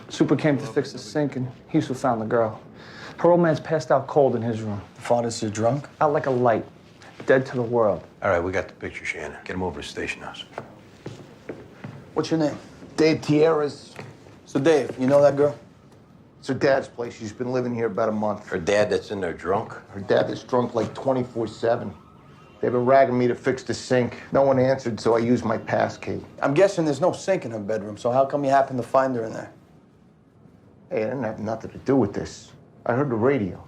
Super came to fix the sink, and Houston found the girl. Her old man's passed out cold in his room. The father's drunk? Out like a light, dead to the world. All right, we got the picture, Shannon. Get him over to station house. What's your name? Dave Tierras. So, Dave, you know that girl? It's her dad's place. She's been living here about a month. Her dad that's in there drunk? Her dad is drunk like 24/7. They've been ragging me to fix the sink. No one answered, so I used my pass key. I'm guessing there's no sink in her bedroom, so how come you happened to find her in there? Hey, I didn't have nothing to do with this. I heard the radio.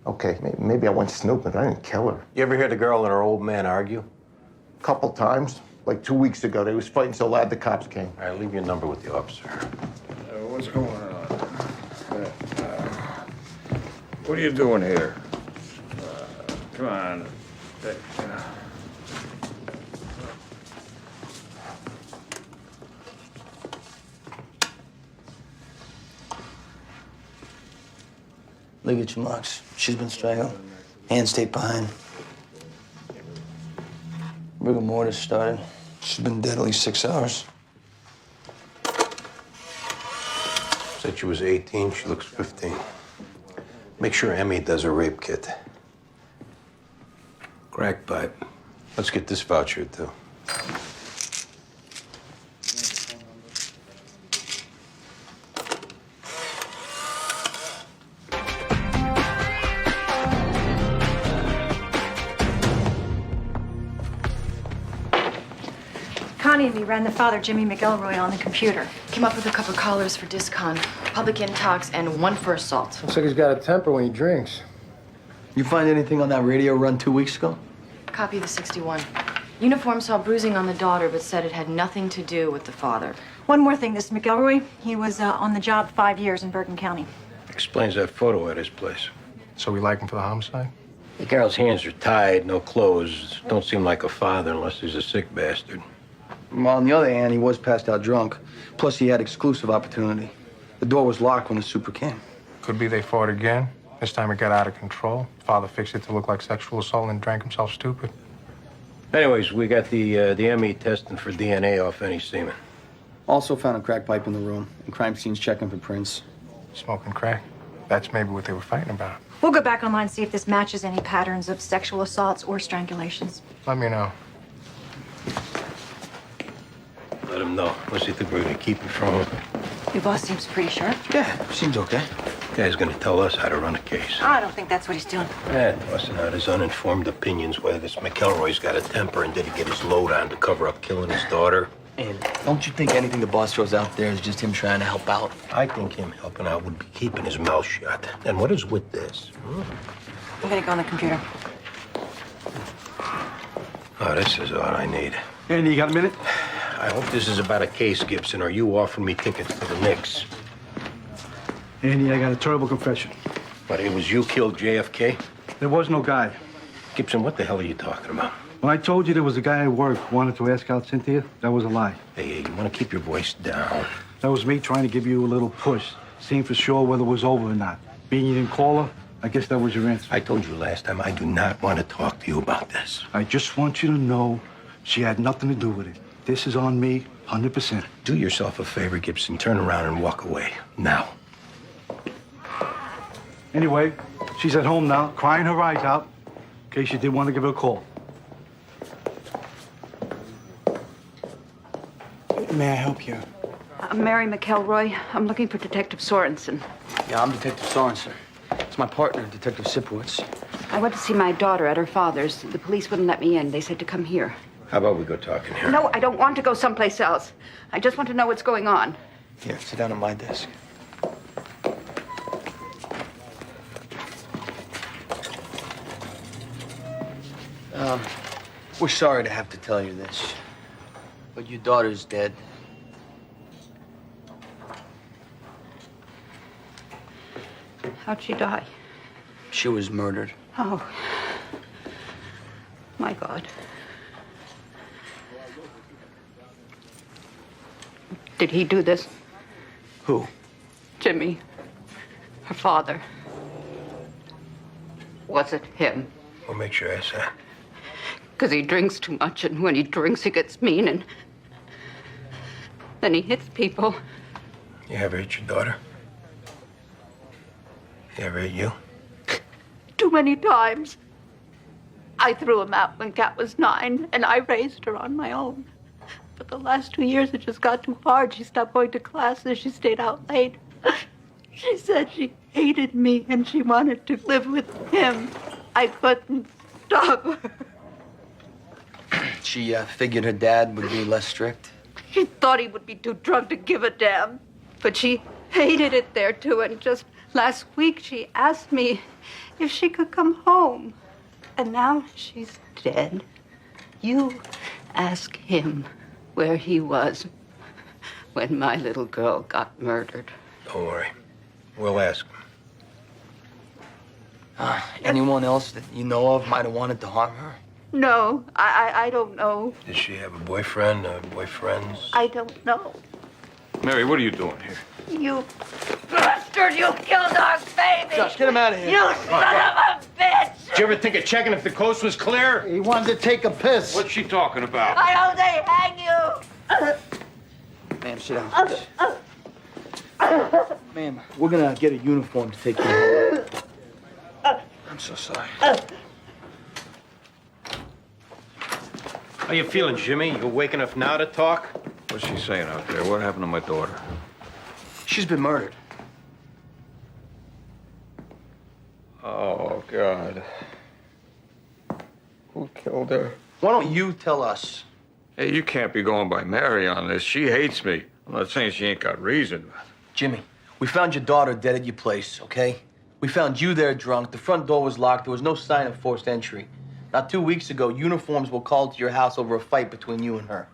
Okay, maybe I went snooping, but I didn't kill her. You ever hear the girl and her old man argue? A couple times. Like 2 weeks ago, they was fighting so loud the cops came. All right, leave your number with the officer. What's going on? What are you doing here? Come on. Look at your marks. She's been strangled. Hands taped behind. Rigor mortis started. She's been dead at least 6 hours. Said she was 18, she looks 15. Make sure Emmy does a rape kit. Crack pipe. Let's get this voucher, too. Connie and me ran the father, Jimmy McElroy, on the computer. Came up with a couple callers for discon, public intox, and 1 for assault. Looks like he's got a temper when he drinks. You find anything on that radio run 2 weeks ago? Copy the 61. Uniform saw bruising on the daughter, but said it had nothing to do with the father. One more thing, this McElroy, he was on the job 5 years in Bergen County. Explains that photo at his place. So we like him for the homicide? The girl's hands are tied, no clothes. Don't seem like a father unless he's a sick bastard. Well, on the other hand, he was passed out drunk. Plus, he had exclusive opportunity. The door was locked when the super came. Could be they fought again. This time it got out of control. Father fixed it to look like sexual assault and drank himself stupid. Anyways, we got the ME testing for DNA off any semen. Also found a crack pipe in the room, and crime scenes checking for prints. Smoking crack. That's maybe what they were fighting about. We'll go back online and see if this matches any patterns of sexual assaults or strangulations. Let me know. Let him know. What's he think we're gonna keep it from him? Your boss seems pretty sure. Yeah, seems okay. Guy's gonna tell us how to run a case. I don't think that's what he's doing. Tossing out his uninformed opinions whether this McElroy's got a temper and did he get his load on to cover up killing his daughter. And don't you think anything the boss throws out there is just him trying to help out? I think him helping out would be keeping his mouth shut. And what is with this? I'm gonna go on the computer. Oh, this is all I need. Andy, you got a minute? I hope this is about a case, Gibson, or you offering me tickets to the Knicks. Andy, I got a terrible confession. But it was you killed JFK? There was no guy. Gibson, what the hell are you talking about? When I told you there was a guy at work who wanted to ask out Cynthia, that was a lie. Hey, you want to keep your voice down. That was me trying to give you a little push, seeing for sure whether it was over or not. Being you didn't call her, I guess that was your answer. I told you last time I do not want to talk to you about this. I just want you to know she had nothing to do with it. This is on me, 100%. Do yourself a favor, Gibson. Turn around and walk away. Now. Anyway, she's at home now, crying her eyes out, in case you did want to give her a call. May I help you? I'm Mary McElroy. I'm looking for Detective Sorensen. Yeah, I'm Detective Sorensen. It's my partner, Detective Sipowicz. I went to see my daughter at her father's. The police wouldn't let me in. They said to come here. How about we go talk in here? No, I don't want to go someplace else. I just want to know what's going on. Here, sit down at my desk. We're sorry to have to tell you this, but your daughter's dead. How'd she die? She was murdered. Oh, my God. Did he do this? Who? Jimmy, her father. Was it him? We'll make sure that's that. Because he drinks too much, and when he drinks, he gets mean, and Then he hits people. You ever hit your daughter? You ever hit you? Too many times. I threw him out when Kat was 9, and I raised her on my own. But the last 2 years, it just got too hard. She stopped going to classes. She stayed out late. She said she hated me, and she wanted to live with him. I couldn't stop her. She figured her dad would be less strict. She thought he would be too drunk to give a damn. But she hated it there, too. And just last week, she asked me if she could come home. And now she's dead. You ask him where he was when my little girl got murdered. Don't worry. We'll ask him. Anyone else that you know of might have wanted to harm her? No, I don't know. Does she have a boyfriend or boyfriends? I don't know. Mary, what are you doing here? You bastard! You killed our baby! Josh, get him out of here. You son of a bitch! Did you ever think of checking if the coast was clear? He wanted to take a piss. What's she talking about? I hope they hang you! Ma'am, sit down. Ma'am, we're gonna get a uniform to take you home. I'm so sorry. How you feeling, Jimmy? You awake enough now to talk? What's she saying out there? What happened to my daughter? She's been murdered. Oh, God. Who killed her? Why don't you tell us? Hey, you can't be going by Mary on this. She hates me. I'm not saying she ain't got reason. Jimmy, we found your daughter dead at your place, okay? We found you there drunk. The front door was locked. There was no sign of forced entry. Not 2 weeks ago, uniforms were called to your house over a fight between you and her.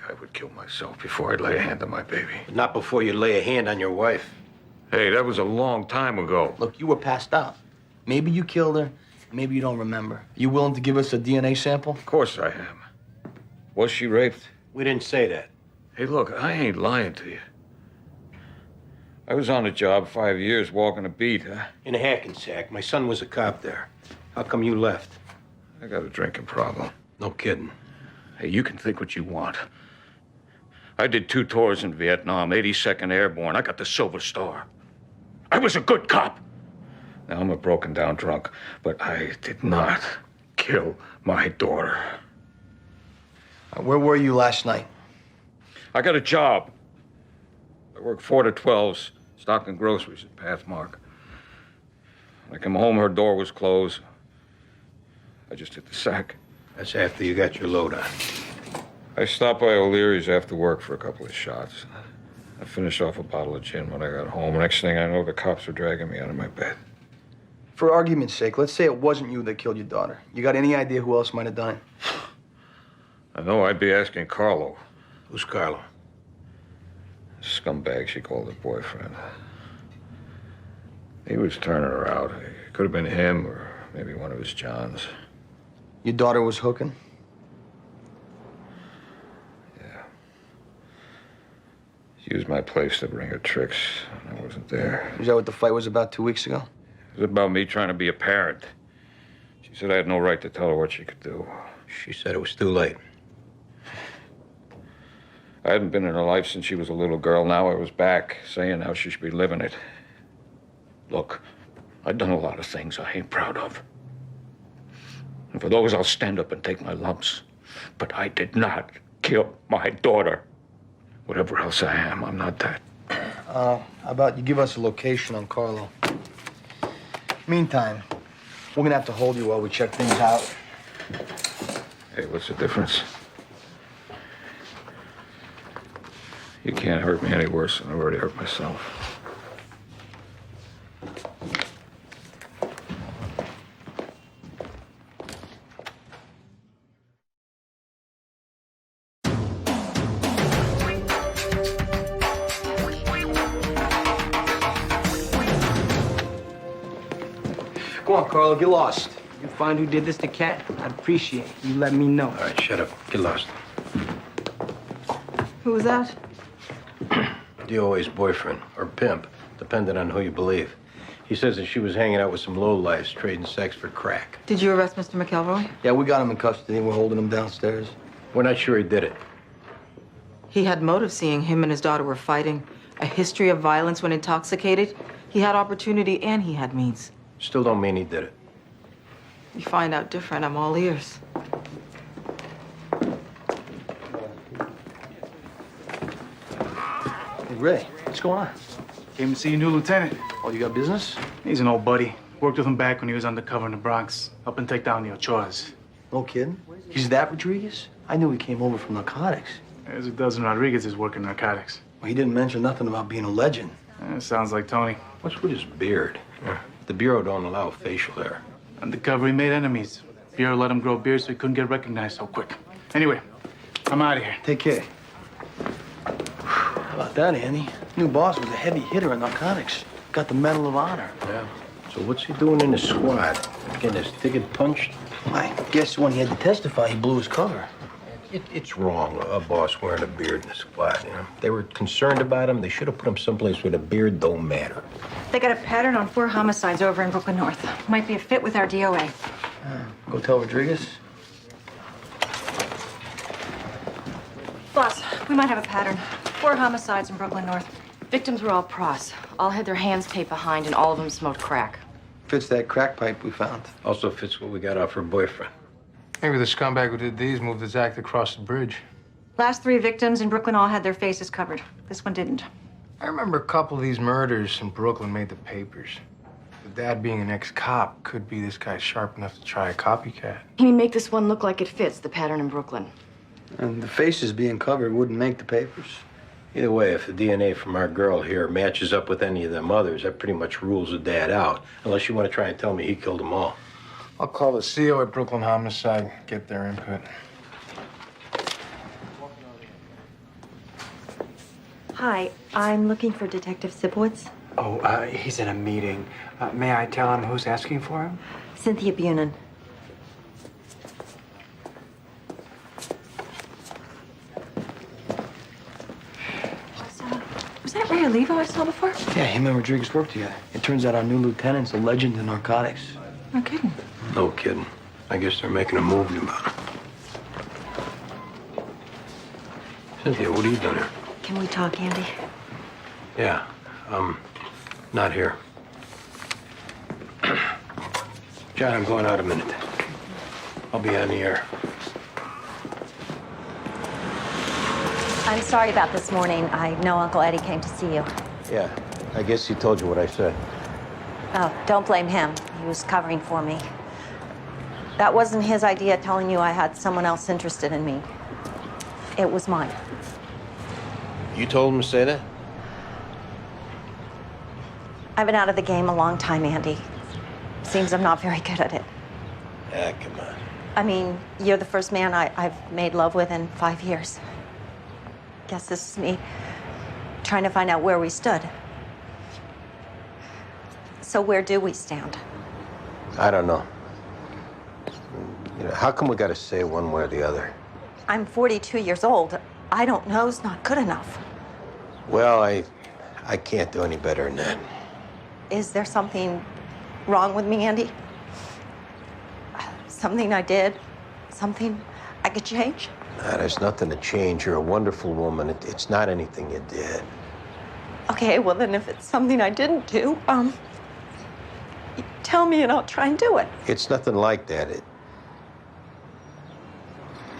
I would kill myself before I'd lay a hand on my baby. Not before you lay a hand on your wife. Hey, that was a long time ago. Look, you were passed out. Maybe you killed her. Maybe you don't remember. You willing to give us a DNA sample? Of course I am. Was she raped? We didn't say that. Hey, look, I ain't lying to you. I was on the job 5 years walking a beat, huh? In a Hackensack. My son was a cop there. How come you left? I got a drinking problem. No kidding. Hey, you can think what you want. I did 2 tours in Vietnam, 82nd Airborne. I got the Silver Star. I was a good cop. Now I'm a broken down drunk, but I did not kill my daughter. Where were you last night? I got a job. I worked 4 to 12s, stocking groceries at Pathmark. When I came home, her door was closed. I just hit the sack. That's after you got your load on. I stopped by O'Leary's after work for a couple of shots. I finished off a bottle of gin when I got home. Next thing I know, the cops were dragging me out of my bed. For argument's sake, let's say it wasn't you that killed your daughter. You got any idea who else might have done it? I know I'd be asking Carlo. Who's Carlo? Scumbag, she called her boyfriend. He was turning her out. It could have been him or maybe one of his Johns. Your daughter was hooking? Yeah. She used my place to bring her tricks. I wasn't there. Is that what the fight was about 2 weeks ago? It was about me trying to be a parent. She said I had no right to tell her what she could do. She said it was too late. I hadn't been in her life since she was a little girl. Now I was back, saying how she should be living it. Look, I've done a lot of things I ain't proud of. And for those, I'll stand up and take my lumps. But I did not kill my daughter. Whatever else I am, I'm not that. How about you give us a location on Carlo? Meantime, we're gonna have to hold you while we check things out. Hey, what's the difference? You can't hurt me any worse than I've already hurt myself. Go on, Carlo, get lost. You find who did this to Kat, I'd appreciate it. You let me know. All right, shut up. Get lost. Who was that? DOA's boyfriend, or pimp, depending on who you believe. He says that she was hanging out with some lowlifes trading sex for crack. Did you arrest Mr. McElroy? Yeah, we got him in custody. We're holding him downstairs. We're not sure he did it. He had motive seeing him and his daughter were fighting, a history of violence when intoxicated. He had opportunity and he had means. Still don't mean he did it. You find out different, I'm all ears. Hey, Ray, what's going on? Came to see your new lieutenant. Oh, you got business? He's an old buddy. Worked with him back when he was undercover in the Bronx, helping take down the Ochoas. No kidding? He's that Rodriguez? I knew he came over from narcotics. There's a dozen Rodriguez's working narcotics. Well, he didn't mention nothing about being a legend. Sounds like Tony. What's with his beard? The Bureau don't allow facial hair. Undercover, he made enemies. Bureau let him grow beard so he couldn't get recognized so quick. Anyway, I'm out of here. Take care. How about that, Andy? New boss was a heavy hitter in narcotics. Got the Medal of Honor. Yeah. So what's he doing in the squad? Getting his ticket punched? I guess when he had to testify, he blew his cover. It's wrong, a boss wearing a beard in the squad, you know? They were concerned about him. They should have put him someplace where the beard don't matter. They got a pattern on 4 homicides over in Brooklyn North. Might be a fit with our DOA. Go tell Rodriguez. Boss, we might have a pattern. 4 homicides in Brooklyn North. Victims were all pros. All had their hands taped behind and all of them smoked crack. Fits that crack pipe we found. Also fits what we got off her boyfriend. Maybe the scumbag who did these moved his act across the bridge. Last 3 victims in Brooklyn all had their faces covered. This one didn't. I remember a couple of these murders in Brooklyn made the papers. The dad being an ex-cop could be this guy sharp enough to try a copycat. He make this one look like it fits the pattern in Brooklyn. And the faces being covered wouldn't make the papers. Either way, if the DNA from our girl here matches up with any of them others, that pretty much rules the dad out. Unless you want to try and tell me he killed them all. I'll call the CO at Brooklyn Homicide, get their input. Hi, I'm looking for Detective Sibowitz. Oh, he's in a meeting. May I tell him who's asking for him? Cynthia Bunin. Was that Ray Olivo I saw before? Yeah, him and Rodriguez worked together. It turns out our new lieutenant's a legend in narcotics. No kidding. No kidding. I guess they're making a movie about it. Cynthia, what are you doing here? Can we talk, Andy? Yeah, not here. John, I'm going out a minute. I'll be on the air. I'm sorry about this morning. I know Uncle Eddie came to see you. Yeah, I guess he told you what I said. Oh, don't blame him. He was covering for me. That wasn't his idea, telling you I had someone else interested in me. It was mine. You told him to say that? I've been out of the game a long time, Andy. Seems I'm not very good at it. Ah, come on. I mean, you're the first man I've made love with in 5 years. Guess this is me trying to find out where we stood. So where do we stand? I don't know. You know, how come we got to say one way or the other? I'm 42 years old. I don't know's not good enough. Well, I can't do any better than that. Is there something wrong with me, Andy? Something I did? Something I could change? Nah, there's nothing to change. You're a wonderful woman. It's not anything you did. Okay, well then if it's something I didn't do, you tell me and I'll try and do it. It's nothing like that.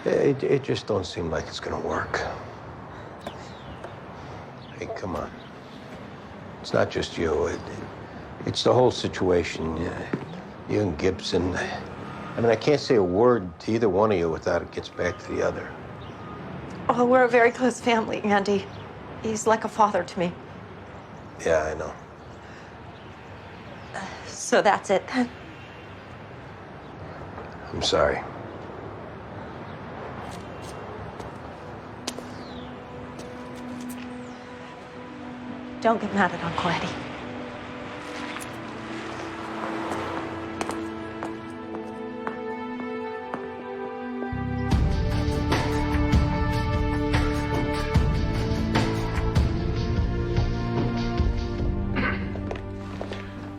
It just don't seem like it's gonna work. Hey, come on. It's not just you. It's the whole situation. You and Gibson. I mean, I can't say a word to either one of you without it gets back to the other. Oh, we're a very close family, Andy. He's like a father to me. Yeah, I know. So that's it then. I'm sorry. Don't get mad at Uncle Eddie.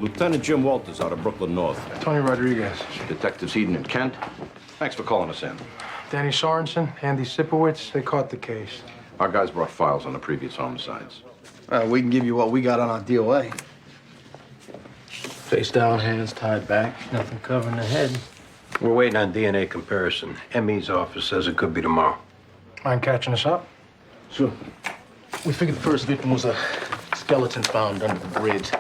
Lieutenant Jim Walters out of Brooklyn North. Tony Rodriguez. Detectives Eden and Kent. Thanks for calling us in. Danny Sorensen, Andy Sipowicz, they caught the case. Our guys brought files on the previous homicides. We can give you what we got on our DOA. Face down, hands tied back, nothing covering the head. We're waiting on DNA comparison. ME's office says it could be tomorrow. Mind catching us up? Sure. We figured the first victim was a skeleton found under the bridge.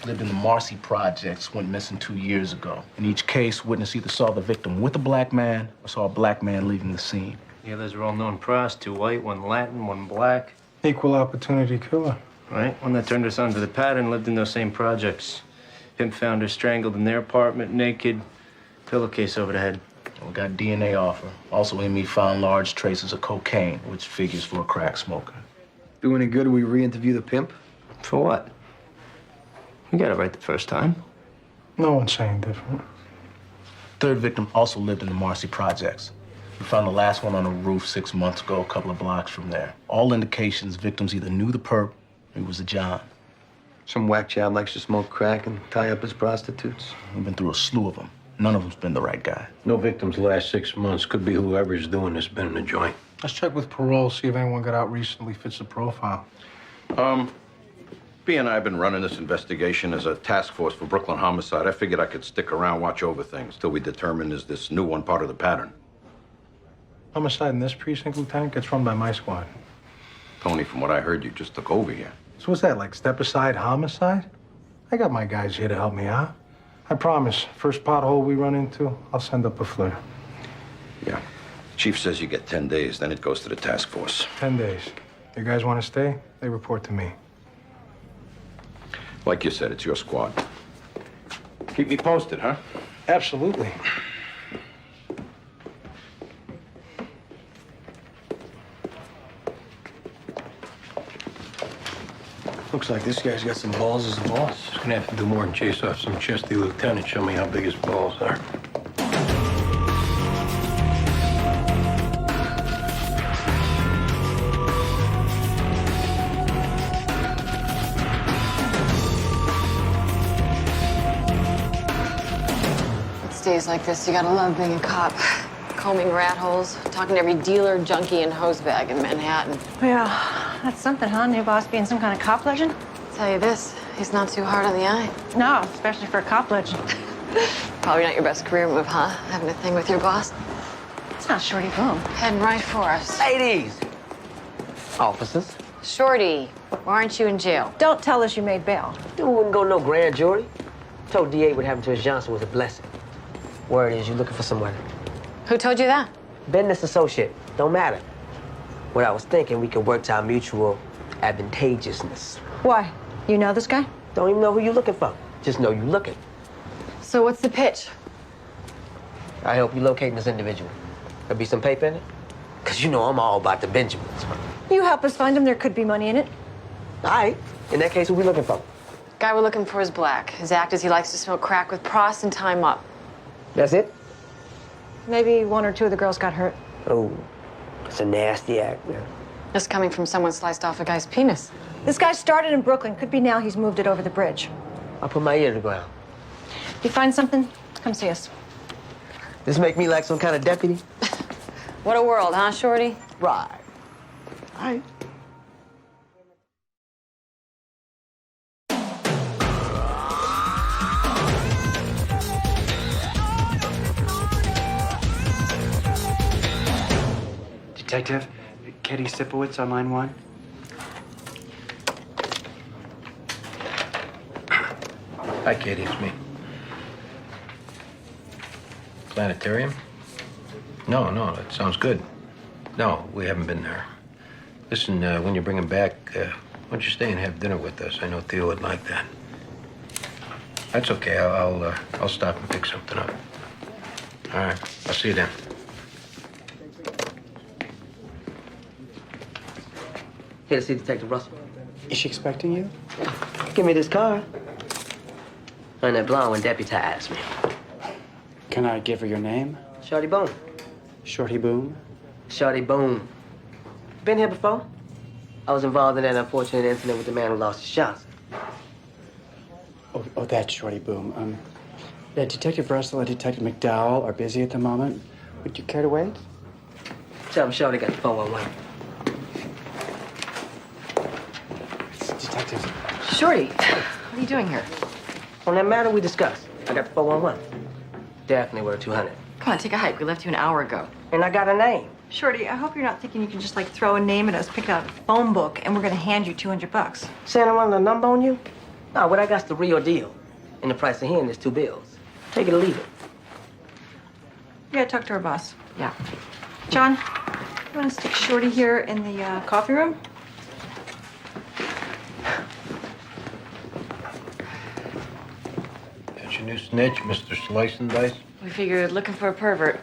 Lived in the Marcy projects, went missing 2 years ago. In each case, witness either saw the victim with a black man or saw a black man leaving the scene. The others are all known pros, 2 white, 1 Latin, 1 black. Equal opportunity killer. Right? One that turned us onto the pattern lived in those same projects. Pimp found her strangled in their apartment, naked, pillowcase over the head. We got DNA off her. Also, ME found large traces of cocaine, which figures for a crack smoker. Do any good if we re-interview the pimp? For what? We got it right the first time. No one's saying different. Third victim also lived in the Marcy projects. We found the last one on a roof 6 months ago, a couple of blocks from there. All indications victims either knew the perp or he was a John. Some whack job likes to smoke crack and tie up his prostitutes. We've been through a slew of them. None of them's been the right guy. No victims last 6 months. Could be whoever's doing this been in the joint. Let's check with parole, see if anyone got out recently fits the profile. B and I have been running this investigation as a task force for Brooklyn homicide. I figured I could stick around, watch over things till we determine is this new one part of the pattern. Homicide in this precinct, Lieutenant, gets run by my squad. Tony, from what I heard, you just took over here. So what's that, like step-aside homicide? I got my guys here to help me out. I promise, first pothole we run into, I'll send up a flare. Yeah. Chief says you get 10 days, then it goes to the task force. 10 days. You guys want to stay? They report to me. Like you said, it's your squad. Keep me posted, huh? Absolutely. Looks like this guy's got some balls as a boss. He's gonna have to do more than chase off some chesty lieutenant. Show me how big his balls are. It's days like this, you gotta love being a cop. Combing rat holes, talking to every dealer, junkie, and hose bag in Manhattan. Yeah, that's something, huh? New boss being some kind of cop legend? Tell you this, he's not too hard on the eye. No, especially for a cop legend. Probably not your best career move, huh? Having a thing with your boss. It's not Shorty Boom. Heading right for us. Ladies! Officers. Shorty, why aren't you in jail? Don't tell us you made bail. Dude wouldn't go no grand jury. Told DA what happened to his Johnson was a blessing. Word is you looking for someone. Who told you that? Business associate. Don't matter. What I was thinking, we could work to our mutual advantageousness. Why? You know this guy? Don't even know who you're looking for. Just know you're looking. So what's the pitch? I help you locating this individual. There'll be some paper in it? Because you know I'm all about the Benjamins. You help us find him, there could be money in it. All right. In that case, who we looking for? Guy we're looking for is black. His act is he likes to smoke crack with pros and tie him up. That's it? Maybe 1 or 2 of the girls got hurt. Oh, it's a nasty act, man. This coming from someone sliced off a guy's penis. This guy started in Brooklyn. Could be now he's moved it over the bridge. I'll put my ear to the ground. If you find something, come see us. This make me like some kind of deputy? What a world, huh, Shorty? Right. All right. Detective, Katie Sipowicz on line 1. Hi, Katie, it's me. Planetarium? No, that sounds good. No, we haven't been there. Listen, when you bring him back, why don't you stay and have dinner with us? I know Theo would like that. That's okay. I'll stop and pick something up. All right. I'll see you then. Here to see Detective Russell. Is she expecting you? Give me this card. And that blonde one deputized me. Can I give her your name? Shorty Boom. Shorty Boom? Shorty Boom. Been here before? I was involved in that unfortunate incident with the man who lost his shots. Oh, that's Shorty Boom. Yeah, Detective Russell and Detective McDowell are busy at the moment. Would you care to wait? Tell him Shorty got the 411. Tiffany. Shorty, what are you doing here? On that matter we discussed, I got the 411. Definitely worth 200. Come on, take a hike. We left you an hour ago. And I got a name. Shorty, I hope you're not thinking you can just like throw a name at us, pick out a phone book, and we're gonna hand you $200. Saying I want a number on you? No, what I got's the real deal. And the price of hearing is 2 bills. Take it or leave it. Yeah, talk to our boss. Yeah. John, you wanna stick Shorty here in the coffee room? That's your new snitch, Mr. Slice and Dice? We figured looking for a pervert.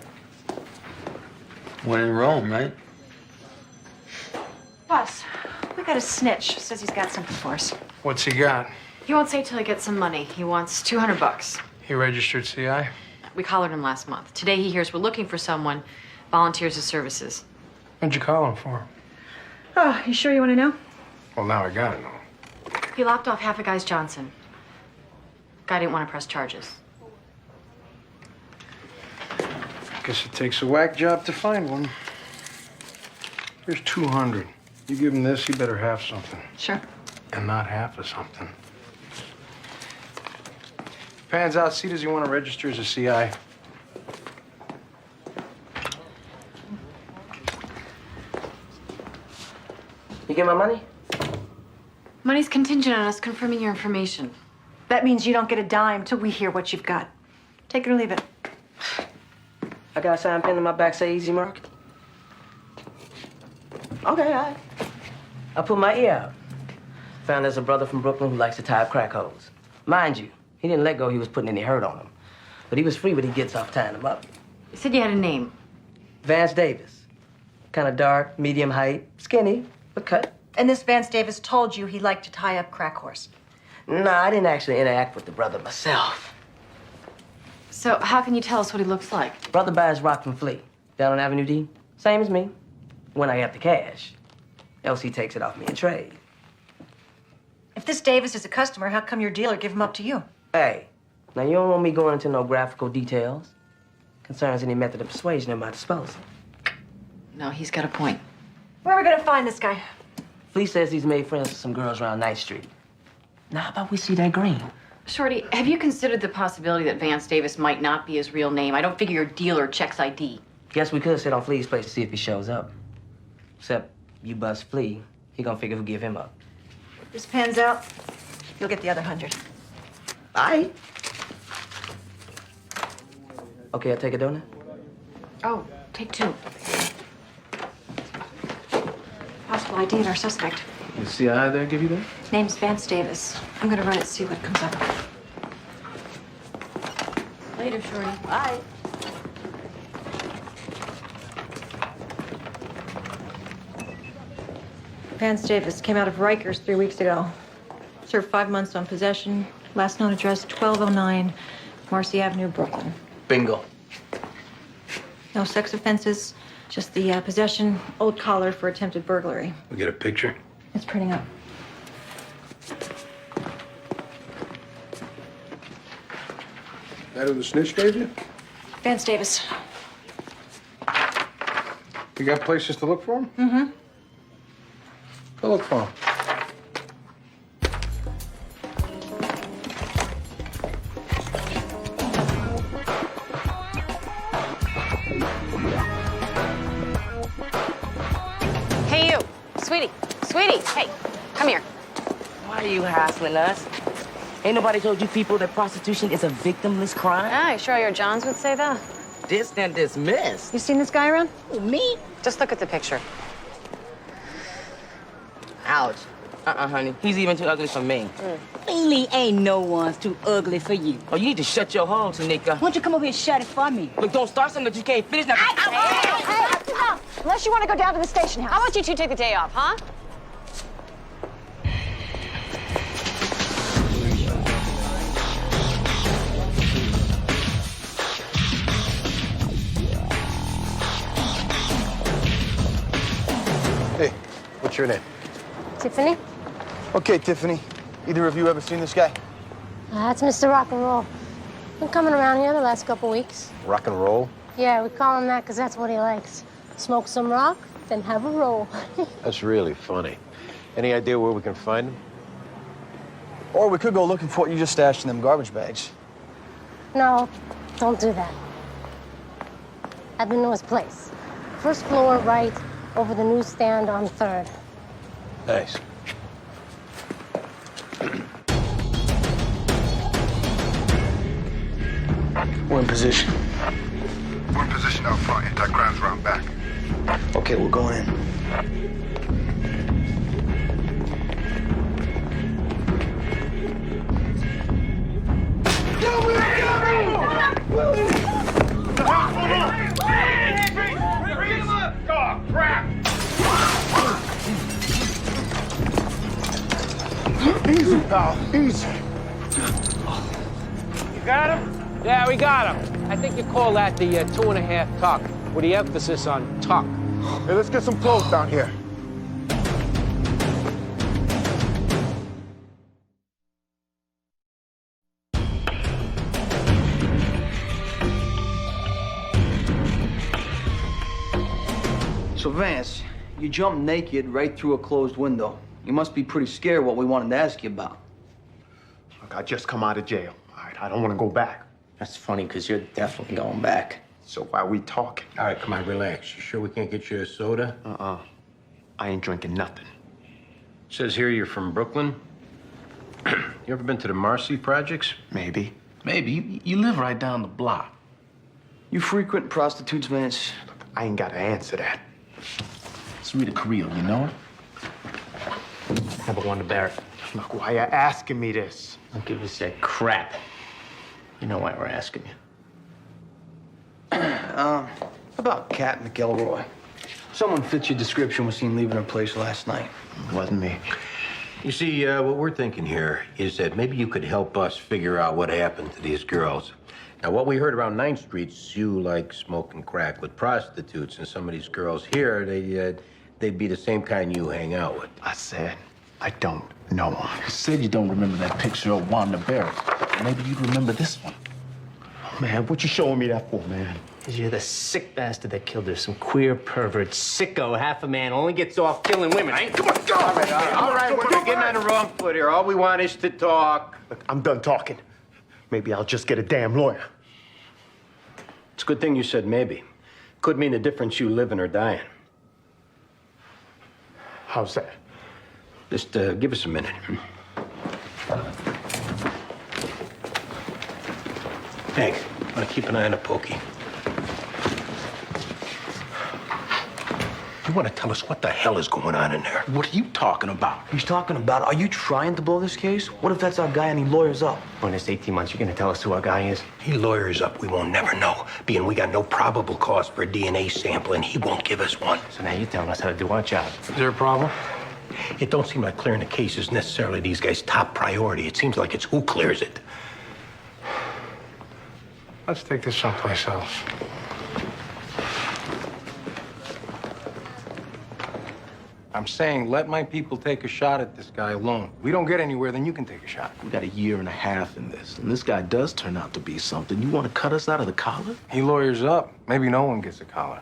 When in Rome, right? Boss, we got a snitch. Says he's got something for us. What's he got? He won't say till he gets some money. He wants $200. He registered CI? We collared him last month. Today he hears we're looking for someone, volunteers his services. What'd you call him for? Oh, you sure you want to know? Well, now I gotta know. He lopped off half a guy's Johnson. Guy didn't want to press charges. Guess it takes a whack job to find one. Here's 200. You give him this, he better have something. Sure. And not half of something. Pans out, see, does he want to register as a CI? You get my money? Money's contingent on us confirming your information. That means you don't get a dime till we hear what you've got. Take it or leave it. I got a sign pinned on my back, say easy mark. Okay, all right. I put my ear out. Found there's a brother from Brooklyn who likes to tie up crack holes. Mind you, he didn't let go he was putting any hurt on him. But he was free when he gets off tying them up. You said you had a name. Vance Davis. Kind of dark, medium height, skinny, but cut. And this Vance Davis told you he liked to tie up crack horse. Nah, I didn't actually interact with the brother myself. So how can you tell us what he looks like? Brother buys rock from Flea, down on Avenue D. Same as me, when I have the cash. Else he takes it off me in trade. If this Davis is a customer, how come your dealer give him up to you? Hey, now you don't want me going into no graphical details. Concerns any method of persuasion at my disposal. No, he's got a point. Where are we gonna find this guy? Flea says he's made friends with some girls around 9th Street. Now, how about we see that green? Shorty, have you considered the possibility that Vance Davis might not be his real name? I don't figure your dealer checks ID. Guess we could sit on Flea's place to see if he shows up. Except you bust Flea, he gonna figure who give him up. If this pans out, you'll get the other 100. Aight. Okay, I'll take a donut. Oh, take 2. Possible ID at our suspect. The CI there give you that? Name's Vance Davis. I'm gonna run it, see what comes up. Later, Shorty. Bye. Vance Davis came out of Rikers 3 weeks ago. Served 5 months on possession. Last known address, 1209 Marcy Avenue, Brooklyn. Bingo. No sex offenses, just the possession, old collar for attempted burglary. We get a picture? It's printing up. That who the snitch gave you? Vance Davis. You got places to look for him? Mm-hmm. Go look for him. Hey, you. Sweetie. Sweetie, hey, come here. Why are you hassling us? Ain't nobody told you people that prostitution is a victimless crime? Ah, you sure your Johns would say that? Dismissed and dismissed. You seen this guy around? Me? Just look at the picture. Ouch. Honey. He's even too ugly for me. Really ain't no one's too ugly for you. Oh, you need to shut your hole, Tanika. Why don't you come over here and shut it for me? Look, don't start something that you can't finish. Now. Hey, no. Unless you want to go down to the station house. How about you two take the day off, huh? Hey, what's your name? Tiffany? Okay, Tiffany. Either of you ever seen this guy? That's Mr. Rock and Roll. Been coming around here the last couple weeks. Rock and roll? Yeah, we call him that because that's what he likes. Smoke some rock, then have a roll. That's really funny. Any idea where we can find him? Or we could go looking for what you just stashed in them garbage bags. No, don't do that. I've been to his place. First floor, right, over the newsstand on 3rd. Nice. We're in position. We're in position out front, anti-crime's round back. Okay, we're going in. Easy, pal, easy. You got him? Yeah, we got him. I think you call that the 2.5 tuck, with the emphasis on tuck. Hey, let's get some clothes down here. So, Vance, you jumped naked right through a closed window. You must be pretty scared what we wanted to ask you about. Look, I just come out of jail. All right, I don't want to go back. That's funny, because you're definitely going back. So why are we talking? All right, come on, relax. You sure we can't get you a soda? I ain't drinking nothing. Says here you're from Brooklyn. You ever been to the Marcy projects? Maybe. Maybe. You live right down the block. You frequent prostitutes, Vance? I ain't got to answer that. It's Rita Carrillo, you know her? Number 1 to Barrett. Look, why you asking me this? Don't give us that crap. You know why we're asking you. About Kat McElroy. Someone fits your description was seen leaving her place last night. It wasn't me. You see, what we're thinking here is that maybe you could help us figure out what happened to these girls. Now, what we heard around 9th Street's you like smoking crack with prostitutes, and some of these girls here, they'd be the same kind you hang out with. I said, I don't know him. You said you don't remember that picture of Wanda Barrett. Maybe you'd remember this one. Man, what you showing me that for, man? Because you're the sick bastard that killed her. Some queer pervert, sicko, half a man, only gets off killing women. Come on, go! All right, we're getting on the wrong foot here. All we want is to talk. Look, I'm done talking. Maybe I'll just get a damn lawyer. It's a good thing you said maybe. Could mean the difference you living or dying. How's that? Just give us a minute. Hank, want to keep an eye on the pokey. You want to tell us what the hell is going on in there? What are you talking about? He's talking about, are you trying to blow this case? What if that's our guy and he lawyers up? For the next 18 months, you're going to tell us who our guy is? He lawyers up, we won't never know. Being we got no probable cause for a DNA sample, and he won't give us one. So now you're telling us how to do our job. Is there a problem? It don't seem like clearing the case is necessarily these guys' top priority. It seems like it's who clears it. Let's take this someplace else. I'm saying let my people take a shot at this guy alone. We don't get anywhere, then you can take a shot. We got 1.5 years in this, and this guy does turn out to be something. You want to cut us out of the collar? He lawyers up. Maybe no one gets a collar.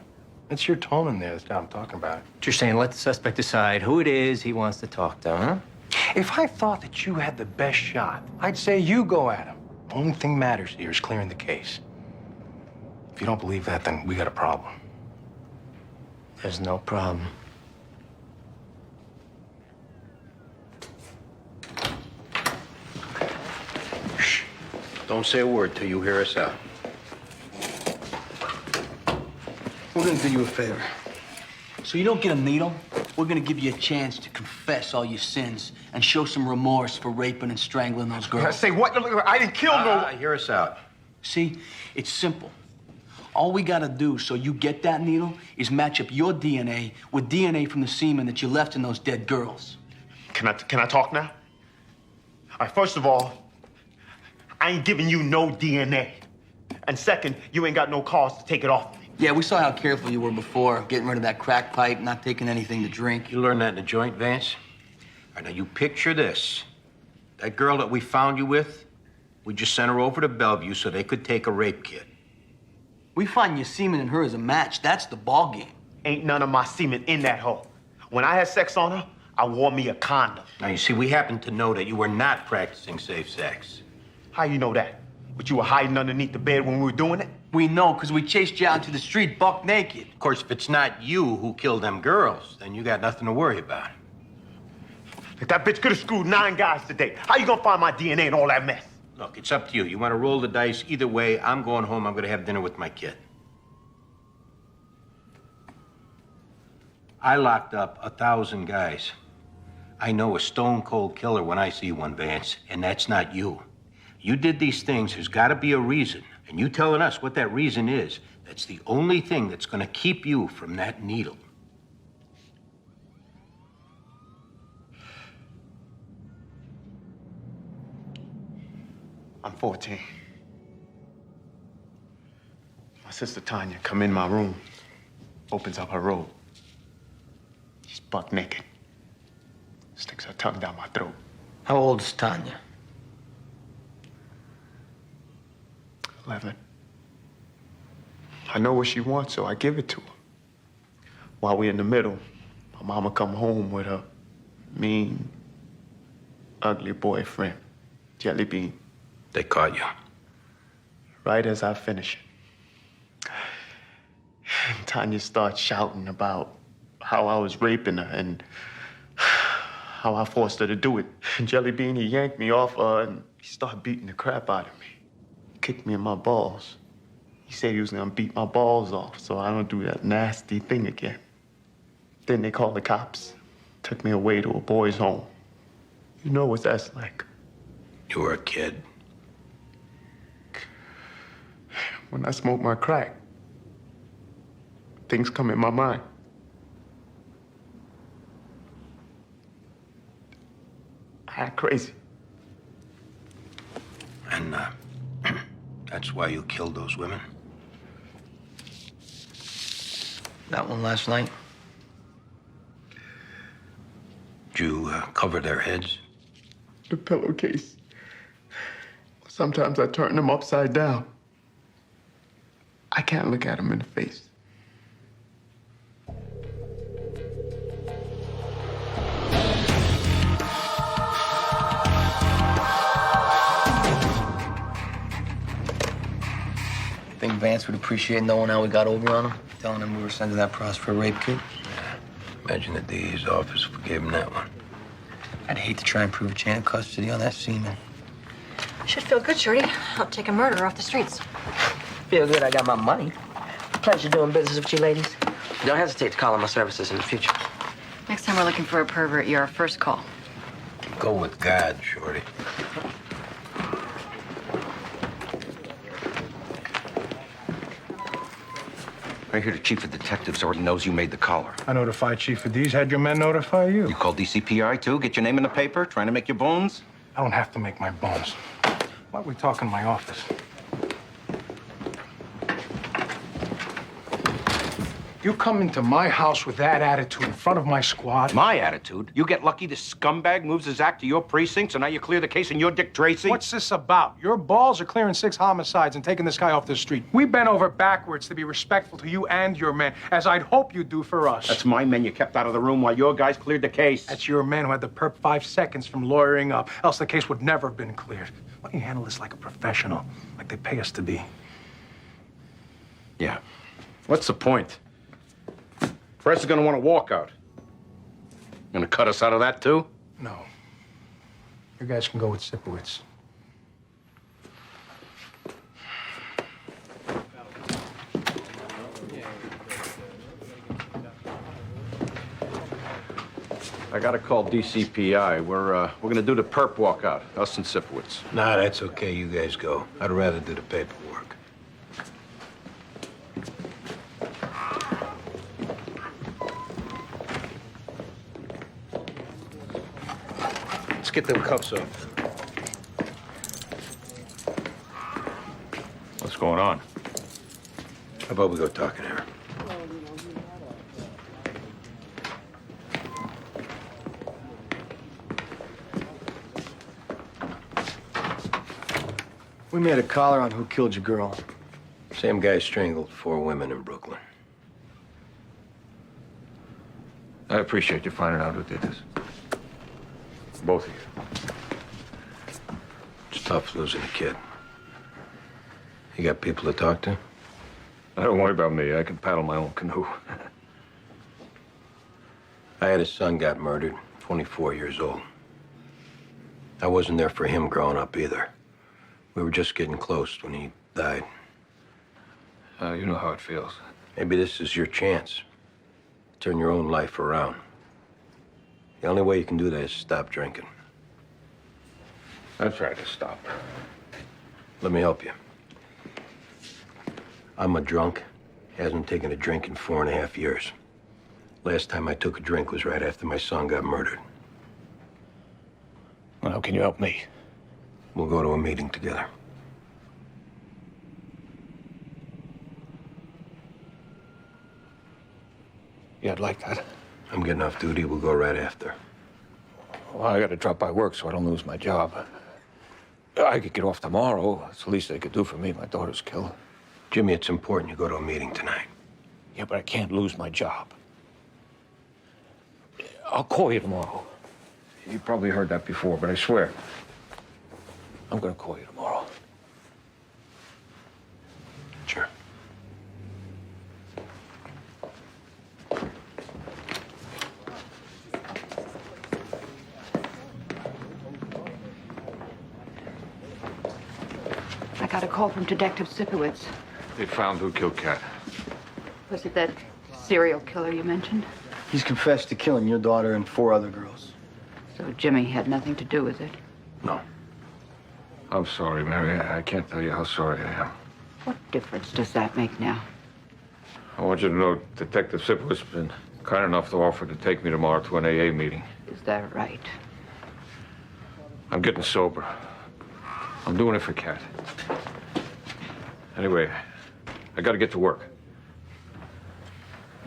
It's your tone in there that's what I'm talking about. You're saying let the suspect decide who it is he wants to talk to, huh? If I thought that you had the best shot, I'd say you go at him. The only thing matters here is clearing the case. If you don't believe that, then we got a problem. There's no problem. Shh. Don't say a word till you hear us out. We're gonna do you a favor. So you don't get a needle, we're gonna give you a chance to confess all your sins and show some remorse for raping and strangling those girls. Say what? I didn't kill no... Hear us out. See, it's simple. All we gotta do so you get that needle is match up your DNA with DNA from the semen that you left in those dead girls. Can I talk now? All right, first of all, I ain't giving you no DNA. And second, you ain't got no cause to take it off me. Yeah, we saw how careful you were before, getting rid of that crack pipe, not taking anything to drink. You learned that in the joint, Vance? All right, now you picture this. That girl that we found you with, we just sent her over to Bellevue so they could take a rape kit. We find your semen and her as a match. That's the ball game. Ain't none of my semen in that hole. When I had sex on her, I wore me a condom. Now, you see, we happen to know that you were not practicing safe sex. How you know that? But you were hiding underneath the bed when we were doing it? We know, because we chased you out into the street buck naked. Of course, if it's not you who killed them girls, then you got nothing to worry about. If that bitch could have screwed 9 guys today, how you gonna find my DNA in all that mess? Look, it's up to you. You want to roll the dice either way. I'm going home. I'm going to have dinner with my kid. I locked up 1,000 guys. I know a stone-cold killer when I see one, Vance, and that's not you. You did these things. There's got to be a reason. And you telling us what that reason is, that's the only thing that's going to keep you from that needle. I'm 14. My sister Tanya come in my room, opens up her robe. She's buck naked. Sticks her tongue down my throat. How old is Tanya? 11. I know what she wants, so I give it to her. While we're in the middle, my mama come home with her mean, ugly boyfriend, Jelly Bean. They caught you. Right as I finish it. And Tanya starts shouting about how I was raping her and how I forced her to do it. And Jelly Bean, he yanked me off her and he started beating the crap out of me. He kicked me in my balls. He said he was gonna beat my balls off so I don't do that nasty thing again. Then they called the cops, took me away to a boys' home. You know what that's like. You were a kid. When I smoke my crack, things come in my mind. I act crazy. And that's why you killed those women? That one last night? Did you cover their heads? The pillowcase. Sometimes I turn them upside down. I can't look at them in the face. Think Vance would appreciate knowing how we got over on him? Telling him we were sending that pros for a rape kit? Imagine the DA's office forgave him that one. I'd hate to try and prove a chain of custody on that seaman. Should feel good, Shorty. Help take a murderer off the streets. Feel good I got my money. Pleasure doing business with you ladies. Don't hesitate to call on my services in the future. Next time we're looking for a pervert, you're our first call. Go with God, Shorty. I hear the chief of detectives already knows you made the collar. I notified Chief of D's. Had your men notify you? You called DCPI too? Get your name in the paper? Trying to make your bones? I don't have to make my bones. Why are we talking in my office? You come into my house with that attitude in front of my squad? My attitude? You get lucky this scumbag moves his act to your precinct, so now you clear the case and you're Dick Tracy? What's this about? Your balls are clearing 6 homicides and taking this guy off the street. We bent over backwards to be respectful to you and your men, as I'd hope you'd do for us. That's my men you kept out of the room while your guys cleared the case. That's your men who had the perp 5 seconds from lawyering up, else the case would never have been cleared. Why don't you handle this like a professional, like they pay us to be? Yeah. What's the point? Press is gonna want to walk out. Gonna cut us out of that, too? No. You guys can go with Sipowicz. I gotta call DCPI. We're gonna do the perp walkout, us and Sipowicz. Nah, that's okay. You guys go. I'd rather do the paperwork. Let's get them cuffs off. What's going on? How about we go talk in here? We made a collar on who killed your girl. Same guy strangled 4 women in Brooklyn. I appreciate you finding out who did this. Both of you. It's tough losing a kid. You got people to talk to? Don't worry about me. I can paddle my own canoe. I had a son got murdered, 24 years old. I wasn't there for him growing up either. We were just getting close when he died. You know how it feels. Maybe this is your chance. Turn your own life around. The only way you can do that is stop drinking. I tried to stop. Let me help you. I'm a drunk. Hasn't taken a drink in 4.5 years. Last time I took a drink was right after my son got murdered. Well, how can you help me? We'll go to a meeting together. Yeah, I'd like that. I'm getting off duty. We'll go right after. Well, I gotta drop by work so I don't lose my job. I could get off tomorrow. That's the least they could do for me. My daughter's killed. Jimmy, it's important you go to a meeting tonight. Yeah, but I can't lose my job. I'll call you tomorrow. You probably heard that before, but I swear, I'm gonna call you tomorrow. Sure. I got a call from Detective Sipowicz. They found who killed Kat. Was it that serial killer you mentioned? He's confessed to killing your daughter and 4 other girls. So Jimmy had nothing to do with it? No. I'm sorry, Mary. I can't tell you how sorry I am. What difference does that make now? I want you to know Detective Sipowicz has been kind enough to offer to take me tomorrow to an AA meeting. Is that right? I'm getting sober. I'm doing it for Kat. Anyway, I gotta get to work.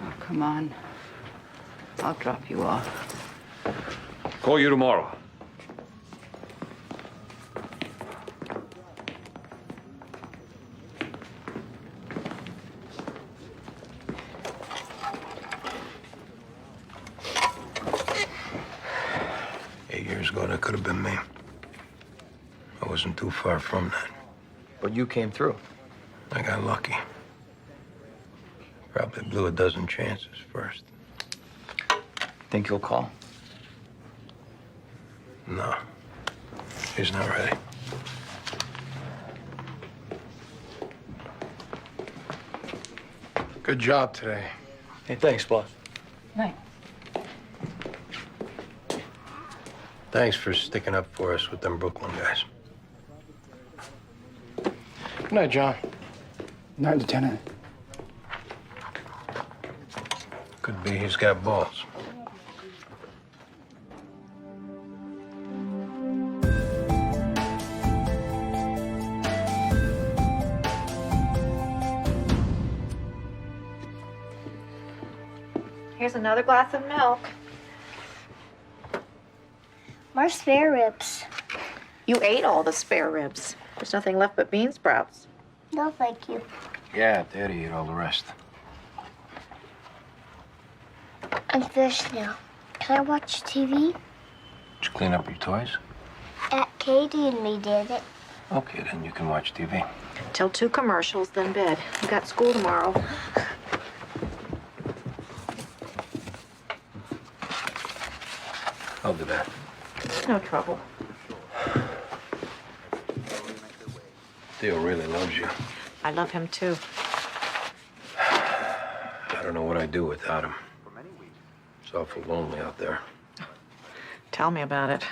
Oh, come on. I'll drop you off. Call you tomorrow. Years ago, that could have been me. I wasn't too far from that. But you came through. I got lucky. Probably blew a dozen chances first. Think you'll call? No. He's not ready. Good job today. Hey, thanks, boss. Night. Thanks for sticking up for us with them Brooklyn guys. Good night, John. Night, Lieutenant. Could be he's got balls. Here's another glass of milk. More spare ribs. You ate all the spare ribs. There's nothing left but bean sprouts. No, thank you. Yeah, Daddy ate all the rest. I'm finished now. Can I watch TV? Did you clean up your toys? Katie and me did it. Okay, then you can watch TV. Till 2 commercials, then bed. We got school tomorrow. I'll do that. No trouble. Theo really loves you. I love him too. I don't know what I'd do without him. It's awful lonely out there. Tell me about it.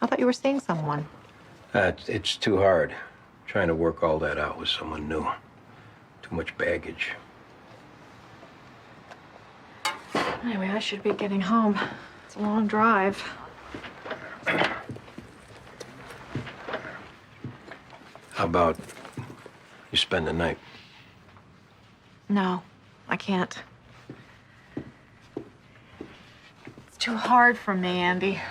I thought you were seeing someone. It's too hard. Trying to work all that out with someone new. Too much baggage. Anyway, I should be getting home. It's a long drive. How about you spend the night? No, I can't. It's too hard for me, Andy.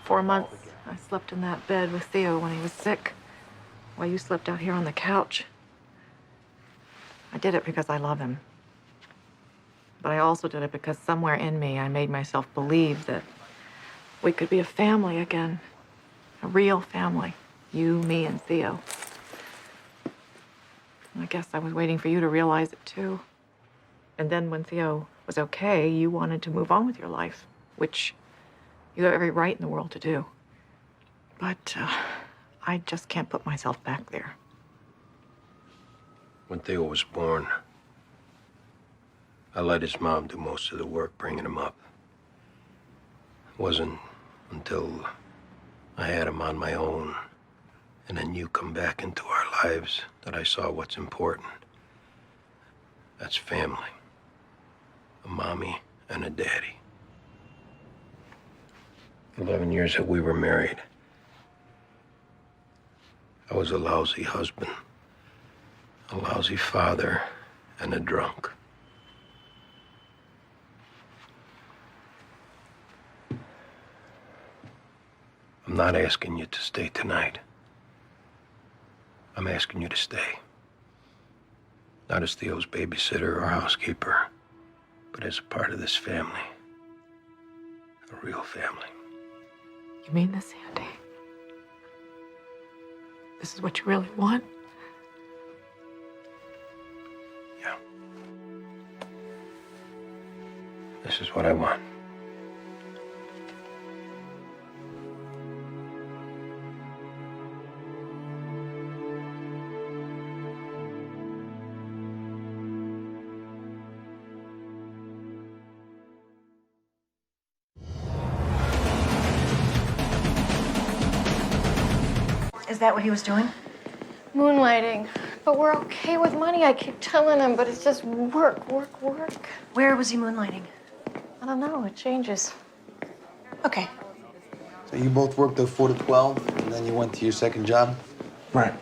4 months, I slept in that bed with Theo when he was sick, while you slept out here on the couch. I did it because I love him. But I also did it because somewhere in me, I made myself believe that we could be a family again. A real family. You, me, and Theo. I guess I was waiting for you to realize it, too. And then when Theo was okay, you wanted to move on with your life, which you have every right in the world to do. But I just can't put myself back there. When Theo was born, I let his mom do most of the work bringing him up. It wasn't until I had him on my own, and then you come back into our lives, that I saw what's important. That's family. A mommy and a daddy. 11 years that we were married, I was a lousy husband, a lousy father, and a drunk. I'm not asking you to stay tonight. I'm asking you to stay. Not as Theo's babysitter or housekeeper, but as a part of this family. A real family. You mean this, Andy? This is what you really want? Yeah. This is what I want. Is that what he was doing? Moonlighting. But we're okay with money. I keep telling him, but it's just work, work, work. Where was he moonlighting? I don't know. It changes. Okay. So you both worked at 4 to 12, and then you went to your second job? Right.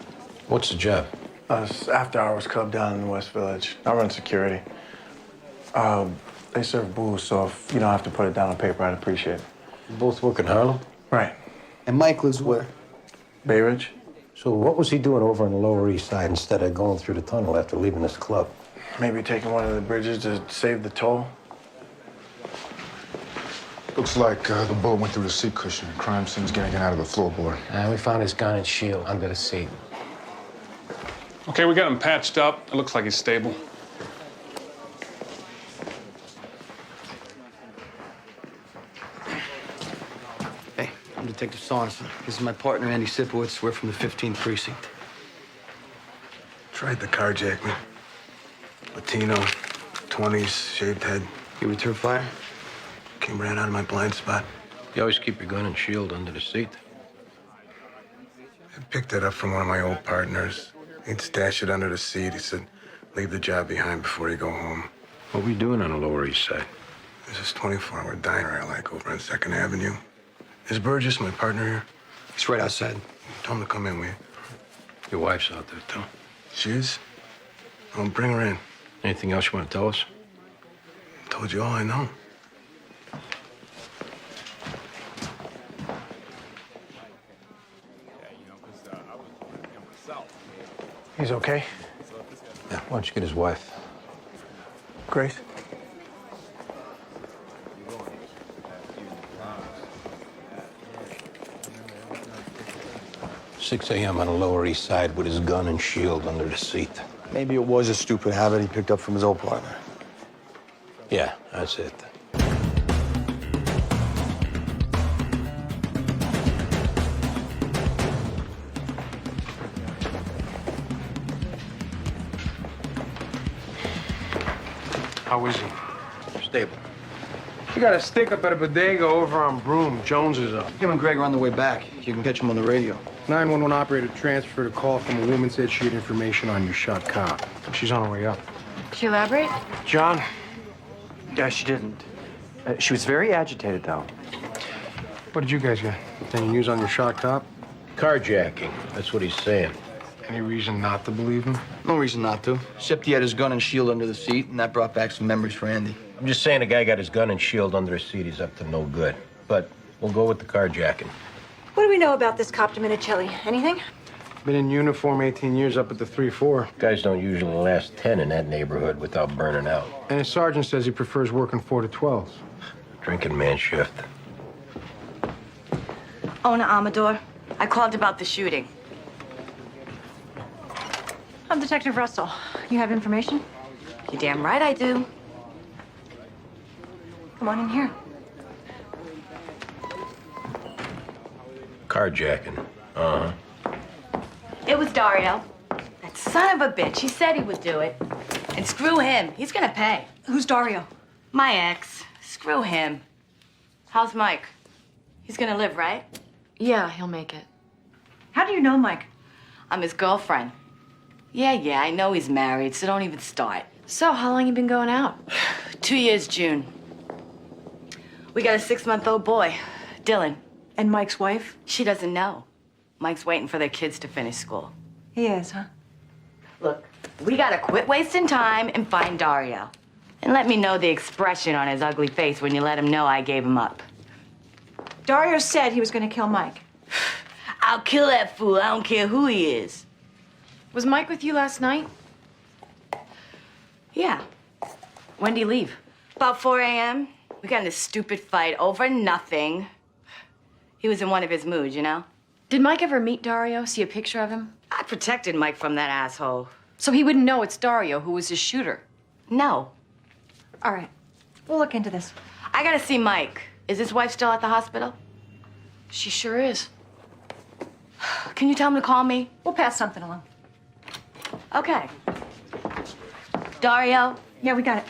What's the job? It's after-hours club down in the West Village. I run security. They serve booze, so if you don't have to put it down on paper, I'd appreciate it. You both work in Harlem? Right. And Mike lives where? Bay Ridge. So what was he doing over on the Lower East Side instead of going through the tunnel after leaving this club? Maybe taking one of the bridges to save the toll. Looks like the bullet went through the seat cushion. Crime scene's getting it out of the floorboard. We found his gun and shield under the seat. Okay, we got him patched up. It looks like he's stable. Hey, I'm Detective Saunderson. This is my partner, Andy Sipowicz. We're from the 15th Precinct. Tried to carjack me. Latino, 20s, shaved head. You return fire? Came right out of my blind spot. You always keep your gun and shield under the seat. I picked it up from one of my old partners. He'd stash it under the seat. He said, leave the job behind before you go home. What were you doing on the Lower East Side? There's this 24-hour diner I like over on 2nd Avenue. Is Burgess, my partner here? He's right outside. Tell him to come in, will you? Your wife's out there, too. She is? I'll bring her in. Anything else you want to tell us? Told you all I know. He's okay? Yeah, why don't you get his wife? Grace? 6 a.m. on the Lower East Side with his gun and shield under the seat. Maybe it was a stupid habit he picked up from his old partner. Yeah, that's it. How is he? Stable. You got a stick up at a bodega over on Broome. Jones is up. Him and Greg are on the way back. You can catch him on the radio. 911 operator transferred a call from a woman said she had information on your shot cop. She's on her way up. Could you elaborate? John? Yeah, she didn't. She was very agitated, though. What did you guys get? Any news on your shot cop? Carjacking. That's what he's saying. Any reason not to believe him? No reason not to. Except he had his gun and shield under the seat, and that brought back some memories for Andy. I'm just saying a guy got his gun and shield under his seat. He's up to no good. But we'll go with the carjacking. What do we know about this cop Dominicelli? Anything? Been in uniform 18 years up at the 3-4. Guys don't usually last 10 in that neighborhood without burning out. And his sergeant says he prefers working 4 to 12s. Drinking man shift. Owner Amador, I called about the shooting. I'm Detective Russell. You have information? You're damn right I do. Come on in here. Carjacking. Uh-huh. It was Dario. That son of a bitch. He said he would do it. And screw him. He's gonna pay. Who's Dario? My ex. Screw him. How's Mike? He's gonna live, right? Yeah, he'll make it. How do you know Mike? I'm his girlfriend. Yeah, I know he's married, so don't even start. So, how long you been going out? 2 years, June. We got a 6-month-old boy, Dylan. And Mike's wife? She doesn't know. Mike's waiting for their kids to finish school. He is, huh? Look, we gotta quit wasting time and find Dario. And let me know the expression on his ugly face when you let him know I gave him up. Dario said he was going to kill Mike. I'll kill that fool. I don't care who he is. Was Mike with you last night? Yeah. When'd he leave? About 4 a.m. We got in this stupid fight over nothing. He was in one of his moods, you know? Did Mike ever meet Dario? See a picture of him? I protected Mike from that asshole. So he wouldn't know it's Dario who was his shooter? No. All right. We'll look into this. I gotta see Mike. Is his wife still at the hospital? She sure is. Can you tell him to call me? We'll pass something along. Okay. Dario? Yeah, we got it.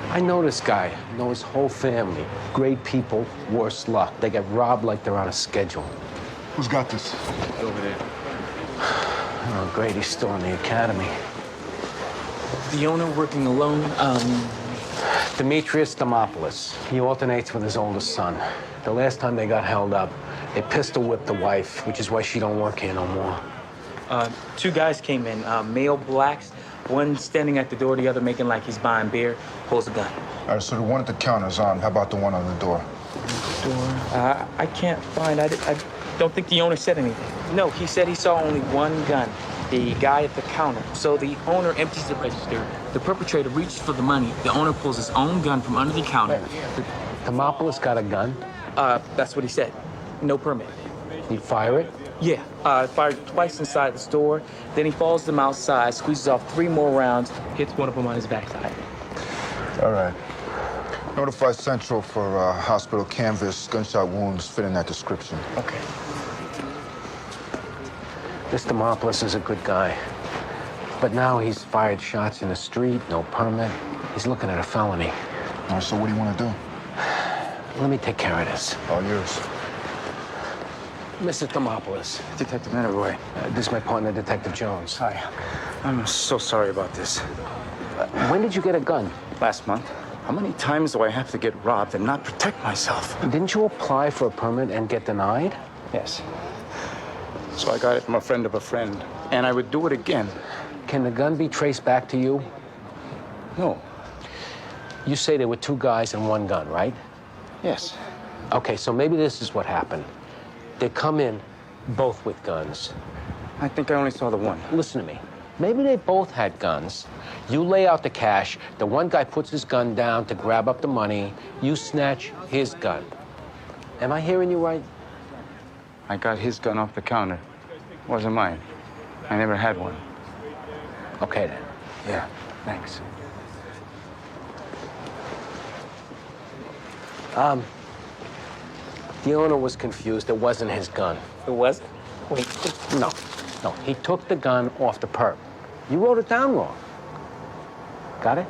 I know this guy. I know his whole family. Great people, worse luck. They get robbed like they're on a schedule. Who's got this? Over there. Oh, great. He's still in the academy. The owner working alone, Demetrius Demopoulos. He alternates with his oldest son. The last time they got held up, they pistol whipped the wife, which is why she don't work here no more. 2 guys came in, male blacks. One standing at the door, the other making like he's buying beer, pulls a gun. All right, so the one at the counter's on. How about the one on the door? Door? I can't find. I don't think the owner said anything. No, he said he saw only one gun. The guy at the counter. So the owner empties the register. The perpetrator reaches for the money. The owner pulls his own gun from under the counter. Demopoulos got a gun? That's what he said. No permit. He'd fire it? Yeah, fired twice inside the store. Then he follows them outside, squeezes off 3 more rounds, hits one of them on his backside. All right. Notify Central for hospital canvas, gunshot wounds fitting that description. Okay. This Demopoulos is a good guy. But now he's fired shots in the street, no permit. He's looking at a felony. All right, so what do you want to do? Let me take care of this. All yours. Mr. Demopoulos. Detective Manaway. This is my partner, Detective Jones. Hi. I'm so sorry about this. When did you get a gun? Last month. How many times do I have to get robbed and not protect myself? Didn't you apply for a permit and get denied? Yes. So I got it from a friend of a friend, and I would do it again. Can the gun be traced back to you? No. You say there were 2 guys and 1 gun, right? Yes. Okay, so maybe this is what happened. They come in both with guns. I think I only saw the one. Listen to me. Maybe they both had guns. You lay out the cash. The one guy puts his gun down to grab up the money. You snatch his gun. Am I hearing you right? I got his gun off the counter. It wasn't mine. I never had one. Okay, then. Yeah, thanks. The owner was confused. It wasn't his gun. It wasn't? Wait. No. He took the gun off the perp. You wrote it down wrong. Got it?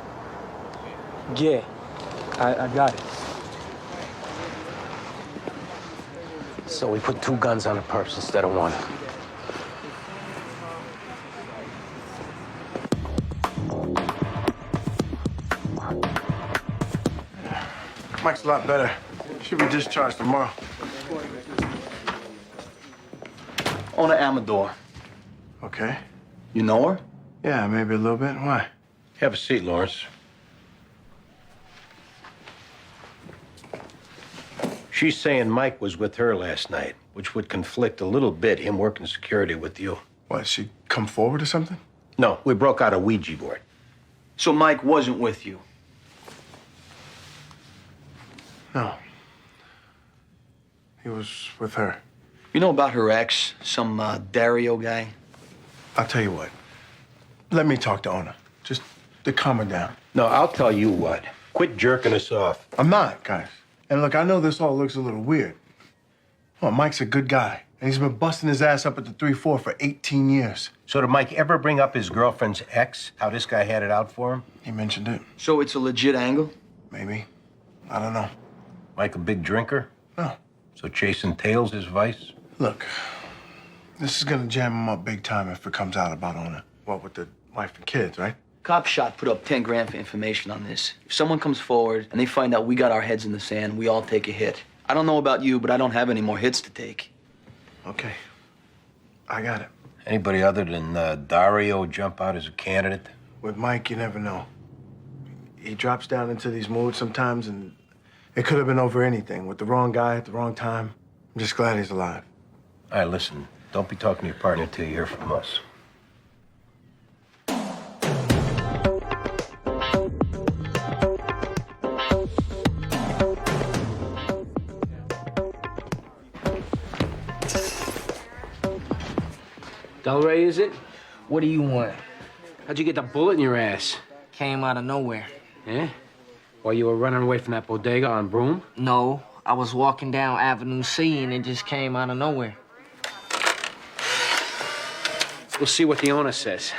Yeah, I got it. So we put 2 guns on the perps instead of 1. Mike's a lot better. Should be discharged tomorrow. Owner Amador. Okay. You know her? Yeah, maybe a little bit. Why? Have a seat, Lawrence. She's saying Mike was with her last night, which would conflict a little bit, him working security with you. What, she come forward or something? No, we broke out a Ouija board. So Mike wasn't with you? No. He was with her. You know about her ex, some Dario guy? I'll tell you what. Let me talk to Ona. Just to calm her down. No, I'll tell you what. Quit jerking us off. I'm not, guys. And look, I know this all looks a little weird. Well, Mike's a good guy, and he's been busting his ass up at the 3-4 for 18 years. So did Mike ever bring up his girlfriend's ex? How this guy had it out for him? He mentioned it. So it's a legit angle? Maybe. I don't know. Mike a big drinker? No. So chasing tails is vice? Look, this is gonna jam him up big time if it comes out about Ona. What, with the wife and kids, right? Cop shot put up 10 grand for information on this. If someone comes forward and they find out we got our heads in the sand, we all take a hit. I don't know about you, but I don't have any more hits to take. Okay. I got it. Anybody other than Dario jump out as a candidate? With Mike, you never know. He drops down into these moods sometimes, and it could have been over anything. With the wrong guy at the wrong time. I'm just glad he's alive. All right, listen. Don't be talking to your partner until you hear from us. Delray, is it? What do you want? How'd you get that bullet in your ass? Came out of nowhere. Eh? While you were running away from that bodega on Broome? No, I was walking down Avenue C and it just came out of nowhere. We'll see what the owner says.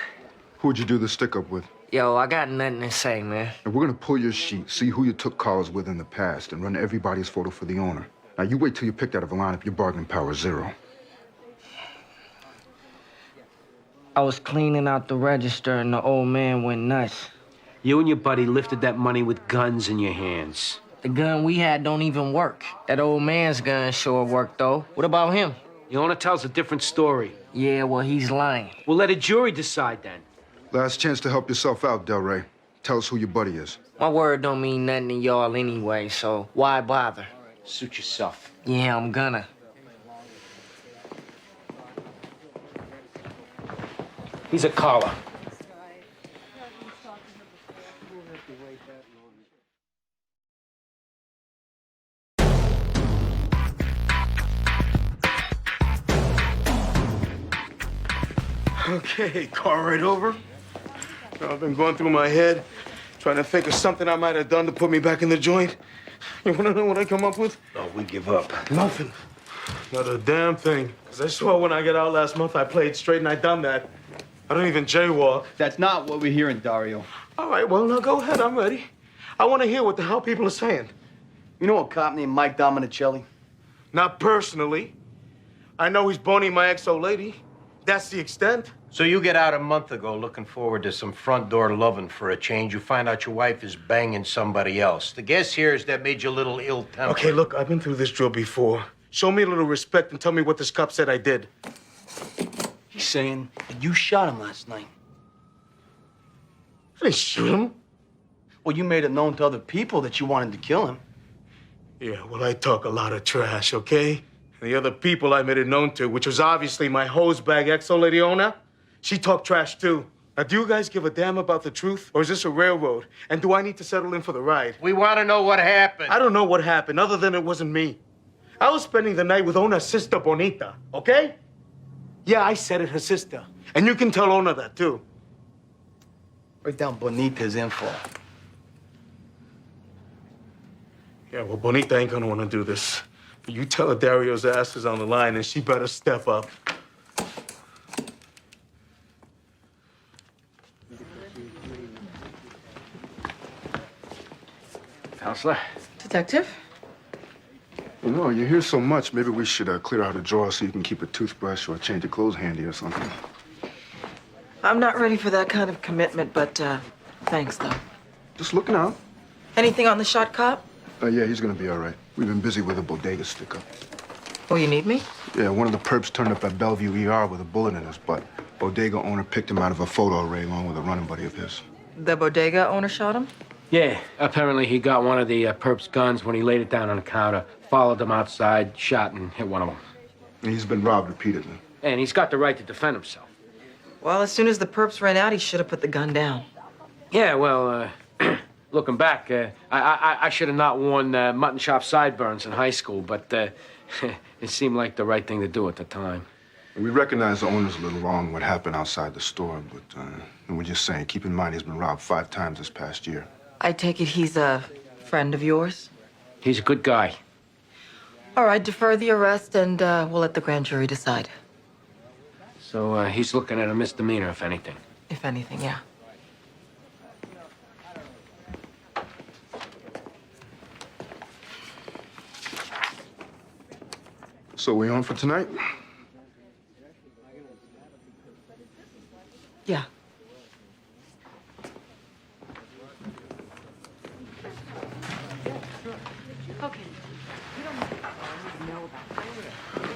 Who'd you do the stick-up with? Yo, I got nothing to say, man. And we're gonna pull your sheet, see who you took calls with in the past, and run everybody's photo for the owner. Now, you wait till you're picked out of a lineup, your bargaining power is 0. I was cleaning out the register and the old man went nuts. You and your buddy lifted that money with guns in your hands. The gun we had don't even work. That old man's gun sure worked, though. What about him? The owner tells a different story. Yeah, well, he's lying. We'll let a jury decide then. Last chance to help yourself out, Delray. Tell us who your buddy is. My word don't mean nothing to y'all anyway, so why bother? Suit yourself. Yeah, I'm gonna. He's a caller. Okay, car right over. I've been going through my head, trying to think of something I might have done to put me back in the joint. You wanna know what I come up with? No, we give up. Nothing. Not a damn thing. Because I swore when I got out last month, I played straight and I done that. I don't even jaywalk. That's not what we're hearing, Dario. All right, well, now go ahead. I'm ready. I want to hear what the hell people are saying. You know a cop named Mike Dominicelli? Not personally. I know he's boning my ex-old lady. That's the extent. So you get out a month ago looking forward to some front door loving for a change. You find out your wife is banging somebody else. The guess here is that made you a little ill-tempered. Okay, look, I've been through this drill before. Show me a little respect and tell me what this cop said I did. He's saying that you shot him last night. I didn't shoot him. Well, you made it known to other people that you wanted to kill him. Yeah, well, I talk a lot of trash, okay? And the other people I made it known to, which was obviously my hosebag ex-old lady owner, she talked trash too. Now, do you guys give a damn about the truth? Or is this a railroad? And do I need to settle in for the ride? We want to know what happened. I don't know what happened, other than it wasn't me. I was spending the night with Ona's sister, Bonita, okay? Yeah, I said it, her sister. And you can tell Ona that, too. Write down Bonita's info. Yeah, well, Bonita ain't gonna wanna do this. But you tell her Dario's ass is on the line, and she better step up. Counselor? Detective? You know, you hear so much, maybe we should clear out a drawer so you can keep a toothbrush or a change of clothes handy or something. I'm not ready for that kind of commitment, but thanks, though. Just looking out. Anything on the shot cop? Yeah, he's gonna be all right. We've been busy with a bodega stick-up. Oh, you need me? Yeah, one of the perps turned up at Bellevue ER with a bullet in his butt. Bodega owner picked him out of a photo array along with a running buddy of his. The bodega owner shot him? Yeah, apparently he got one of the perp's guns when he laid it down on the counter, followed them outside, shot and hit one of them. And he's been robbed repeatedly. And he's got the right to defend himself. Well, as soon as the perps ran out, he should have put the gun down. Yeah, well, looking back, I should have not worn mutton chop sideburns in high school, but it seemed like the right thing to do at the time. We recognize the owner's a little wrong what happened outside the store, but we're just saying, keep in mind he's been robbed 5 times this past year. I take it he's a friend of yours? He's a good guy. All right, defer the arrest and we'll let the grand jury decide. So he's looking at a misdemeanor, if anything. If anything, yeah. So we on for tonight? Yeah. Okay.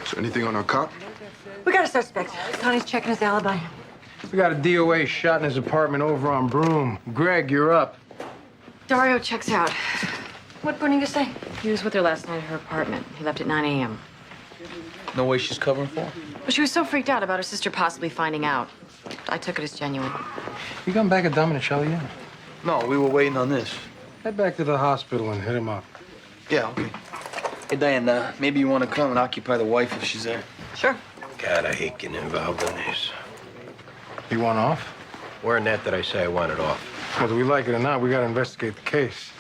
So anything on our cop? We got a suspect. Connie's checking his alibi. We got a DOA shot in his apartment over on Broome. Greg, you're up. Dario checks out. What Bernie to say? He was with her last night at her apartment. He left at 9 a.m. No way she's covering for? But she was so freaked out about her sister possibly finding out. I took it as genuine. You come back at Dominicelli yet? No, we were waiting on this. Head back to the hospital and hit him up. Yeah, okay. Hey, Diane, maybe you want to come and occupy the wife if she's there. Sure. God, I hate getting involved in this. You want off? Where in that did I say I wanted off? Whether we like it or not, we gotta investigate the case.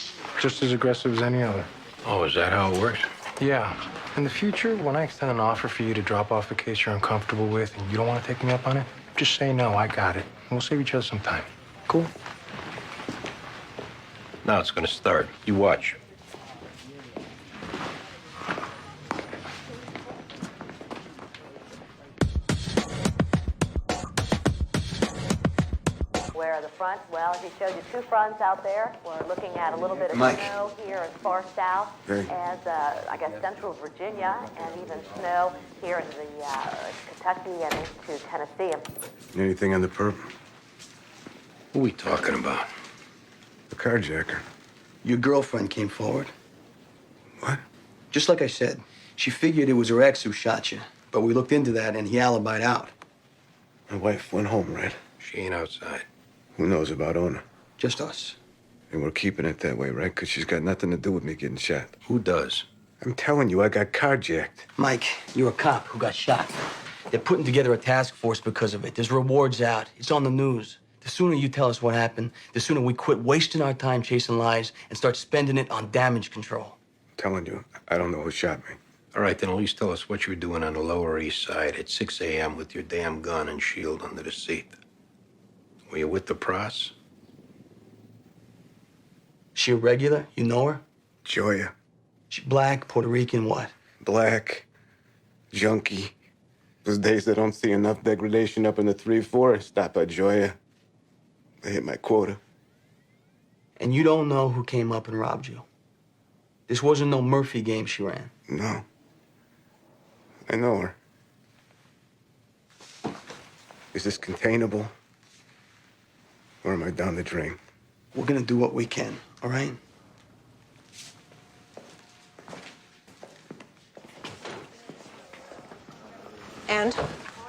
Just as aggressive as any other. Oh, is that how it works? Yeah. In the future, when I extend an offer for you to drop off a case you're uncomfortable with and you don't want to take me up on it, just say no, I got it. And we'll save each other some time. Cool? Now it's gonna start. You watch. Where are the fronts? Well, he showed you 2 fronts out there. We're looking at a little bit of Mike. snow here as far south Hey. as, I guess, central Virginia, and even snow here in the Kentucky and into Tennessee. Anything on the perp? Who are we talking about? The carjacker. Your girlfriend came forward. What? Just like I said, she figured it was her ex who shot you. But we looked into that and he alibied out. My wife went home, right? She ain't outside. Who knows about owner? Just us. And we're keeping it that way, right? Because she's got nothing to do with me getting shot. Who does? I'm telling you, I got carjacked. Mike, you're a cop who got shot. They're putting together a task force because of it. There's rewards out. It's on the news. The sooner you tell us what happened, the sooner we quit wasting our time chasing lies and start spending it on damage control. I'm telling you, I don't know who shot me. All right, then at least tell us what you were doing on the Lower East Side at 6 a.m. with your damn gun and shield under the seat. Were you with the pros? She a regular? You know her? Joya. She black, Puerto Rican, what? Black. Junkie. Those days I don't see enough degradation up in the 3-4. Stop at Joya. I hit my quota. And you don't know who came up and robbed you? This wasn't no Murphy game she ran. No. I know her. Is this containable? Or am I down the drain? We're gonna do what we can, all right? And?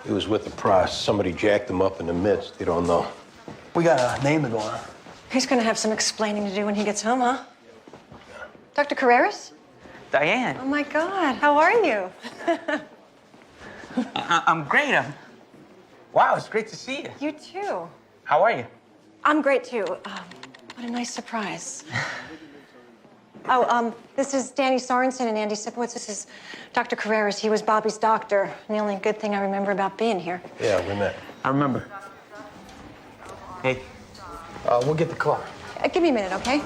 He was with the pros. Somebody jacked him up in the midst. You don't know. We got a name to go on. He's gonna have some explaining to do when he gets home, huh? Dr. Carreras? Diane. Oh, my God. How are you? I'm great. Wow, it's great to see you. You too. How are you? I'm great, too. What a nice surprise. This is Danny Sorensen and Andy Sipowicz. This is Dr. Carreras. He was Bobby's doctor. And the only good thing I remember about being here. Yeah, we met. I remember. Hey. We'll get the car. Give me a minute, okay?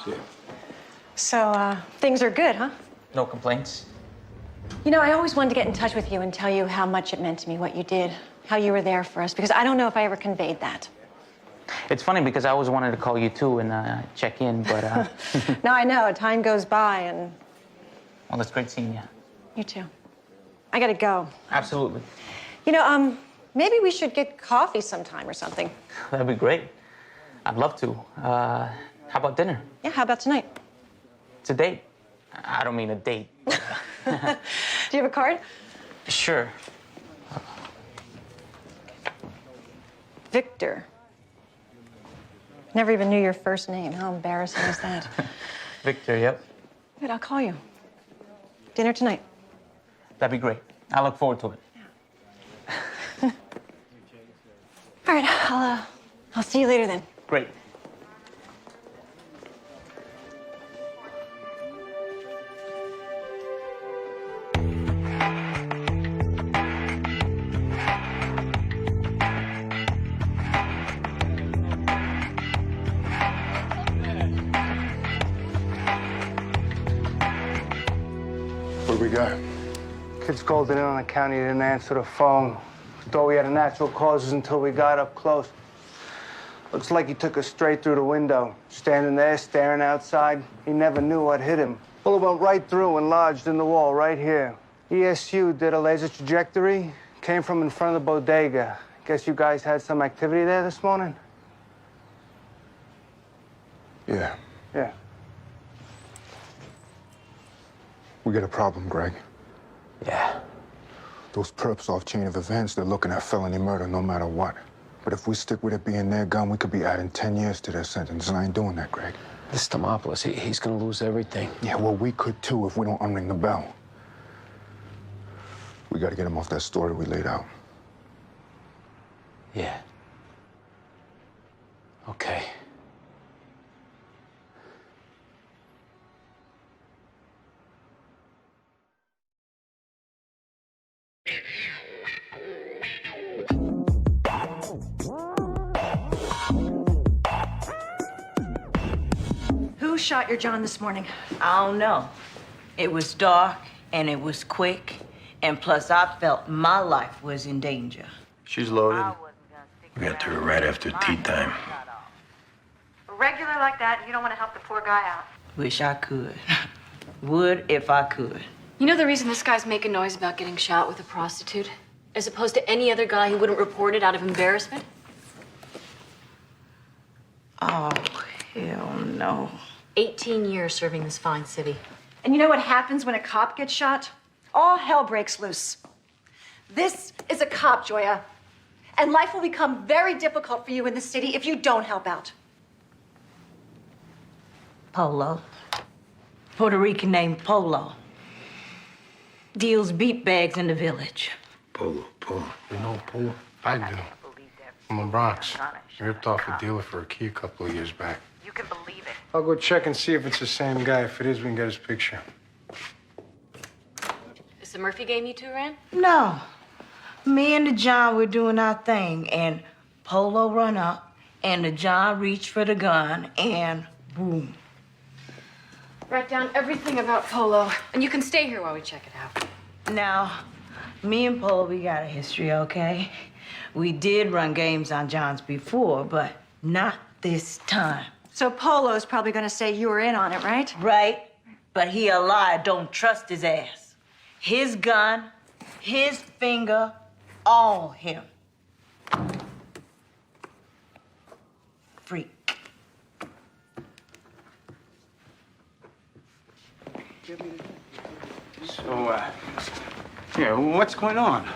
See ya. So, things are good, huh? No complaints? You know, I always wanted to get in touch with you and tell you how much it meant to me, what you did, how you were there for us, because I don't know if I ever conveyed that. It's funny because I always wanted to call you too and check in, but No, I know. Time goes by and... well, it's great seeing you. You too. I gotta go. Absolutely. You know, maybe we should get coffee sometime or something. That'd be great. I'd love to. How about dinner? Yeah, how about tonight? It's a date. I don't mean a date. Do you have a card? Sure. Victor. Never even knew your first name. How embarrassing is that? Victor, yep. Good, I'll call you. Dinner tonight. That'd be great. I look forward to it. All right, I'll see you later then. Great. What do we got? Kid's called in on the county, didn't answer the phone. Thought we had a natural causes until we got up close. Looks like he took us straight through the window. Standing there, staring outside. He never knew what hit him. Bullet went right through and lodged in the wall right here. ESU did a laser trajectory. Came from in front of the bodega. Guess you guys had some activity there this morning? Yeah. Yeah. We got a problem, Greg. Yeah. Those perps off chain of events, they're looking at felony murder no matter what. But if we stick with it being their gun, we could be adding 10 years to their sentence, and I ain't doing that, Greg. This Demopoulos, he's gonna lose everything. Yeah, well, we could too if we don't unring the bell. We gotta get him off that story we laid out. Yeah. Okay. Who shot your John this morning? I don't know. It was dark and it was quick, and plus I felt my life was in danger. She's loaded. We got to her right after tea time. Regular like that, you don't want to help the poor guy out. Wish I could. Would if I could. You know the reason this guy's making noise about getting shot with a prostitute? As opposed to any other guy who wouldn't report it out of embarrassment? Oh, hell no. 18 years serving this fine city. And you know what happens when a cop gets shot? All hell breaks loose. This is a cop, Joya. And life will become very difficult for you in the city if you don't help out. Polo. Puerto Rican named Polo. Deals beat bags in the village. Polo. You know Polo? I do. From the Bronx. He ripped off a dealer for a key a couple of years back. You can believe it. I'll go check and see if it's the same guy. If it is, we can get his picture. Is the Murphy game you two ran? No. Me and the John were doing our thing, and Polo run up, and the John reached for the gun, and boom. Write down everything about Polo, and you can stay here while we check it out. Now, me and Polo, we got a history, okay? We did run games on Johns before, but not this time. So Polo's probably going to say you were in on it, right? Right, but he a liar, don't trust his ass. His gun, his finger, all him. Freak. So, yeah, what's going on?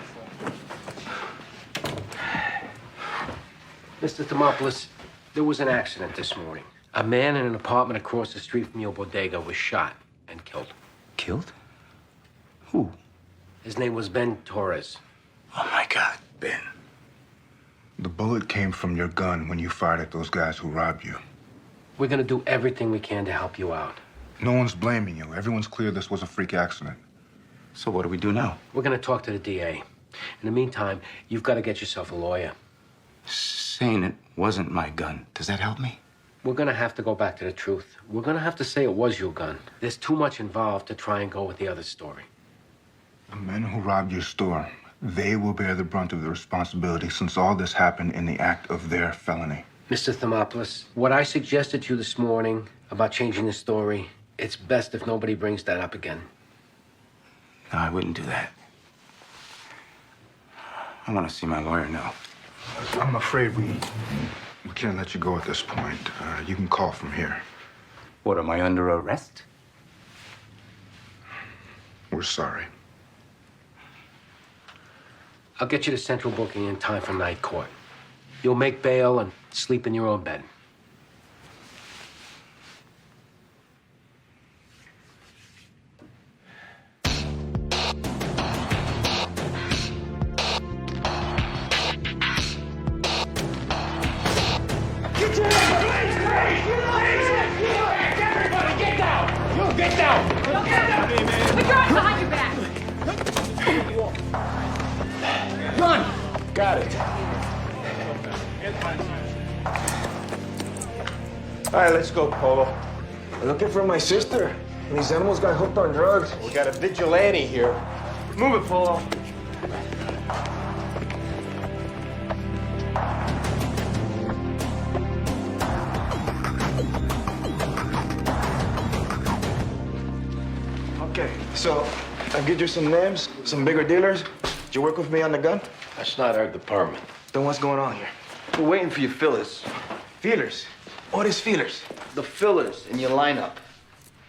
Mr. Demopoulos, there was an accident this morning. A man in an apartment across the street from your bodega was shot and killed. Killed? Who? His name was Ben Torres. Oh, my God, Ben. The bullet came from your gun when you fired at those guys who robbed you. We're gonna do everything we can to help you out. No one's blaming you. Everyone's clear this was a freak accident. So what do we do now? We're gonna talk to the DA. In the meantime, you've got to get yourself a lawyer. Saying it wasn't my gun, does that help me? We're gonna have to go back to the truth. We're gonna have to say it was your gun. There's too much involved to try and go with the other story. The men who robbed your store, they will bear the brunt of the responsibility since all this happened in the act of their felony. Mr. Demopoulos, what I suggested to you this morning about changing the story, it's best if nobody brings that up again. No, I wouldn't do that. I want to see my lawyer now. I'm afraid we can't let you go at this point. You can call from here. What, am I under arrest? We're sorry. I'll get you to central booking in time for night court. You'll make bail and sleep in your own bed. Get your hands! Everybody, get down! You get down! Don't get down! Put your arms behind your back! Run! Got it. All right, let's go, Polo. I'm looking for my sister, and these animals got hooked on drugs. We got a vigilante here. Move it, Polo. Okay, so I'll get you some names, some bigger dealers. Did you work with me on the gun? That's not our department. Then what's going on here? We're waiting for your fillers. Feelers? What is feelers? The fillers in your lineup.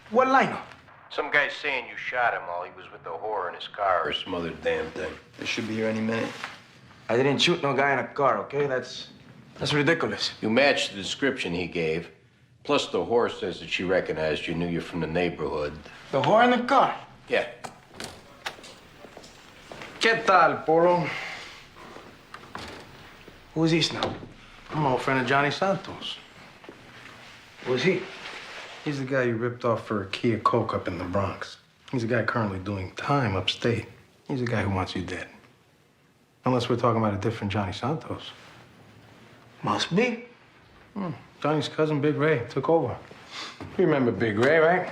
What lineup? Some guy's saying you shot him while he was with the whore in his car or some other damn thing. They should be here any minute. I didn't shoot no guy in a car, okay? That's ridiculous. You matched the description he gave. Plus, the whore says that she recognized you, knew you from the neighborhood. The whore in the car? Yeah. ¿Qué tal, Polo? Who's this now? I'm an old friend of Johnny Santos. Who's he? He's the guy you ripped off for a key of coke up in the Bronx. He's the guy currently doing time upstate. He's the guy who wants you dead. Unless we're talking about a different Johnny Santos. Must be. Johnny's cousin, Big Ray, took over. You remember Big Ray, right?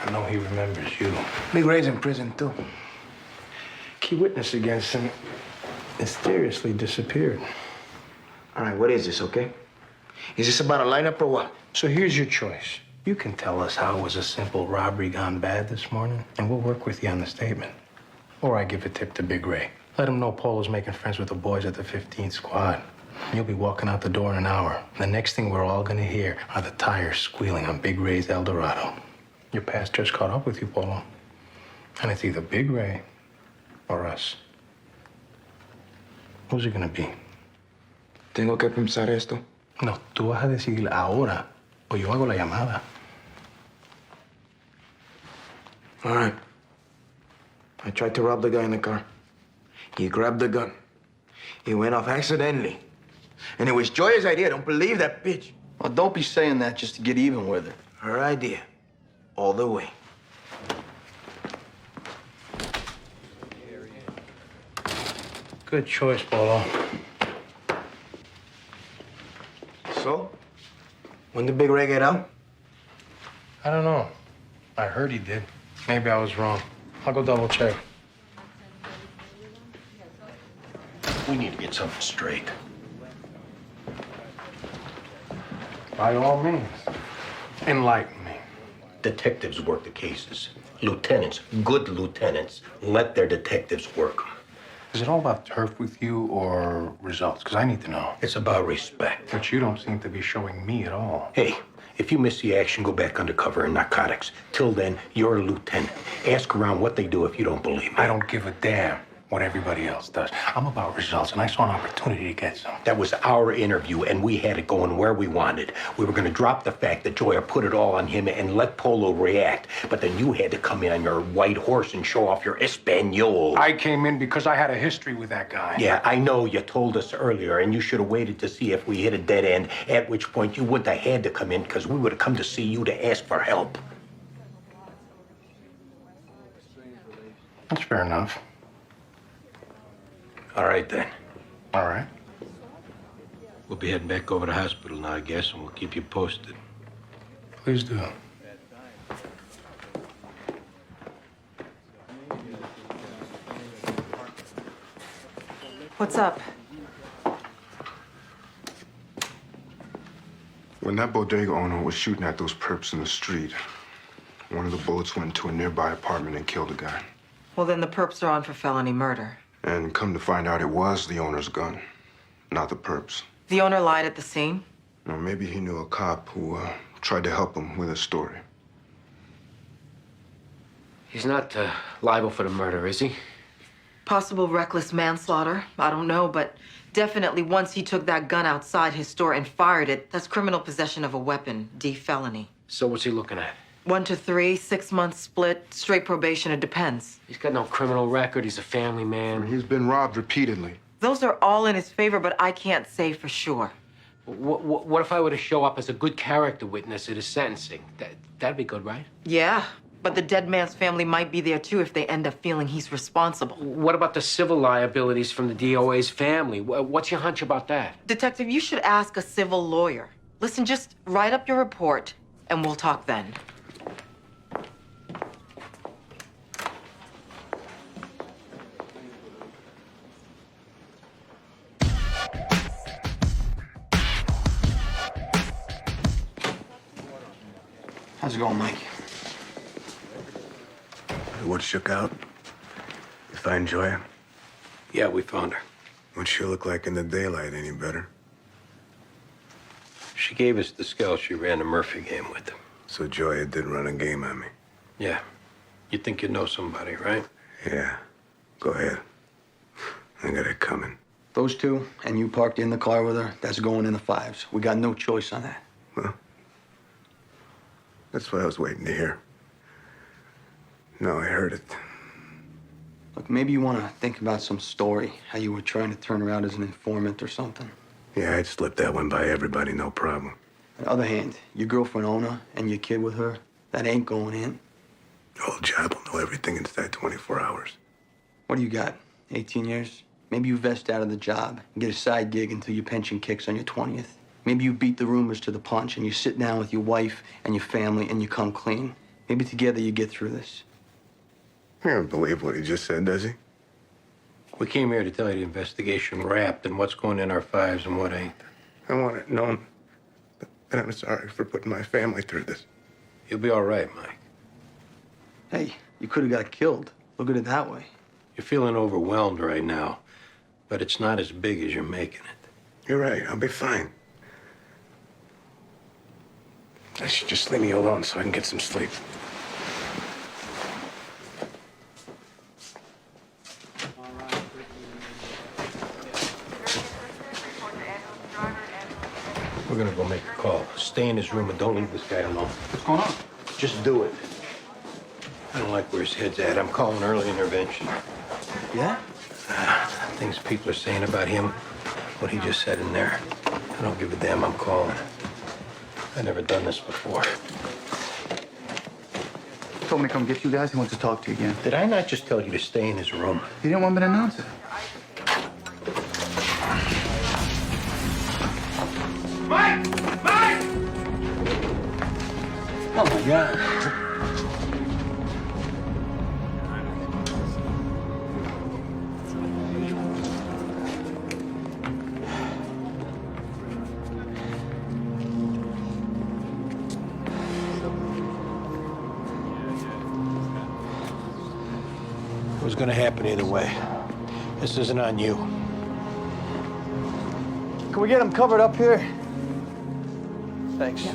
I know he remembers you. Big Ray's in prison, too. Key witness against him mysteriously disappeared. All right, what is this, okay? Is this about a lineup or what? So here's your choice. You can tell us how it was a simple robbery gone bad this morning, and we'll work with you on the statement. Or I give a tip to Big Ray. Let him know Polo's making friends with the boys at the 15th Squad. You'll be walking out the door in an hour. The next thing we're all gonna hear are the tires squealing on Big Ray's Eldorado. Your past just caught up with you, Polo. And it's either Big Ray or us. Who's it gonna be? Tengo que pensar esto. No, tú vas a decidir ahora o yo hago la llamada. All right. I tried to rob the guy in the car. He grabbed the gun. He went off accidentally. And it was Joya's idea. Don't believe that bitch. Well, don't be saying that just to get even with her. Her idea. All the way. Good choice, Polo. So? When did Big Ray get out? I don't know. I heard he did. Maybe I was wrong. I'll go double check. We need to get something straight. By all means. Enlighten me. Detectives work the cases. Lieutenants, good lieutenants, let their detectives work them. Is it all about turf with you or results? Because I need to know. It's about respect. But you don't seem to be showing me at all. Hey, if you miss the action, go back undercover in narcotics. Till then, you're a lieutenant. Ask around what they do if you don't believe me. I don't give a damn what everybody else does. I'm about results, and I saw an opportunity to get some. That was our interview, and we had it going where we wanted. We were going to drop the fact that Joya put it all on him and let Polo react. But then you had to come in on your white horse and show off your Espanol. I came in because I had a history with that guy. Yeah, I know you told us earlier, and you should have waited to see if we hit a dead end, at which point you wouldn't have had to come in because we would have come to see you to ask for help. That's fair enough. All right, then. All right. We'll be heading back over to the hospital now, I guess, and we'll keep you posted. Please do. What's up? When that bodega owner was shooting at those perps in the street, one of the bullets went into a nearby apartment and killed a guy. Well, then the perps are on for felony murder. And come to find out it was the owner's gun, not the perp's. The owner lied at the scene? Or maybe he knew a cop who tried to help him with his story. He's not liable for the murder, is he? Possible reckless manslaughter. I don't know, but definitely once he took that gun outside his store and fired it, that's criminal possession of a weapon, D felony. So what's he looking at? 1 to 3, 6 months split, straight probation, it depends. He's got no criminal record. He's a family man. He's been robbed repeatedly. Those are all in his favor, but I can't say for sure. What if I were to show up as a good character witness at his sentencing? That'd be good, right? Yeah, but the dead man's family might be there too if they end up feeling he's responsible. What about the civil liabilities from the DOA's family? What's your hunch about that? Detective, you should ask a civil lawyer. Listen, just write up your report and we'll talk then. How's it going, Mike? What shook out? You find Joya? Yeah, we found her. What'd she look like in the daylight? Any better? She gave us the skull she ran the Murphy game with. So Joya did run a game on me. Yeah. You think you know somebody, right? Yeah. Go ahead. I got it coming. Those two, and you parked in the car with her, that's going in the 5s. We got no choice on that. Well, that's what I was waiting to hear. No, I heard it. Look, maybe you want to think about some story, how you were trying to turn her out as an informant or something. Yeah, I'd slip that one by everybody, no problem. On the other hand, your girlfriend Ona and your kid with her, that ain't going in. Old job will know everything inside 24 hours. What do you got, 18 years? Maybe you vest out of the job and get a side gig until your pension kicks on your 20th. Maybe you beat the rumors to the punch and you sit down with your wife and your family and you come clean. Maybe together you get through this. He doesn't believe what he just said, does he? We came here to tell you the investigation wrapped and what's going in our 5s and what ain't. I want it known that I'm sorry for putting my family through this. You'll be all right, Mike. Hey, you could have got killed. Look at it that way. You're feeling overwhelmed right now, but it's not as big as you're making it. You're right. I'll be fine. I should just leave me alone so I can get some sleep. We're gonna go make a call. Stay in his room and don't leave this guy alone. What's going on? Just do it. I don't like where his head's at. I'm calling early intervention. Yeah? Things people are saying about him, what he just said in there. I don't give a damn. I'm calling. I've never done this before. He told me to come get you guys. He wants to talk to you again. Did I not just tell you to stay in his room? He didn't want me to announce it. Mike! Mike! Oh, my God. It was gonna happen either way. This isn't on you. Can we get him covered up here? Thanks. Yeah.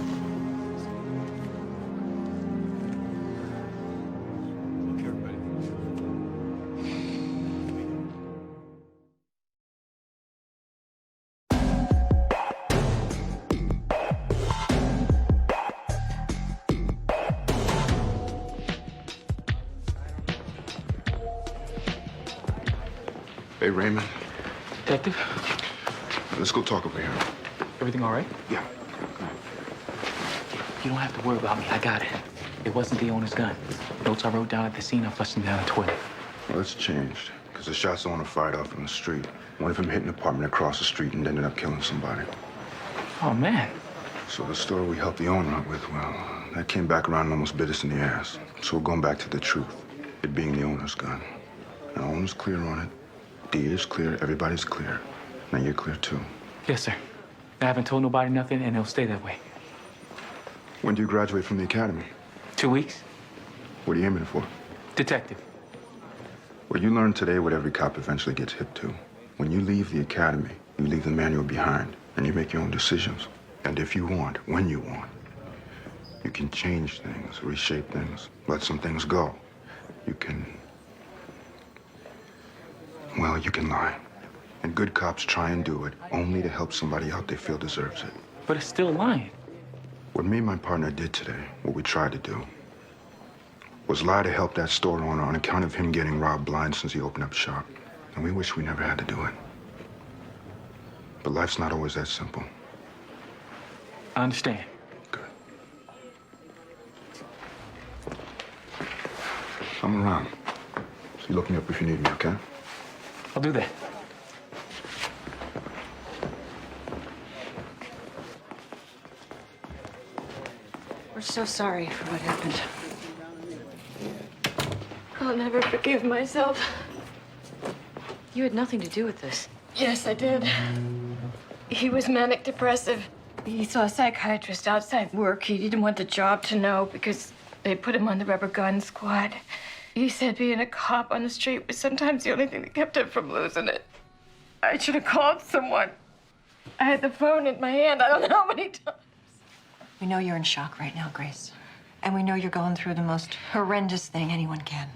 Hey, Raymond. Detective, Let's go talk over here. everything all right? Yeah. You don't have to worry about me. I got it. It wasn't the owner's gun. Notes I wrote down at the scene, I flushed them down the toilet. Well, it's changed. Because the shots the owner fired off from the street. One of them hit an apartment across the street and ended up killing somebody. Oh, man. So the story we helped the owner out with, well, that came back around and almost bit us in the ass. So we're going back to the truth. It being the owner's gun. Now, owner's clear on it. D is clear. Everybody's clear. Now you're clear, too. Yes, sir. I haven't told nobody nothing, and it'll stay that way. When do you graduate from the academy? 2 weeks. What are you aiming for? Detective. Well, you learn today what every cop eventually gets hip to. When you leave the academy, you leave the manual behind, and you make your own decisions. And if you want, when you want, you can change things, reshape things, let some things go. You can... Well, you can lie. And good cops try and do it only to help somebody out they feel deserves it. But it's still lying. What me and my partner did today, what we tried to do, was lie to help that store owner on account of him getting robbed blind since he opened up shop. And we wish we never had to do it. But life's not always that simple. I understand. I'm around. So you look me up if you need me, okay? I'll do that. We're so sorry for what happened. I'll never forgive myself. You had nothing to do with this. Yes, I did. He was manic depressive. He saw a psychiatrist outside work. He didn't want the job to know because they put him on the rubber gun squad. He said being a cop on the street was sometimes the only thing that kept him from losing it. I should have called someone. I had the phone in my hand. I don't know how many times. We know you're in shock right now, Grace. And we know you're going through the most horrendous thing anyone can.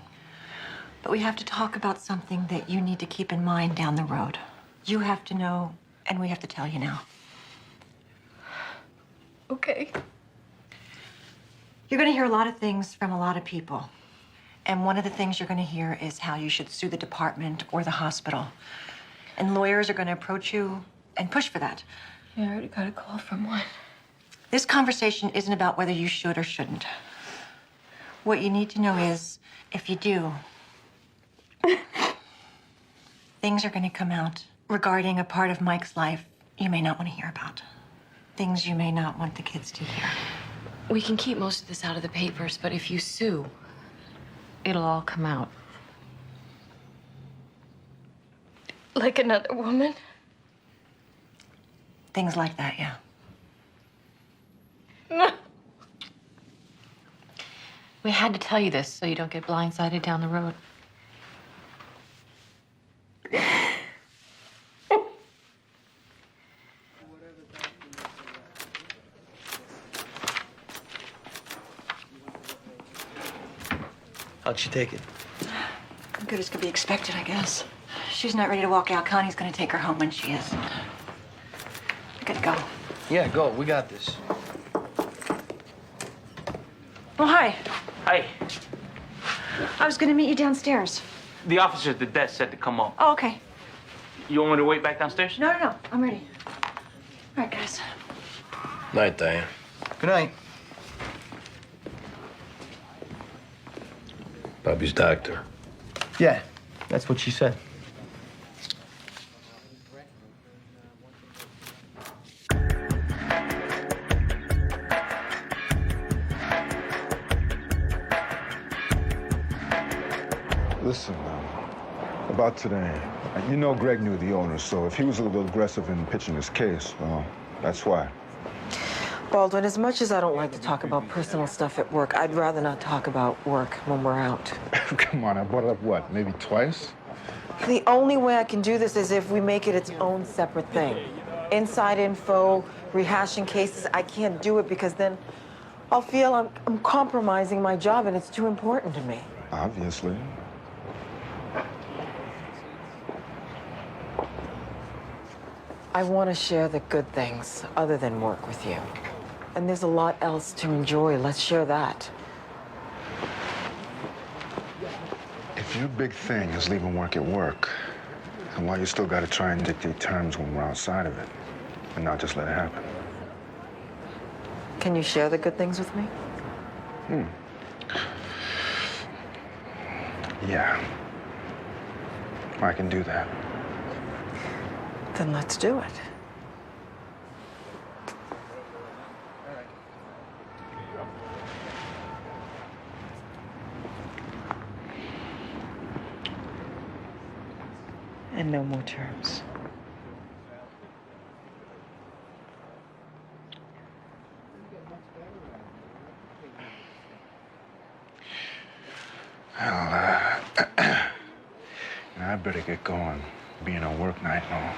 But we have to talk about something that you need to keep in mind down the road. You have to know, and we have to tell you now. Okay. You're going to hear a lot of things from a lot of people. And one of the things you're going to hear is how you should sue the department or the hospital. And lawyers are going to approach you and push for that. Yeah, I already got a call from one. This conversation isn't about whether you should or shouldn't. What you need to know is, if you do, things are going to come out regarding a part of Mike's life you may not want to hear about. Things you may not want the kids to hear. We can keep most of this out of the papers, but if you sue, it'll all come out. Like another woman? Things like that, yeah. We had to tell you this so you don't get blindsided down the road. How'd she take it? Good as could be expected, I guess. She's not ready to walk out. Connie's going to take her home when she is. I gotta go. Yeah, go. We got this. Oh, hi. Hi. I was going to meet you downstairs. The officer at the desk said to come up. Oh, okay. You want me to wait back downstairs? No. I'm ready. All right, guys. Night, Diane. Good night. Bobby's doctor. Yeah, that's what she said. Listen, about today. You know Greg knew the owner, so if he was a little aggressive in pitching his case, well, that's why. Baldwin, as much as I don't like to talk about personal stuff at work, I'd rather not talk about work when we're out. Come on, I brought it up, what, maybe twice? The only way I can do this is if we make it its own separate thing. Inside info, rehashing cases, I can't do it because then I'll feel I'm compromising my job and it's too important to me. Obviously. I want to share the good things other than work with you. And there's a lot else to enjoy. Let's share that. If your big thing is leaving work at work, then why you still gotta try and dictate terms when we're outside of it and not just let it happen? Can you share the good things with me? Yeah. I can do that. Then let's do it. And no more terms. Well, better get going. Being on work night and all.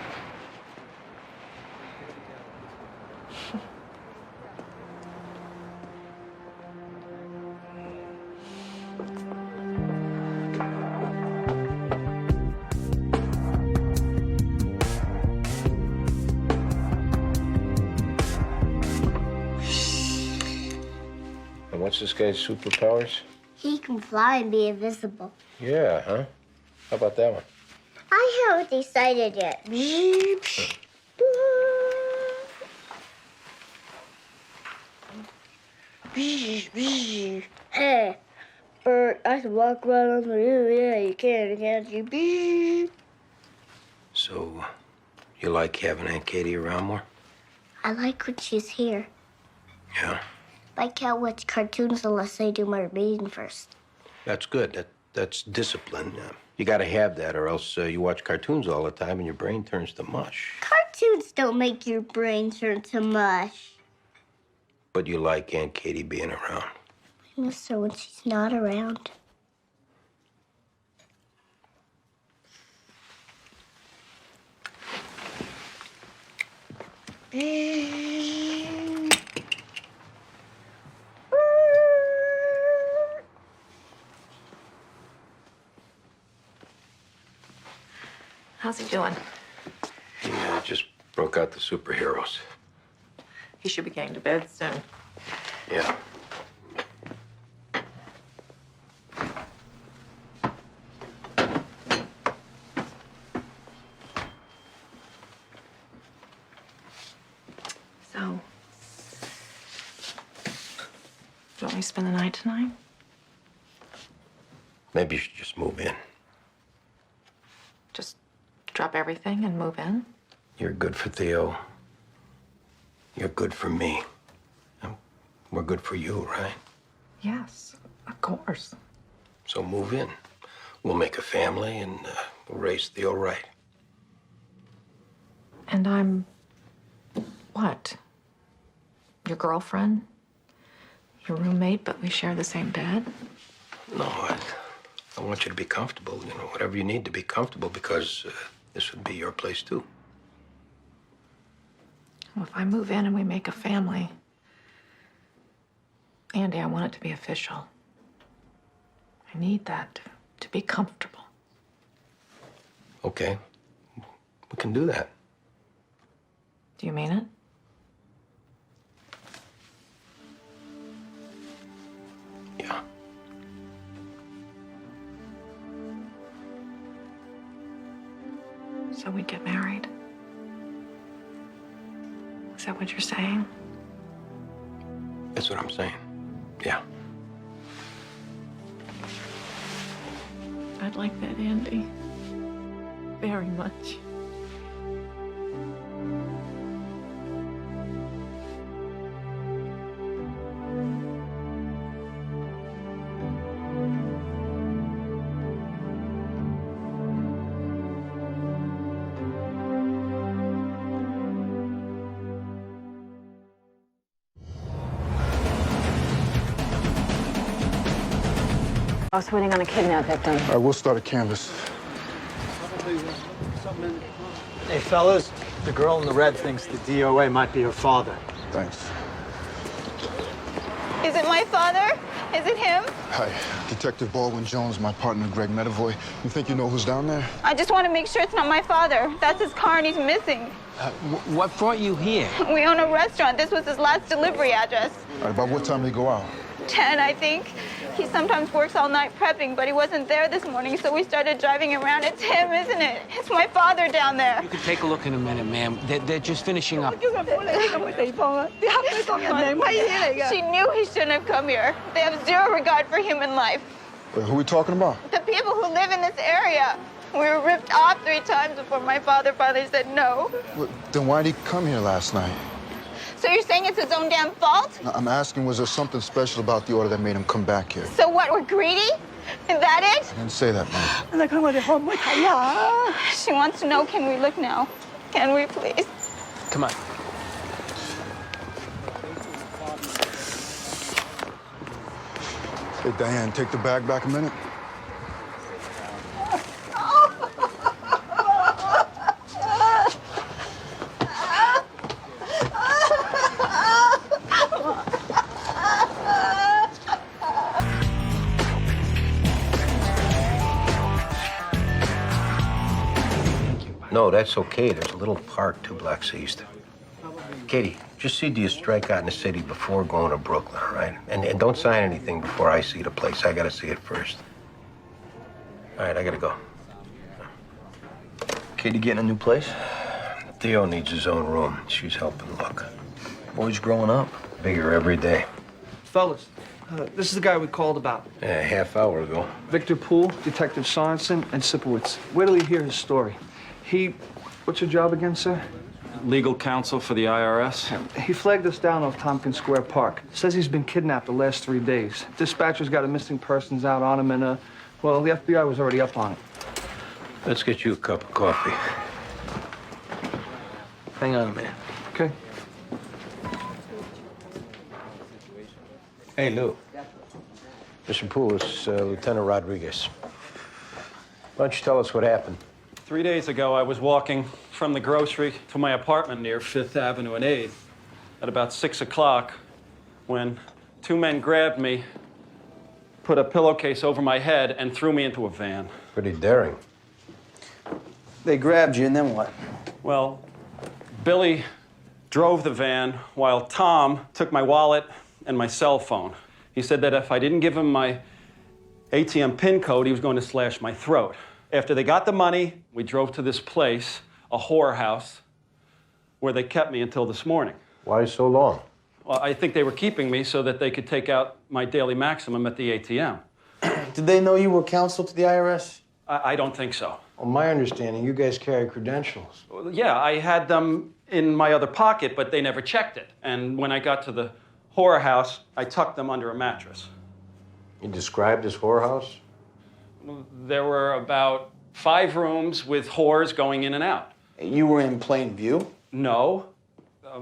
And what's this guy's superpowers? He can fly and be invisible. Yeah, huh? How about that one? I haven't decided yet. Hey, Bert, I can walk around on the roof. Yeah, you can, can't you? So, you like having Aunt Katie around more? I like when she's here. Yeah. I can't watch cartoons unless I do my reading first. That's good. That's discipline. You gotta have that, or else you watch cartoons all the time and your brain turns to mush. Cartoons don't make your brain turn to mush. But you like Aunt Katie being around. I miss her when she's not around. How's he doing? He just broke out the superheroes. He should be getting to bed soon. Yeah. So, do you want me to spend the night tonight? Maybe you should just move in. Just drop everything and move in? You're good for Theo. You're good for me. And we're good for you, right? Yes, of course. So move in. We'll make a family and we'll raise Theo right. And I'm what? Your girlfriend? Your roommate, but we share the same bed? No, I want you to be comfortable, whatever you need to be comfortable, because this would be your place too. Well, if I move in and we make a family, Andy, I want it to be official. I need that to be comfortable. Okay, we can do that. Do you mean it? Yeah. So we get married? Is that what you're saying? That's what I'm saying. Yeah. I'd like that, Andy. Very much. I was waiting on a kidnap victim. All right, we'll start a canvas. Hey, fellas, the girl in the red thinks the DOA might be her father. Thanks. Is it my father? Is it him? Hi, Detective Baldwin Jones, my partner Greg Medavoy. You think you know who's down there? I just want to make sure it's not my father. That's his car and he's missing. What brought you here? We own a restaurant. This was his last delivery address. All right, about what time did he go out? 10, I think. He sometimes works all night prepping, but he wasn't there this morning, so we started driving around. It's him, isn't it? It's my father down there. You can take a look in a minute, ma'am. They're just finishing up. She knew he shouldn't have come here. They have zero regard for human life. Wait, who are we talking about? The people who live in this area. We were ripped off 3 times before my father finally said no. Well, then why did he come here last night? So you're saying it's his own damn fault? I'm asking, was there something special about the order that made him come back here? So what, we're greedy? Is that it? I didn't say that, man. She wants to know, can we look now? Can we, please? Come on. Hey, Diane, take the bag back a minute. No, that's okay. There's a little park 2 blocks east. Katie, just see do you strike out in the city before going to Brooklyn, all right? And don't sign anything before I see the place. I gotta see it first. All right, I gotta go. Katie getting a new place? Theo needs his own room. She's helping look. Boy's growing up. Bigger every day. Fellas, this is the guy we called about. Yeah, a half hour ago. Victor Poole, Detective Sorensen, and Sipowicz. Wait till you hear his story. What's your job again, sir? Legal counsel for the IRS. He flagged us down off Tompkins Square Park. Says he's been kidnapped the last 3 days. Dispatcher's got a missing persons out on him, and, well, the FBI was already up on it. Let's get you a cup of coffee. Hang on a minute. Okay. Hey, Lou. Mr. Poole, it's Lieutenant Rodriguez. Why don't you tell us what happened? 3 days ago, I was walking from the grocery to my apartment near 5th Avenue and 8th at about 6 o'clock when 2 men grabbed me, put a pillowcase over my head, and threw me into a van. Pretty daring. They grabbed you, and then what? Well, Billy drove the van while Tom took my wallet and my cell phone. He said that if I didn't give him my ATM PIN code, he was going to slash my throat. After they got the money, we drove to this place, a whorehouse, where they kept me until this morning. Why so long? Well, I think they were keeping me so that they could take out my daily maximum at the ATM. Did they know you were counsel to the IRS? I don't think so. Well, my understanding, you guys carry credentials. Well, yeah, I had them in my other pocket, but they never checked it. And when I got to the whorehouse, I tucked them under a mattress. You described this whorehouse? There were about 5 rooms with whores going in and out. You were in plain view? No.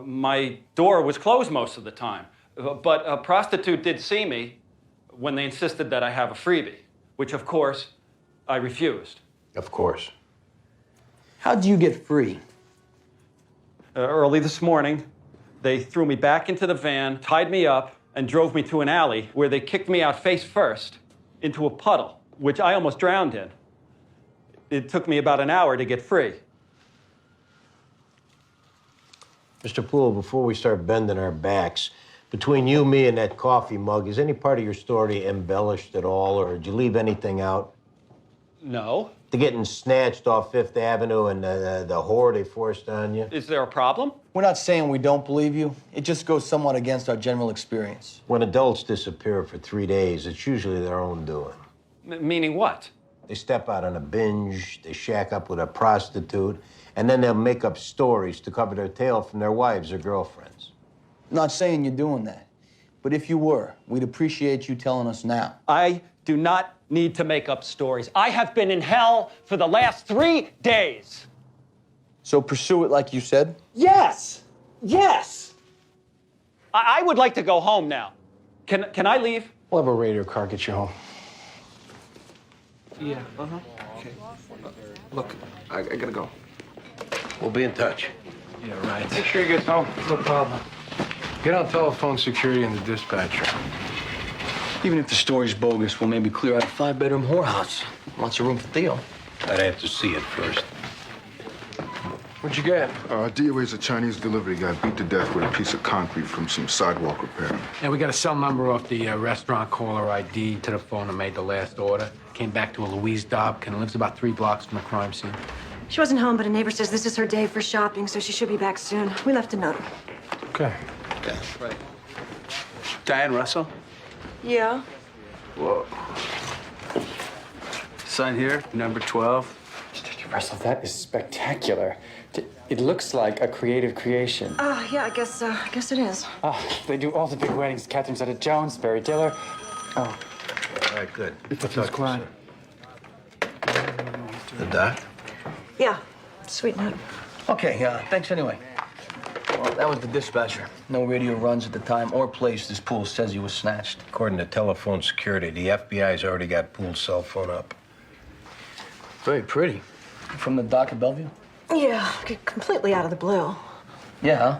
My door was closed most of the time. But a prostitute did see me when they insisted that I have a freebie, which, of course, I refused. Of course. How'd you get free? Early this morning, they threw me back into the van, tied me up, and drove me to an alley where they kicked me out face first into a puddle, which I almost drowned in. It took me about an hour to get free. Mr. Poole, before we start bending our backs, between you, me, and that coffee mug, is any part of your story embellished at all, or did you leave anything out? No. The getting snatched off 5th Avenue and the whore they forced on you? Is there a problem? We're not saying we don't believe you. It just goes somewhat against our general experience. When adults disappear for 3 days, it's usually their own doing. Meaning what? They step out on a binge, they shack up with a prostitute, and then they'll make up stories to cover their tail from their wives or girlfriends. Not saying you're doing that, but if you were, we'd appreciate you telling us now. I do not need to make up stories. I have been in hell for the last 3 days. So pursue it like you said? Yes! Yes! I would like to go home now. Can I leave? We'll have a radio car get you home. Yeah, Okay. Look, I gotta go. We'll be in touch. Yeah, right. Make sure he gets home. No problem. Get on telephone security and the dispatcher. Even if the story's bogus, we'll maybe clear out a 5-bedroom whorehouse. Lots of room for Theo. I'd have to see it first. What'd you get? DOA's a Chinese delivery guy beat to death with a piece of concrete from some sidewalk repair. Yeah, we got a cell number off the restaurant caller ID to the phone and made the last order. Came back to a Louise Dobkin and lives about 3 blocks from the crime scene. She wasn't home, but a neighbor says this is her day for shopping, so she should be back soon. We left a note. Okay. Okay. Right. Diane Russell? Yeah. Whoa. Sign here, number 12. Detective Russell, that is spectacular. It looks like a creative creation. Yeah, I guess it is. They do all the big weddings. Catherine Zeta-Jones, Barry Diller. Oh. All right, good. It's quiet. The doc? Yeah. Sweet note. Okay, thanks anyway. Well, that was the dispatcher. No radio runs at the time or place this Poole says he was snatched. According to telephone security, the FBI's already got Poole's cell phone up. Very pretty. From the dock at Bellevue? Yeah, completely out of the blue. Yeah.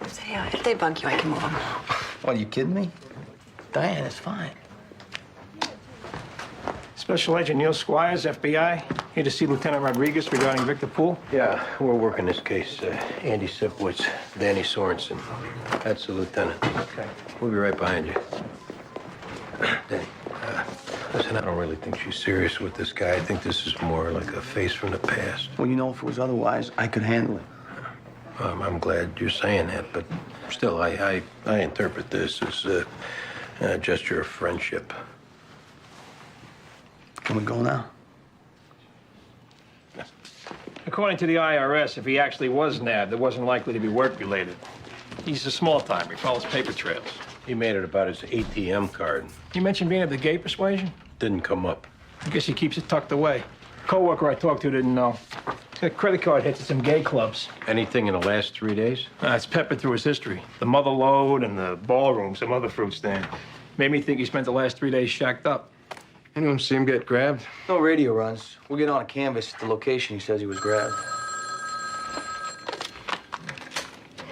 Say, if they bug you, I can move them. What, are you kidding me? Diane, it's fine. Special Agent Neil Squires, FBI. Here to see Lieutenant Rodriguez regarding Victor Poole? Yeah, we're working this case. Andy Sipowicz, Danny Sorensen. That's the lieutenant. Okay. We'll be right behind you. Danny, listen, I don't really think she's serious with this guy. I think this is more like a face from the past. Well, you know, if it was otherwise, I could handle it. I'm glad you're saying that, but still, I interpret this as a gesture of friendship. Can we go now? According to the IRS, if he actually was nabbed, it wasn't likely to be work-related. He's a small-timer. He follows paper trails. He made it about his ATM card. You mentioned being of the gay persuasion? Didn't come up. I guess he keeps it tucked away. Co-worker I talked to didn't know. He's got credit card hits at some gay clubs. Anything in the last 3 days? It's peppered through his history. The Mother Lode and the ballroom, some other fruit stand. Made me think he spent the last 3 days shacked up. Anyone see him get grabbed? No radio runs. We'll get on a canvas at the location he says he was grabbed.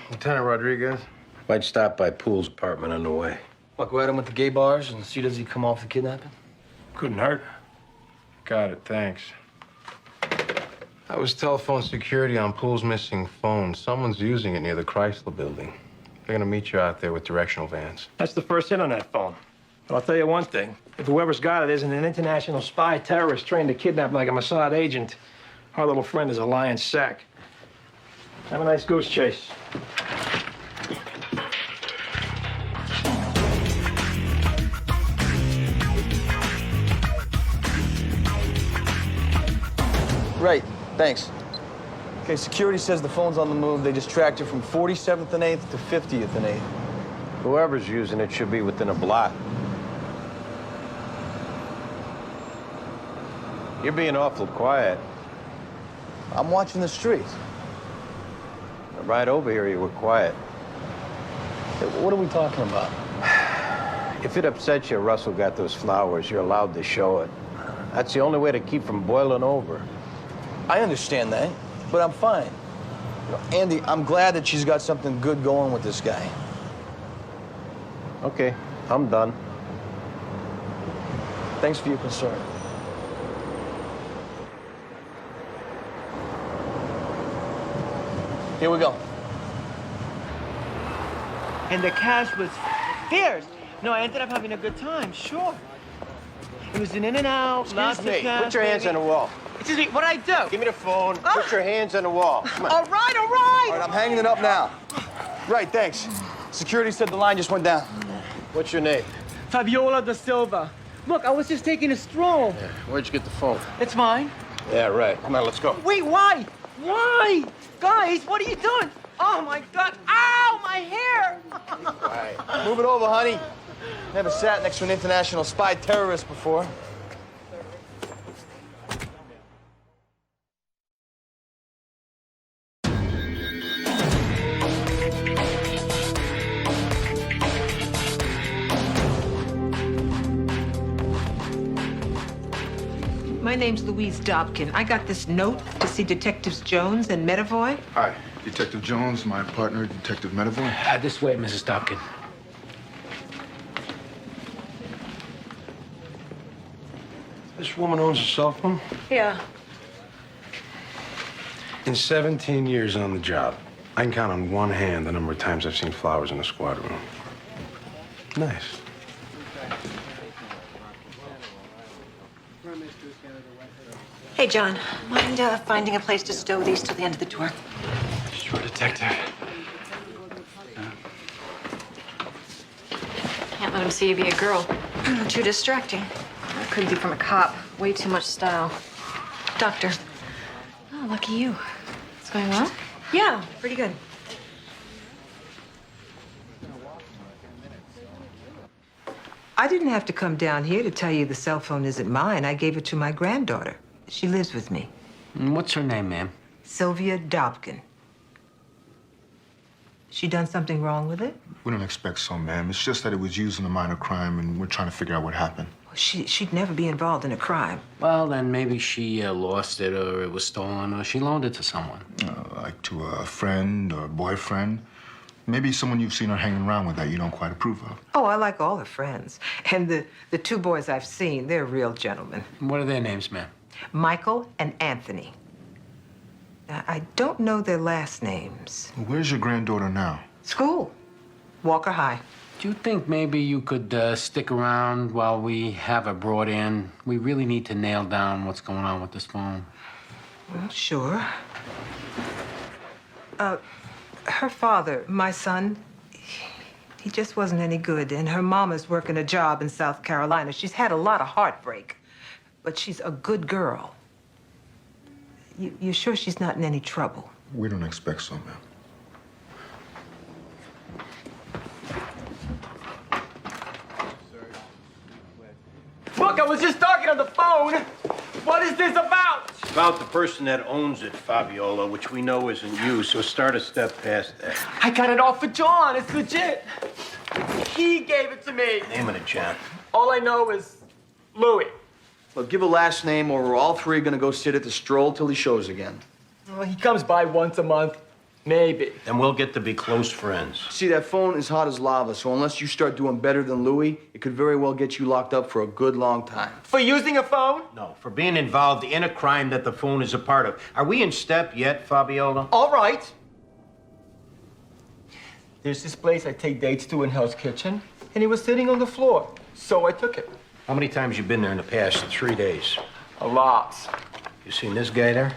Lieutenant Rodriguez? Might stop by Poole's apartment on the way. What, go at him with the gay bars and see does he come off the kidnapping? Couldn't hurt. Got it, thanks. That was telephone security on Poole's missing phone. Someone's using it near the Chrysler building. They're gonna meet you out there with directional vans. That's the first hit on that phone. But I'll tell you one thing. If whoever's got it isn't an international spy terrorist trained to kidnap like a Mossad agent, our little friend is a lion's sack. Have a nice goose chase. Right, thanks. Okay, security says the phone's on the move. They just tracked it from 47th and 8th to 50th and 8th. Whoever's using it should be within a block. You're being awful quiet. I'm watching the street. Right over here, you were quiet. What are we talking about? If it upsets you, Russell got those flowers. You're allowed to show it. That's the only way to keep from boiling over. I understand that, but I'm fine. You know, Andy, I'm glad that she's got something good going with this guy. Okay, I'm done. Thanks for your concern. Here we go. And the cash was fierce. No, I ended up having a good time, sure. It was an in and out, lots of cash. Put your hands on the wall. Excuse me, what'd I do? Give me the phone. Put your hands on the wall. Come on. All right, all right. All right, I'm hanging it up now. Right, thanks. Security said the line just went down. What's your name? Fabiola da Silva. Look, I was just taking a stroll. Yeah. Where'd you get the phone? It's mine. Yeah, right. Come on, let's go. Wait, why? Why? Guys, what are you doing? Oh, my God. Ow, my hair. Right. Move it over, honey. Never sat next to an international spy terrorist before. My name's Louise Dobkin. I got this note to see Detectives Jones and Medavoy. Hi, Detective Jones, my partner, Detective Medavoy. This way, Mrs. Dobkin. This woman owns a cell phone? Yeah. In 17 years on the job, I can count on one hand the number of times I've seen flowers in the squad room. Nice. Hey, John, mind finding a place to stow these till the end of the tour? Sure, Detective. Can't let him see you be a girl. Too distracting. That could be from a cop. Way too much style. Doctor. Oh, lucky you. What's going on? Yeah, pretty good. I didn't have to come down here to tell you the cell phone isn't mine. I gave it to my granddaughter. She lives with me. What's her name, ma'am? Sylvia Dobkin. She done something wrong with it? We don't expect so, ma'am. It's just that it was used in a minor crime, and we're trying to figure out what happened. She'd never be involved in a crime. Well, then maybe she lost it, or it was stolen, or she loaned it to someone. Like to a friend or boyfriend. Maybe someone you've seen her hanging around with that you don't quite approve of. Oh, I like all her friends. And the two boys I've seen, they're real gentlemen. What are their names, ma'am? Michael and Anthony. Now, I don't know their last names. Where's your granddaughter now? School. Walker High. Do you think maybe you could stick around while we have her brought in? We really need to nail down what's going on with this phone. Well, sure. Her father, my son, he just wasn't any good. And her mama's working a job in South Carolina. She's had a lot of heartbreak, but she's a good girl. You sure she's not in any trouble? We don't expect so, ma'am. Look, I was just talking on the phone. What is this about? It's about the person that owns it, Fabiola, which we know isn't you, so start a step past that. I got it off for John. It's legit. He gave it to me. Name of the John. All I know is Louis. Well, give a last name or we're all three gonna go sit at the stroll till he shows again. Well, he comes by once a month. Maybe. And we'll get to be close friends. See, that phone is hot as lava, so unless you start doing better than Louis, it could very well get you locked up for a good long time. For using a phone? No, for being involved in a crime that the phone is a part of. Are we in step yet, Fabiola? All right. There's this place I take dates to in Hell's Kitchen, and he was sitting on the floor, so I took it. How many times you been there in the past 3 days? A lot. You seen this guy there?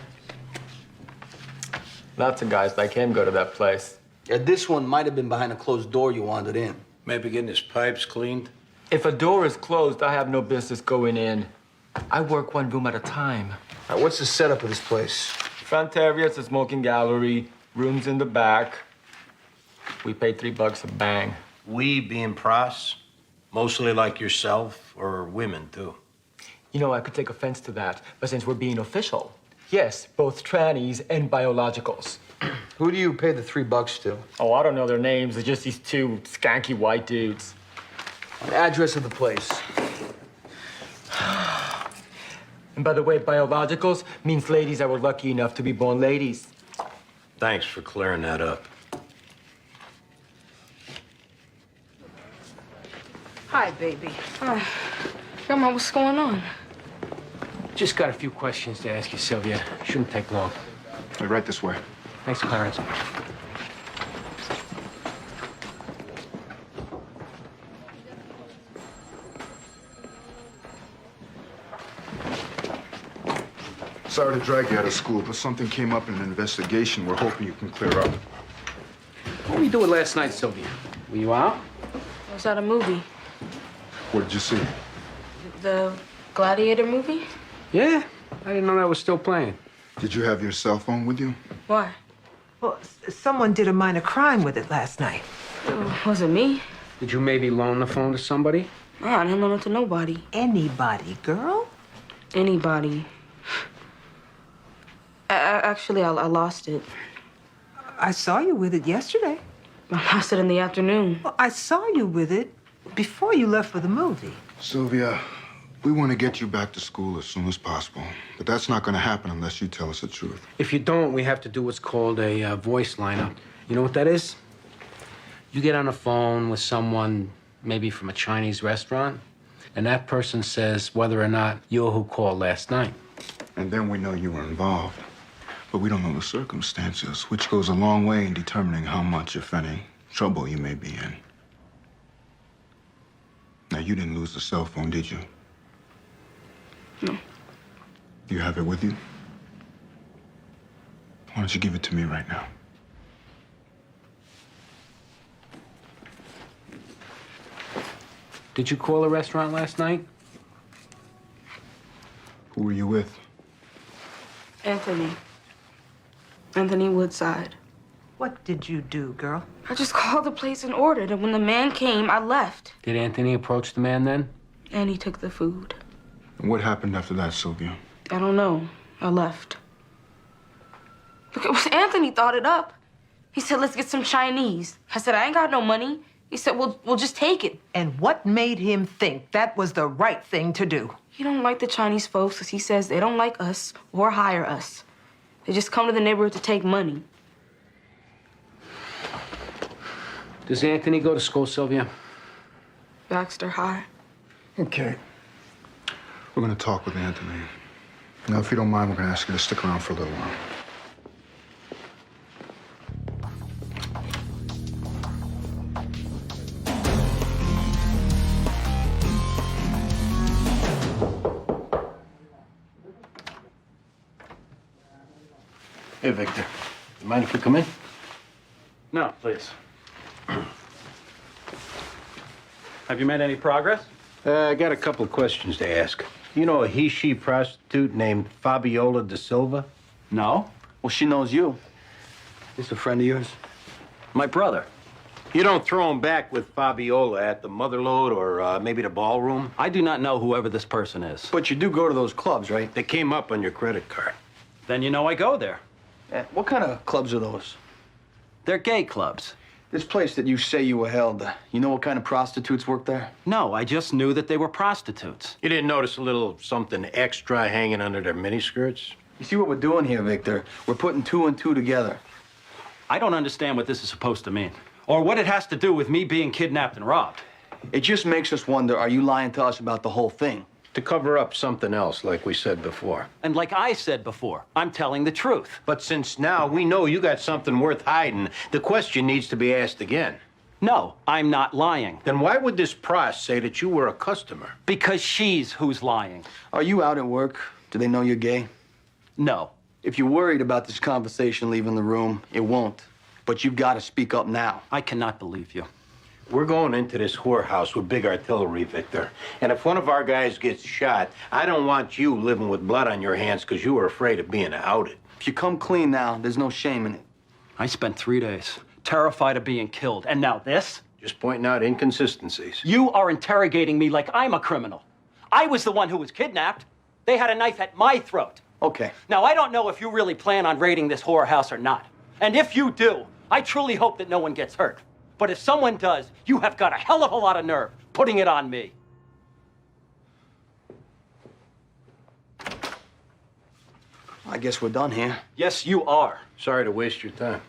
Lots of guys like him go to that place. Yeah, this one might have been behind a closed door you wandered in. Maybe getting his pipes cleaned? If a door is closed, I have no business going in. I work one room at a time. All right, what's the setup of this place? Front area is a smoking gallery, rooms in the back. We pay $3 a bang. We being pros? Mostly like yourself, or women, too? You know, I could take offense to that, but since we're being official, yes, both trannies and biologicals. Who do you pay the $3 to? Oh, I don't know their names. They're just these two skanky white dudes. The address of the place. And by the way, biologicals means ladies that were lucky enough to be born ladies. Thanks for clearing that up. Hi, baby. Hi. Grandma, what's going on? Just got a few questions to ask you, Sylvia. Shouldn't take long. Hey, right this way. Thanks, Clarence. Sorry to drag you out of school, but something came up in an investigation we're hoping you can clear up. What were you doing last night, Sylvia? Were you out? I was at a movie. What did you see? The Gladiator movie? Yeah, I didn't know that was still playing. Did you have your cell phone with you? Why? Well, someone did a minor crime with it last night. Was it me? Did you maybe loan the phone to somebody? No, I didn't loan it to nobody. Anybody, girl? Anybody. Actually, I lost it. I saw you with it yesterday. I lost it in the afternoon. Well, I saw you with it before you left for the movie. Sylvia, we want to get you back to school as soon as possible. But that's not going to happen unless you tell us the truth. If you don't, we have to do what's called a voice lineup. You know what that is? You get on the phone with someone, maybe from a Chinese restaurant, and that person says whether or not you're who called last night. And then we know you were involved. But we don't know the circumstances, which goes a long way in determining how much, if any, trouble you may be in. Now, you didn't lose the cell phone, did you? No. Do you have it with you? Why don't you give it to me right now? Did you call a restaurant last night? Who were you with? Anthony Woodside. What did you do, girl? I just called the place and ordered, and when the man came, I left. Did Anthony approach the man then? And he took the food. And what happened after that, Sylvia? I don't know. I left. Look, it was Anthony thought it up. He said, let's get some Chinese. I said, I ain't got no money. He said, we'll just take it. And what made him think that was the right thing to do? He don't like the Chinese folks because he says they don't like us or hire us. They just come to the neighborhood to take money. Does Anthony go to school, Sylvia? Baxter High. Okay. We're going to talk with Anthony. Now, if you don't mind, we're going to ask you to stick around for a little while. Hey, Victor. You mind if we come in? No, please. Have you made any progress? I got a couple of questions to ask. You know a he-she prostitute named Fabiola da Silva? No. Well, she knows you. This a friend of yours? My brother. You don't throw him back with Fabiola at the Motherlode or maybe the ballroom? I do not know whoever this person is. But you do go to those clubs, right? They came up on your credit card. Then you know I go there. What kind of clubs are those? They're gay clubs. This place that you say you were held, you know what kind of prostitutes work there? No, I just knew that they were prostitutes. You didn't notice a little something extra hanging under their miniskirts? You see what we're doing here, Victor? We're putting two and two together. I don't understand what this is supposed to mean, or what it has to do with me being kidnapped and robbed. It just makes us wonder, are you lying to us about the whole thing? To cover up something else, like we said before. And like I said before, I'm telling the truth. But since now we know you got something worth hiding, the question needs to be asked again. No, I'm not lying. Then why would this prost say that you were a customer? Because she's who's lying. Are you out at work? Do they know you're gay? No. If you're worried about this conversation leaving the room, it won't. But you've got to speak up now. I cannot believe you. We're going into this whorehouse with big artillery, Victor. And if one of our guys gets shot, I don't want you living with blood on your hands because you were afraid of being outed. If you come clean now, there's no shame in it. I spent 3 days terrified of being killed. And now this? Just pointing out inconsistencies. You are interrogating me like I'm a criminal. I was the one who was kidnapped. They had a knife at my throat. Okay. Now, I don't know if you really plan on raiding this whorehouse or not. And if you do, I truly hope that no one gets hurt. But if someone does, you have got a hell of a lot of nerve putting it on me. I guess we're done here. Yes, you are. Sorry to waste your time.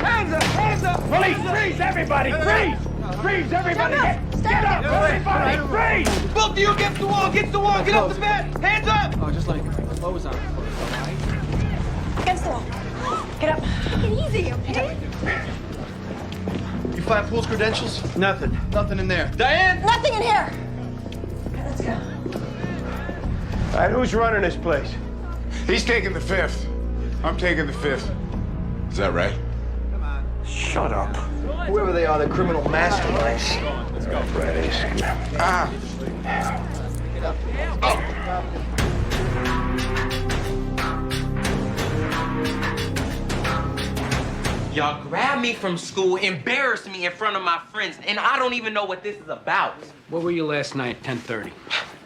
Hands up! Police, freeze, everybody! Freeze! Freeze, everybody! Get up, everybody! Freeze! Both of you against the wall! Get up the bed! Hands up! Oh, just like clothes on first, all right? Against the wall. Get up. Take it easy, okay? You find Pool's credentials? Nothing. Nothing in there. Diane! Nothing in here. Okay, let's go. All right, who's running this place? He's taking the fifth. I'm taking the fifth. Is that right? Shut up. Whoever they are, they're criminal masterminds. Let's go. Fridays. Ah. Y'all grabbed me from school, embarrassed me in front of my friends, and I don't even know what this is about. Where were you last night at 10:30?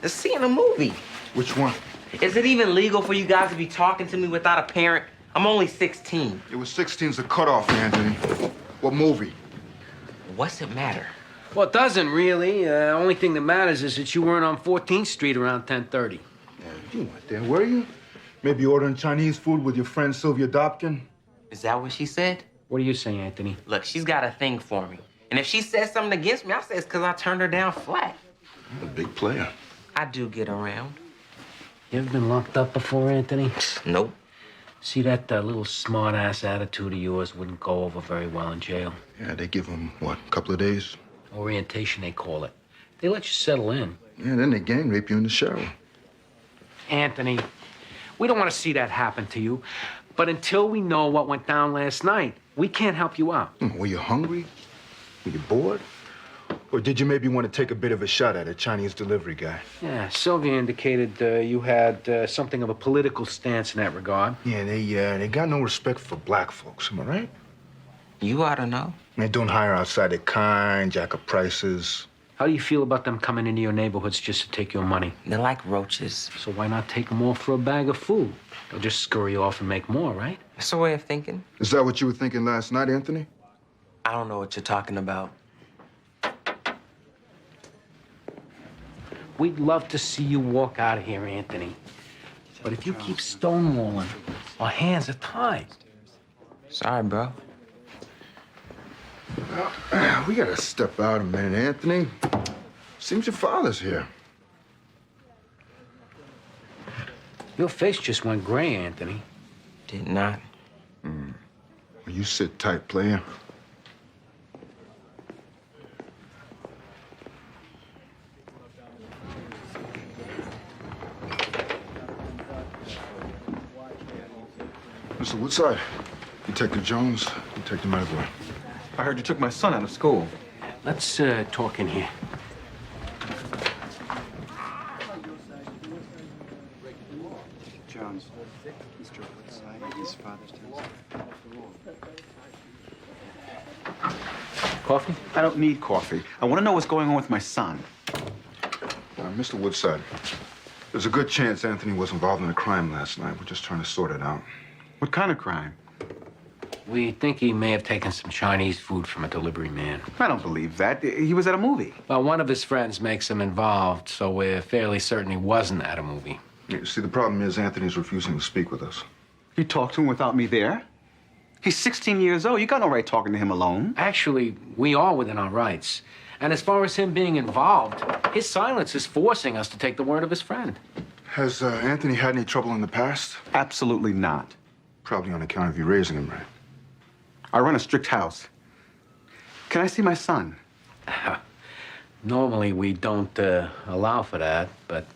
Seeing a movie. Which one? Is it even legal for you guys to be talking to me without a parent? I'm only 16. It was 16's the cutoff, Anthony. What movie? What's it matter? Well, it doesn't really. Only thing that matters is that you weren't on 14th Street around 10:30. Yeah, you weren't there, were you? Maybe ordering Chinese food with your friend Sylvia Dobkin? Is that what she said? What are you saying, Anthony? Look, she's got a thing for me. And if she says something against me, I say it's because I turned her down flat. A big player. I do get around. You ever been locked up before, Anthony? Nope. See, that little smart-ass attitude of yours wouldn't go over very well in jail. Yeah, they give him, what, a couple of days? Orientation, they call it. They let you settle in. Yeah, then they gang rape you in the shower. Anthony, we don't want to see that happen to you. But until we know what went down last night, we can't help you out. Were you hungry? Were you bored? Or did you maybe want to take a bit of a shot at a Chinese delivery guy? Yeah, Sylvia indicated you had something of a political stance in that regard. Yeah, they got no respect for black folks, am I right? You ought to know. They don't hire outside their kind, jack up prices. How do you feel about them coming into your neighborhoods just to take your money? They're like roaches. So why not take them off for a bag of food? They'll just scurry you off and make more, right? That's a way of thinking. Is that what you were thinking last night, Anthony? I don't know what you're talking about. we'd love to see you walk out of here, Anthony. But if you keep stonewalling, our hands are tied. Sorry, bro. Well, we gotta step out a minute, Anthony. Seems your father's here. Your face just went gray, Anthony. Did not. Well, you sit tight, player. Mr. Woodside, Detective Jones, Detective Medavoy. I heard you took my son out of school. Let's talk in here. Jones, Mr. Woodside, his father's Coffee? I don't need coffee. I want to know what's going on with my son. Mr. Woodside, there's a good chance Anthony was involved in a crime last night. We're just trying to sort it out. What kind of crime? We think he may have taken some Chinese food from a delivery man. I don't believe that. He was at a movie. Well, one of his friends makes him involved, so we're fairly certain he wasn't at a movie. You see, the problem is Anthony's refusing to speak with us. You talked to him without me there? He's 16 years old. You got no right talking to him alone. Actually, we are within our rights. And as far as him being involved, his silence is forcing us to take the word of his friend. Has Anthony had any trouble in the past? Absolutely not. Probably on account of you raising him, right? I run a strict house. Can I see my son? Normally, we don't allow for that, but...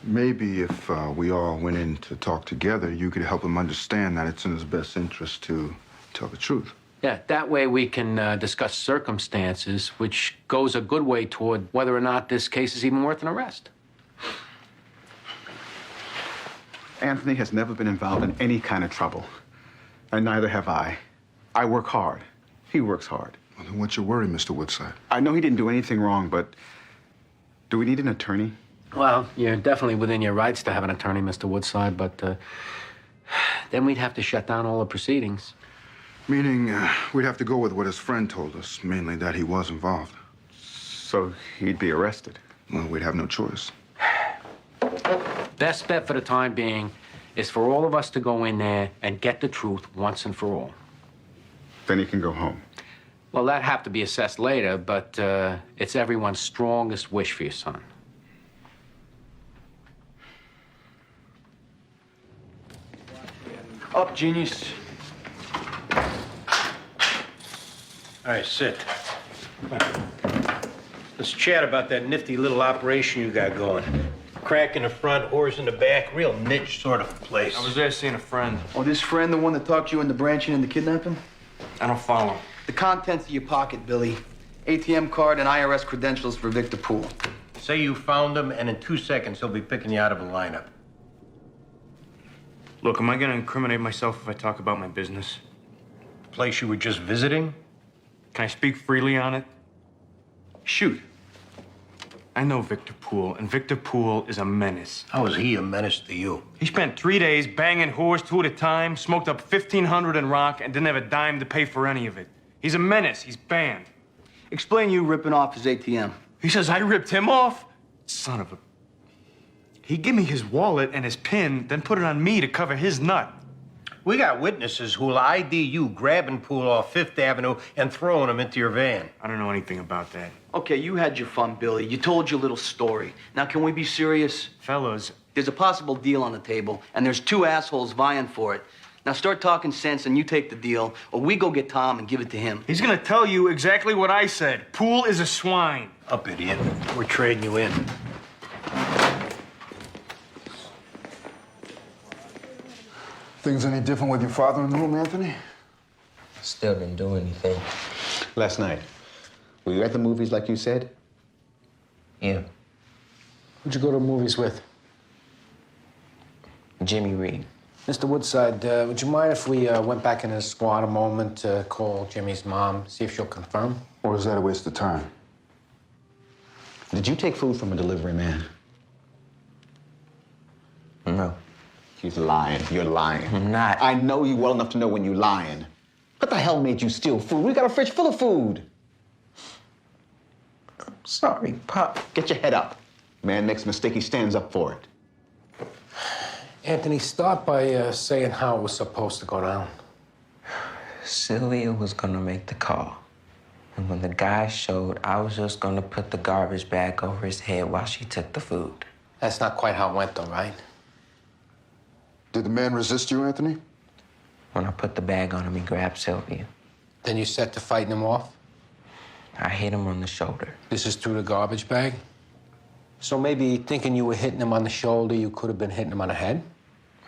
Maybe if we all went in to talk together, you could help him understand that it's in his best interest to tell the truth. Yeah, that way we can discuss circumstances, which goes a good way toward whether or not this case is even worth an arrest. Anthony has never been involved in any kind of trouble. And neither have I. I work hard. He works hard. Well, then what's your worry, Mr. Woodside? I know he didn't do anything wrong, but do we need an attorney? Well, you're definitely within your rights to have an attorney, Mr. Woodside, but then we'd have to shut down all the proceedings. Meaning we'd have to go with what his friend told us, mainly that he was involved. So he'd be arrested? Well, we'd have no choice. Best bet for the time being is for all of us to go in there and get the truth once and for all. Then he can go home. Well, that'd have to be assessed later, but it's everyone's strongest wish for your son. Up, genius. All right, sit. Let's chat about that nifty little operation you got going. Crack in the front, whores in the back, real niche sort of place. I was there seeing a friend. Oh, this friend, the one that talked you into branching into kidnapping? I don't follow. The contents of your pocket, Billy. ATM card and IRS credentials for Victor Poole. Say you found him, and in 2 seconds, he'll be picking you out of a lineup. Look, am I gonna incriminate myself if I talk about my business? The place you were just visiting? Can I speak freely on it? Shoot. I know Victor Poole, and Victor Poole is a menace. How is he a menace to you? He spent 3 days banging whores 2 at a time, smoked up 1,500 in rock, and didn't have a dime to pay for any of it. He's a menace. He's banned. Explain you ripping off his ATM. He says I ripped him off? Son of a... He gave me his wallet and his PIN, then put it on me to cover his nut. We got witnesses who'll ID you grabbing Poole off Fifth Avenue and throwing him into your van. I don't know anything about that. Okay, you had your fun, Billy. You told your little story. Now, can we be serious? Fellas. There's a possible deal on the table, and there's 2 assholes vying for it. Now start talking sense and you take the deal, or we go get Tom and give it to him. He's gonna tell you exactly what I said. Poole is a swine. Up, idiot. We're trading you in. Things any different with your father in the room, Anthony? Still didn't do anything. Last night, were you at the movies like you said? Yeah. Who'd you go to the movies with? Jimmy Reed. Mr. Woodside, would you mind if we went back in the squad a moment to call Jimmy's mom, see if she'll confirm? Or is that a waste of time? Did you take food from a delivery man? No. He's lying. You're lying. I'm not. I know you well enough to know when you're lying. What the hell made you steal food? We got a fridge full of food. Sorry, Pop. Get your head up. Man makes a mistake, he stands up for it. Anthony, start by saying how it was supposed to go down. Sylvia was gonna make the call. And when the guy showed, I was just gonna put the garbage bag over his head while she took the food. That's not quite how it went, though, right? Did the man resist you, Anthony? When I put the bag on him, he grabbed Sylvia. Then you set to fighting him off? I hit him on the shoulder. This is through the garbage bag? So maybe thinking you were hitting him on the shoulder, you could have been hitting him on the head?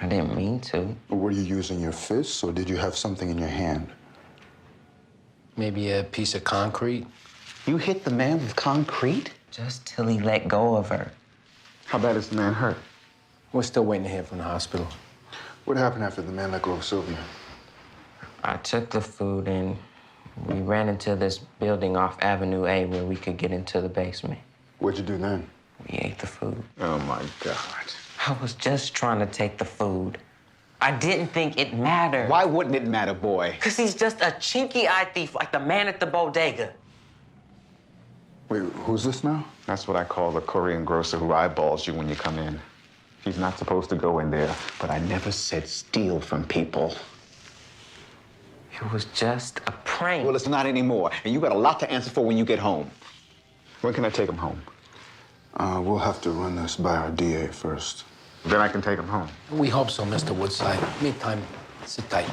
I didn't mean to. Were you using your fists, or did you have something in your hand? Maybe a piece of concrete? You hit the man with concrete? Just till he let go of her. How bad is the man hurt? We're still waiting to hear from the hospital. What happened after the man let go of Sylvia? I took the food and we ran into this building off Avenue A where we could get into the basement. What'd you do then? We ate the food. Oh, my God. I was just trying to take the food. I didn't think it mattered. Why wouldn't it matter, boy? Because he's just a chinky-eyed thief like the man at the bodega. Wait, who's this now? That's what I call the Korean grocer who eyeballs you when you come in. He's not supposed to go in there, but I never said steal from people. It was just a prank. Well, it's not anymore, and you got a lot to answer for when you get home. When can I take him home? We'll have to run this by our DA first. Then I can take him home. We hope so, Mr. Woodside. Meantime, sit tight.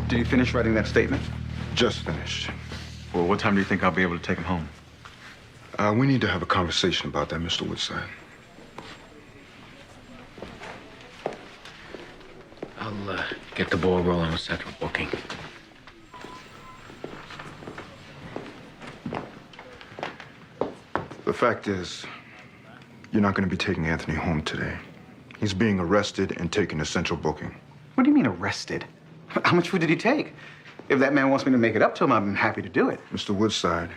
Did you finish writing that statement? Just finished. Well, what time do you think I'll be able to take him home? We need to have a conversation about that, Mr. Woodside. I'll get the ball rolling with central booking. The fact is, you're not going to be taking Anthony home today. He's being arrested and taken to central booking. What do you mean arrested? How much food did he take? If that man wants me to make it up to him, I'm happy to do it. Mr. Woodside,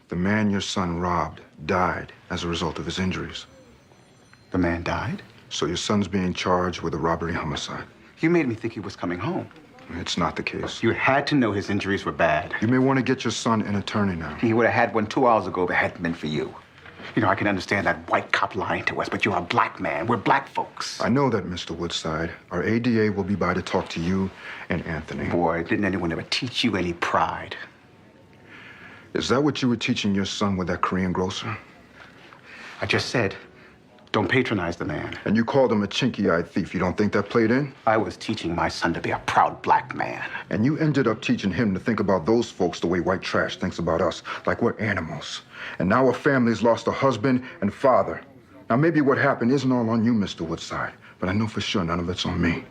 the man your son robbed died as a result of his injuries. The man died? So your son's being charged with a robbery homicide. You made me think he was coming home. It's not the case. You had to know his injuries were bad. You may want to get your son an attorney now. He would have had one 2 hours ago if it hadn't been for you. You know, I can understand that white cop lying to us, but you're a black man. We're black folks. I know that, Mr. Woodside. Our ADA will be by to talk to you and Anthony. Boy, didn't anyone ever teach you any pride? Is that what you were teaching your son with that Korean grocer? I just said, don't patronize the man. And you called him a chinky-eyed thief. You don't think that played in? I was teaching my son to be a proud black man. And you ended up teaching him to think about those folks the way white trash thinks about us, like we're animals. And now a family's lost a husband and father. Now, maybe what happened isn't all on you, Mr. Woodside, but I know for sure none of it's on me.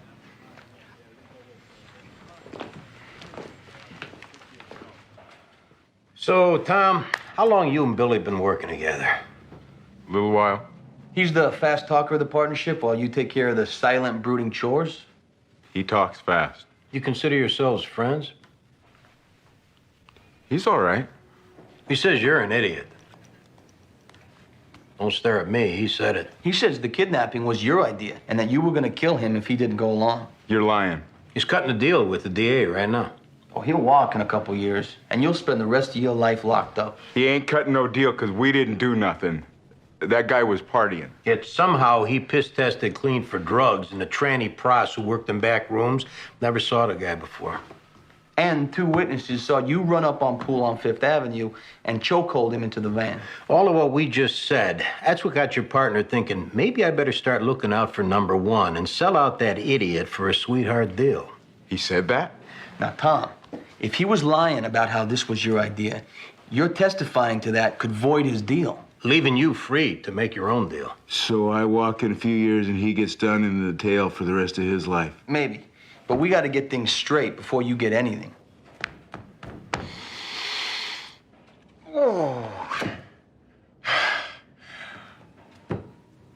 So, Tom, how long you and Billy been working together? A little while. He's the fast talker of the partnership while you take care of the silent, brooding chores? He talks fast. You consider yourselves friends? He's all right. He says you're an idiot. Don't stare at me, he said it. He says the kidnapping was your idea and that you were gonna kill him if he didn't go along. You're lying. He's cutting a deal with the DA right now. Oh, he'll walk in a couple years, and you'll spend the rest of your life locked up. He ain't cutting no deal because we didn't do nothing. That guy was partying. Yet somehow he piss-tested clean for drugs, and the tranny pros who worked in back rooms never saw the guy before. And 2 witnesses saw you run up on Poole on Fifth Avenue and chokehold him into the van. All of what we just said, that's what got your partner thinking, maybe I better start looking out for number one and sell out that idiot for a sweetheart deal. He said that? Now, Tom, if he was lying about how this was your idea, your testifying to that could void his deal. Leaving you free to make your own deal. So I walk in a few years and he gets done in the tail for the rest of his life. Maybe. But we got to get things straight before you get anything. Oh.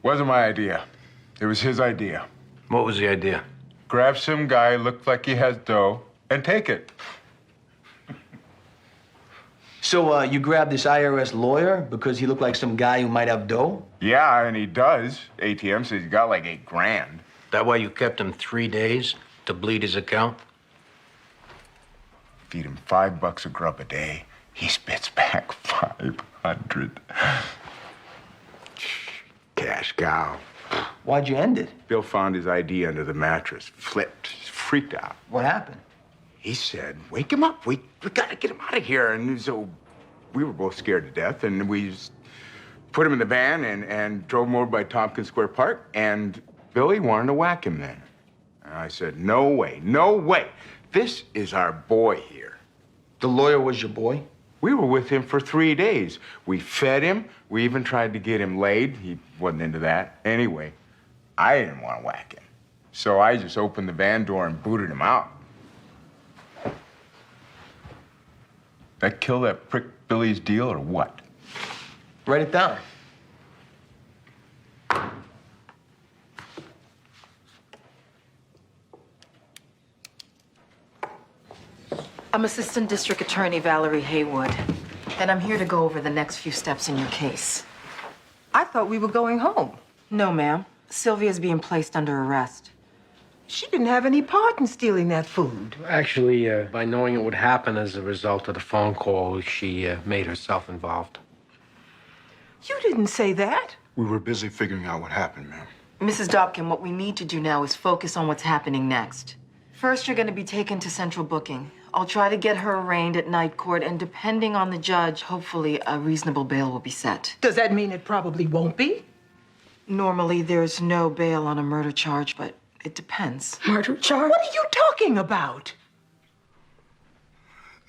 Wasn't my idea. It was his idea. What was the idea? grab some guy, look like he has dough, and take it. So, you grabbed this IRS lawyer because he looked like some guy who might have dough? Yeah, and he does. ATM says he's got like $8 grand. That why you kept him 3 days to bleed his account? Feed him $5 of grub a day. He spits back 500. Cash cow. Why'd you end it? Bill found his ID under the mattress, flipped, freaked out. What happened? He said, "Wake him up. We gotta get him out of here." And so we were both scared to death, and we just put him in the van and drove him over by Tompkins Square Park, and Billy wanted to whack him then. And I said, "No way, no way. This is our boy here." The lawyer was your boy? We were with him for 3 days. We fed him. We even tried to get him laid. He wasn't into that. Anyway, I didn't want to whack him. So I just opened the van door and booted him out. That kill that prick Billy's deal or what? Write it down. I'm Assistant District Attorney Valerie Haywood, and I'm here to go over the next few steps in your case. I thought we were going home. No, ma'am. Sylvia's being placed under arrest. She didn't have any part in stealing that food. Actually, by knowing it would happen as a result of the phone call, she made herself involved. You didn't say that. We were busy figuring out what happened, ma'am. Mrs. Dobkin, what we need to do now is focus on what's happening next. First, you're going to be taken to central booking. I'll try to get her arraigned at night court, and depending on the judge, hopefully a reasonable bail will be set. Does that mean it probably won't be? Normally, there's no bail on a murder charge, but it depends. Murder charge? What are you talking about?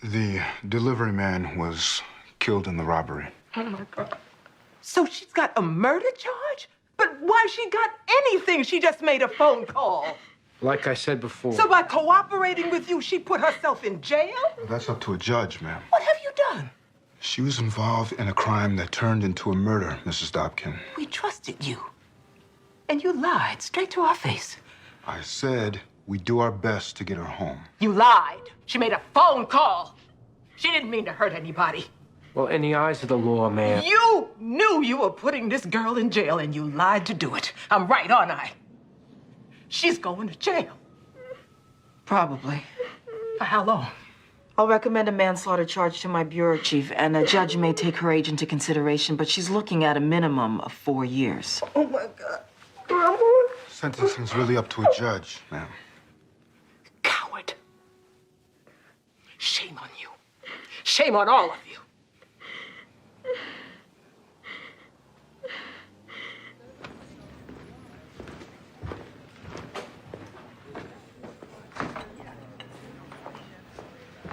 The delivery man was killed in the robbery. Oh, my God. So she's got a murder charge? But why she got anything? She just made a phone call. Like I said before. So by cooperating with you, she put herself in jail? That's up to a judge, ma'am. What have you done? She was involved in a crime that turned into a murder, Mrs. Dobkin. We trusted you. And you lied straight to our face. I said we'd do our best to get her home. You lied. She made a phone call. She didn't mean to hurt anybody. Well, in the eyes of the law, ma'am. You knew you were putting this girl in jail, and you lied to do it. I'm right, aren't I? She's going to jail. Probably. For how long? I'll recommend a manslaughter charge to my bureau chief, and a judge may take her age into consideration, but she's looking at a minimum of 4 years. Oh, my God. Sentencing's really up to a judge, ma'am. Coward. Shame on you. Shame on all of you.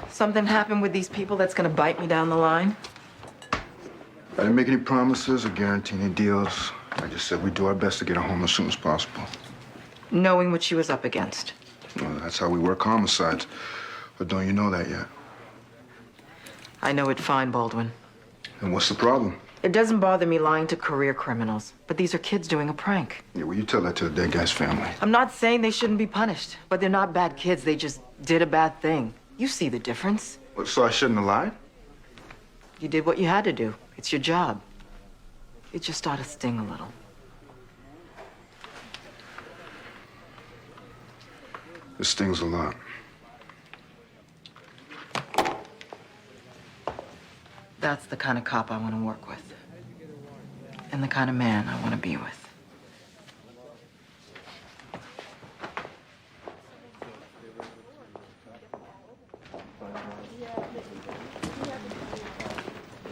Something happened with these people that's gonna bite me down the line? I didn't make any promises or guarantee any deals. I just said we'd do our best to get her home as soon as possible. Knowing what she was up against. Well, that's how we work homicides. But don't you know that yet? I know it fine, Baldwin. And what's the problem? It doesn't bother me lying to career criminals, but these are kids doing a prank. Yeah, well, you tell that to the dead guy's family. I'm not saying they shouldn't be punished, but they're not bad kids. They just did a bad thing. You see the difference. What, so I shouldn't have lied? You did what you had to do. It's your job. It just ought to sting a little. This stings a lot. That's the kind of cop I want to work with. And the kind of man I want to be with.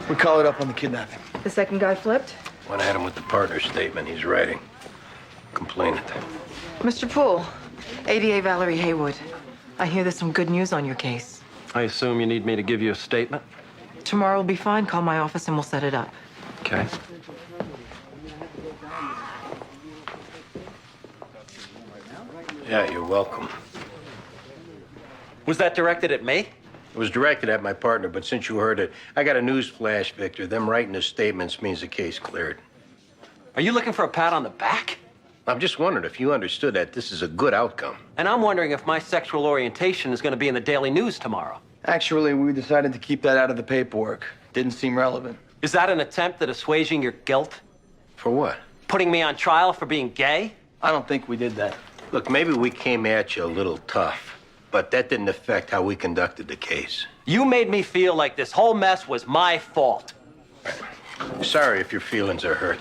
We call it up on the kidnapping. The second guy flipped? Went at him with the partner statement he's writing. Complainant. Mr. Poole, ADA Valerie Haywood. I hear there's some good news on your case. I assume you need me to give you a statement? Tomorrow will be fine. Call my office and we'll set it up. Okay. Yeah, you're welcome. Was that directed at me? It was directed at my partner, but since you heard it, I got a news flash, Victor. Them writing the statements means the case cleared. Are you looking for a pat on the back? I'm just wondering if you understood that this is a good outcome. And I'm wondering if my sexual orientation is going to be in the Daily News tomorrow. Actually, we decided to keep that out of the paperwork. Didn't seem relevant. Is that an attempt at assuaging your guilt? For what? Putting me on trial for being gay? I don't think we did that. Look, maybe we came at you a little tough, but that didn't affect how we conducted the case. You made me feel like this whole mess was my fault. Sorry if your feelings are hurt.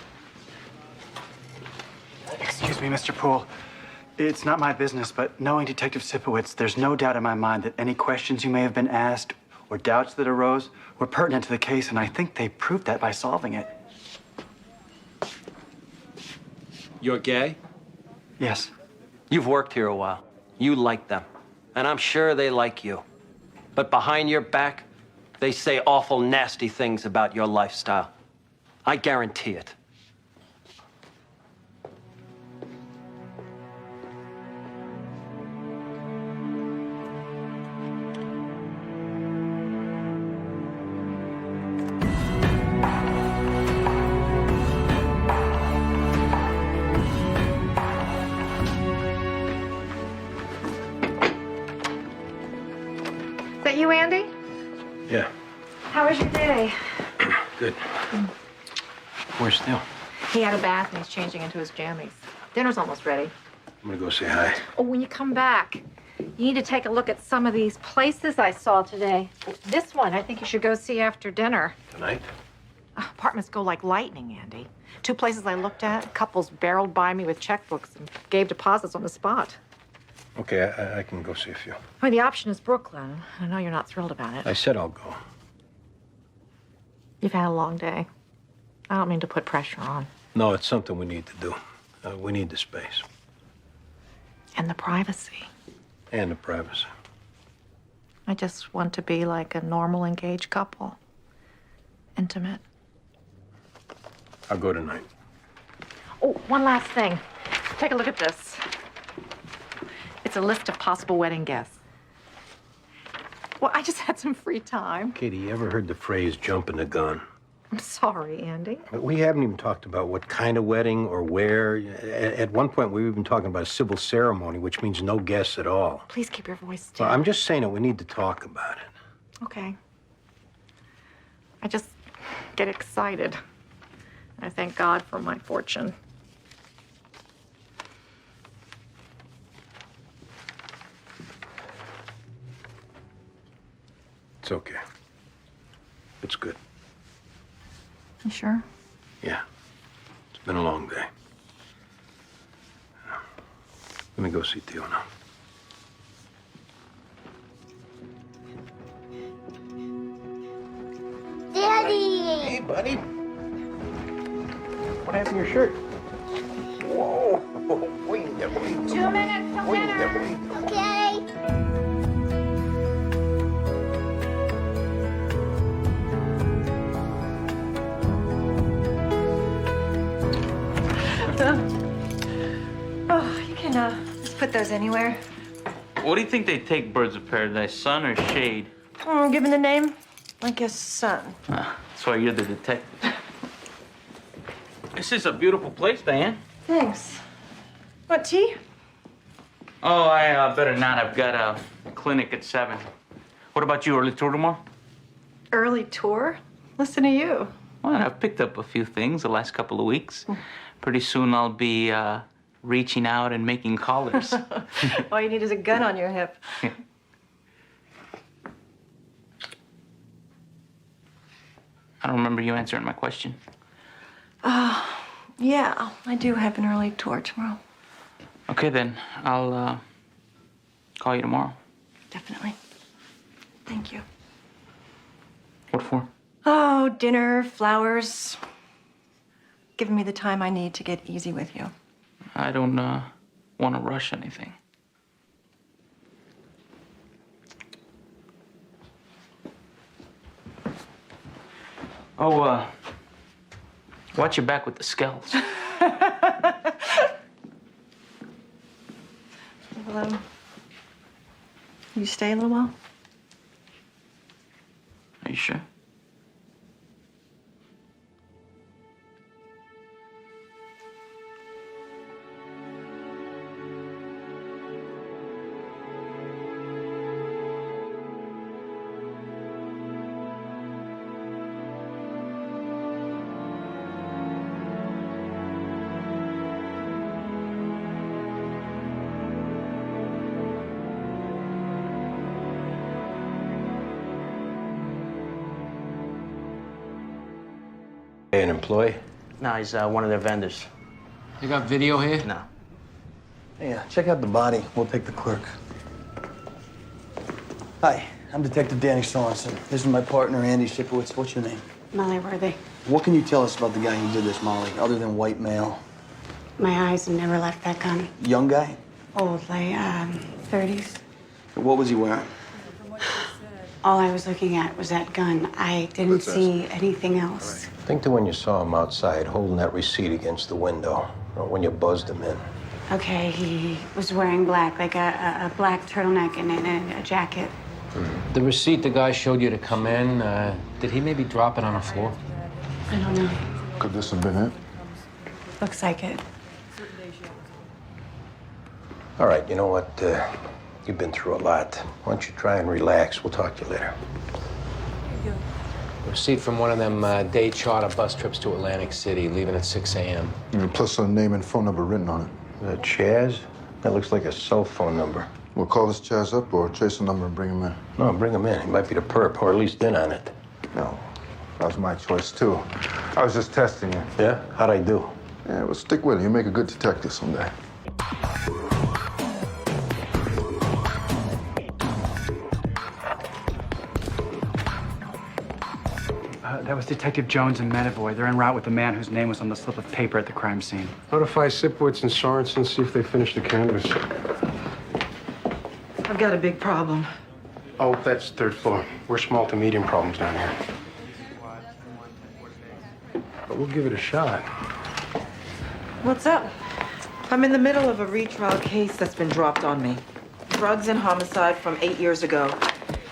Excuse me, Mr. Poole. It's not my business, but knowing Detective Sipowicz, there's no doubt in my mind that any questions you may have been asked or doubts that arose were pertinent to the case, and I think they proved that by solving it. You're gay? Yes. You've worked here a while. You like them. And I'm sure they like you. But behind your back, they say awful, nasty things about your lifestyle. I guarantee it. Is that you, Andy? Yeah, How was your day? good. Where's Still? He had a bath and he's changing into his jammies. Dinner's almost ready. I'm gonna go say hi. Oh, when you come back, you need to take a look at some of these places I saw today. This one, I think you should go see after dinner. Tonight? Apartments go like lightning, Andy. 2 places I looked at, couples barreled by me with checkbooks and gave deposits on the spot. Okay, I can go see a few. I mean, the option is Brooklyn. I know you're not thrilled about it. I said I'll go. You've had a long day. I don't mean to put pressure on. No, it's something we need to do. We need the space. And the privacy. And the privacy. I just want to be like a normal engaged couple. Intimate. I'll go tonight. Oh, one last thing. Take a look at this. It's a list of possible wedding guests. Well, I just had some free time. Katie, you ever heard the phrase jumping the gun? I'm sorry, Andy. We haven't even talked about what kind of wedding or where. At one point, we were even talking about a civil ceremony, which means no guests at all. Please keep your voice down. Well, I'm just saying that we need to talk about it. Okay. I just get excited. I thank God for my fortune. It's okay. It's good. You sure? Yeah. It's been a long day. Let me go see Theo now. Daddy! Hey, buddy. What happened to your shirt? Whoa. Wait, 2 minutes till dinner. Okay. Oh, you can just put those anywhere. What do you think they take birds of paradise, sun or shade? Oh, given the name, I guess sun. That's why you're the detective. This is a beautiful place, Diane. Thanks. What, tea? Oh, I better not. I've got a clinic at 7. What about you? Early tour tomorrow? Early tour? Listen to you. Well, I've picked up a few things the last couple of weeks. Pretty soon I'll be reaching out and making callers. All you need is a gun on your hip. I don't remember you answering my question. Yeah, I do have an early tour tomorrow. Okay, then. I'll call you tomorrow. Definitely. Thank you. What for? Oh, dinner, flowers. Giving me the time I need to get easy with you. I don't want to rush anything. Oh, watch your back with the skells. Well, you stay a little while? Are you sure? An employee? No, he's one of their vendors. You got video here? No. Hey, check out the body. We'll take the clerk. Hi, I'm Detective Danny Sorensen. This is my partner, Andy Sipowicz. What's your name? Molly Worthy. What can you tell us about the guy who did this, Molly, other than white male? My eyes have never left that gun. Young guy? Old, like 30s. What was he wearing? All I was looking at was that gun. I didn't see anything else. Think to when you saw him outside holding that receipt against the window, or when you buzzed him in. Okay, he was wearing black, like a black turtleneck and a jacket. The receipt the guy showed you to come in, did he maybe drop it on the floor? I don't know. Could this have been it? Looks like it. All right, you know what? You've been through a lot. Why don't you try and relax? We'll talk to you later. Receipt from one of them day charter bus trips to Atlantic City, leaving at 6 a.m. Plus a name and phone number written on it. Chaz? That looks like a cell phone number. We'll call this Chaz up or trace the number and bring him in. No, bring him in. He might be the perp, or at least in on it. No, that was my choice, too. I was just testing you. Yeah? How'd I do? Yeah, well, stick with it. You'll make a good detective someday. That was Detective Jones and Medavoy. They're en route with the man whose name was on the slip of paper at the crime scene. Notify Sipowicz and Sorensen, see if they finished the canvas. I've got a big problem. Oh, that's third floor. We're small to medium problems down here. But we'll give it a shot. What's up? I'm in the middle of a retrial case that's been dropped on me. Drugs and homicide from 8 years ago.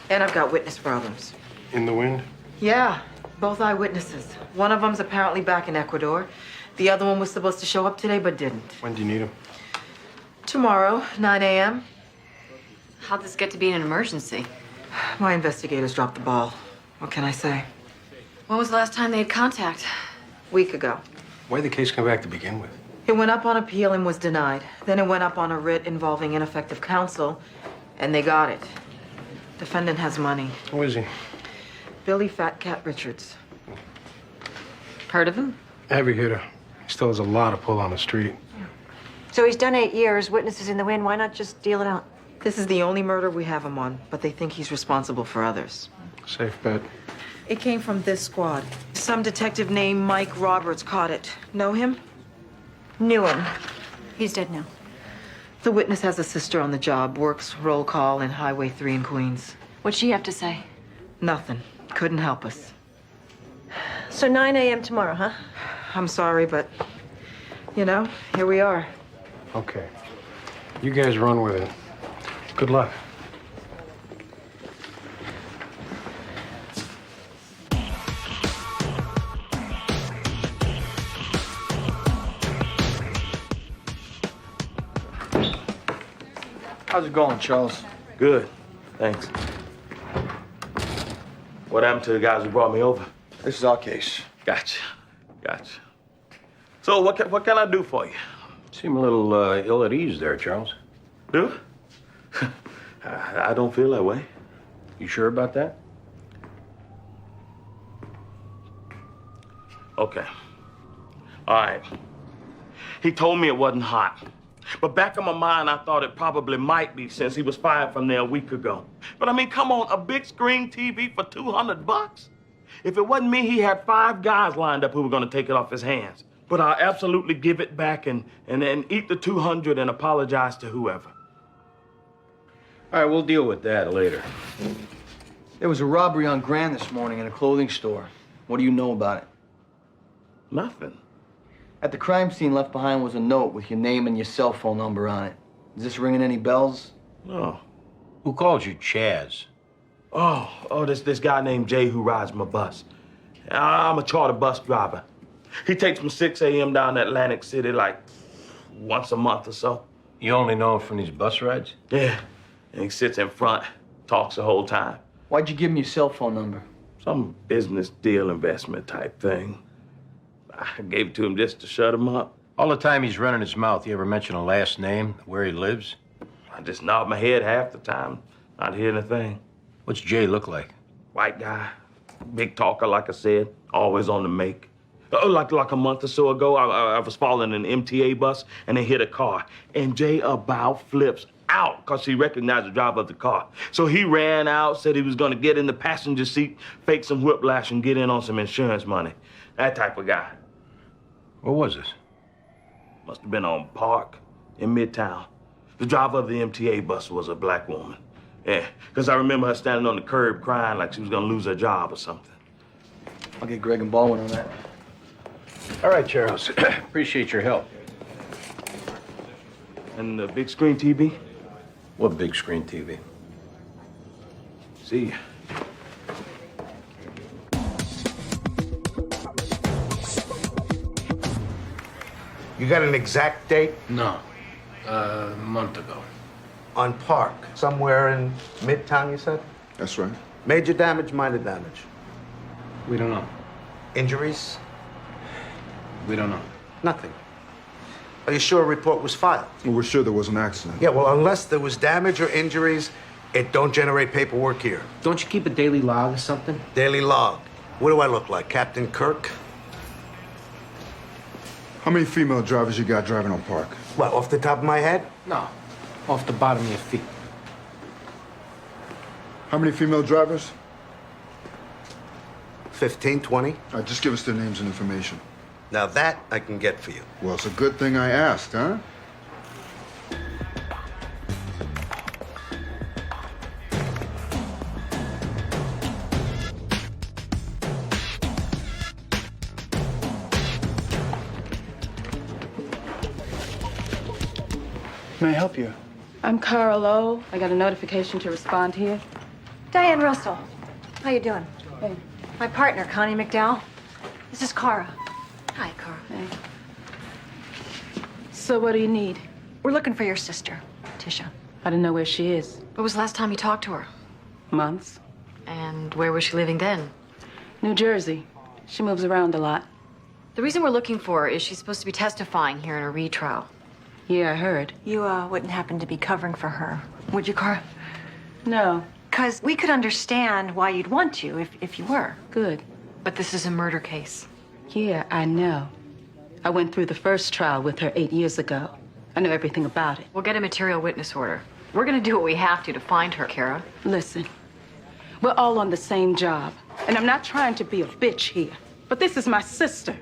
And I've got witness problems. In the wind? Yeah, both eyewitnesses. One of them's apparently back in Ecuador. The other one was supposed to show up today, but didn't. When do you need him? Tomorrow, 9 a.m. How'd this get to be an emergency? My investigators dropped the ball. What can I say? When was the last time they had contact? Week ago. Why'd the case come back to begin with? It went up on appeal and was denied. Then it went up on a writ involving ineffective counsel, and they got it. Defendant has money. Who is he? Billy Fat Cat Richards. Heard of him? Heavy hitter. He still has a lot of pull on the street. So he's done 8 years, witnesses in the wind. Why not just deal it out? This is the only murder we have him on, but they think he's responsible for others. Safe bet. It came from this squad. Some detective named Mike Roberts caught it. Know him? Knew him. He's dead now. The witness has a sister on the job, works roll call in Highway 3 in Queens. What'd she have to say? Nothing. Couldn't help us. So 9 a.m. tomorrow, huh? I'm sorry, but, you know, here we are. Okay. You guys run with it. Good luck. How's it going, Charles? Good, thanks. What happened to the guys who brought me over? This is our case. Gotcha. So what can I do for you? Seem a little ill at ease there, Charles. Do? I don't feel that way. You sure about that? Okay. All right. He told me it wasn't hot. But back in my mind, I thought it probably might be since he was fired from there a week ago. But I mean, come on, a big screen TV for $200? If it wasn't me, he had 5 guys lined up who were going to take it off his hands. But I'll absolutely give it back and eat the 200 and apologize to whoever. All right, we'll deal with that later. There was a robbery on Grand this morning in a clothing store. What do you know about it? Nothing. At the crime scene left behind was a note with your name and your cell phone number on it. Is this ringing any bells? No. Who called you Chaz? Oh, this guy named Jay who rides my bus. I'm a charter bus driver. He takes me 6 a.m. down to Atlantic City like once a month or so. You only know him from these bus rides? Yeah. And he sits in front, talks the whole time. Why'd you give him your cell phone number? Some business deal investment type thing. I gave it to him just to shut him up. All the time he's running his mouth, you ever mention a last name, where he lives? I just nod my head half the time, not hearing a thing. What's Jay look like? White guy, big talker, like I said, always on the make. Like a month or so ago, I was following an MTA bus and they hit a car. And Jay about flips out because he recognized the driver of the car. So he ran out, said he was going to get in the passenger seat, fake some whiplash, and get in on some insurance money. That type of guy. What was this? Must have been on Park in Midtown. The driver of the MTA bus was a black woman. Yeah, because I remember her standing on the curb crying like she was going to lose her job or something. I'll get Greg and Baldwin on that. All right, Charles. Appreciate your help. And the big screen TV? What big screen TV? See ya. You got an exact date? No. A month ago. On Park, somewhere in Midtown, you said? That's right. Major damage, minor damage? We don't know. Injuries? We don't know. Nothing. Are you sure a report was filed? Well, we're sure there was an accident. Yeah, well, unless there was damage or injuries, it don't generate paperwork here. Don't you keep a daily log or something? Daily log. What do I look like, Captain Kirk? How many female drivers you got driving on Park? Well, off the top of my head? No. Off the bottom of your feet. How many female drivers? 15, 20. All right, just give us their names and information. Now that I can get for you. Well, it's a good thing I asked, huh? May I help you? I'm Carl Lowe. I got a notification to respond here. Diane Russell. How you doing? Hey. My partner, Connie McDowell. This is Cara. Hi, Cara. Hey. So what do you need? We're looking for your sister, Tisha. I don't know where she is. When was the last time you talked to her? Months. And where was she living then? New Jersey. She moves around a lot. The reason we're looking for her is she's supposed to be testifying here in a retrial. Yeah, I heard. You wouldn't happen to be covering for her, would you, Cara? No. Because we could understand why you'd want to if you were. Good. But this is a murder case. Yeah, I know. I went through the first trial with her 8 years ago. I know everything about it. We'll get a material witness order. We're gonna do what we have to find her, Kara. Listen, we're all on the same job. And I'm not trying to be a bitch here. But this is my sister.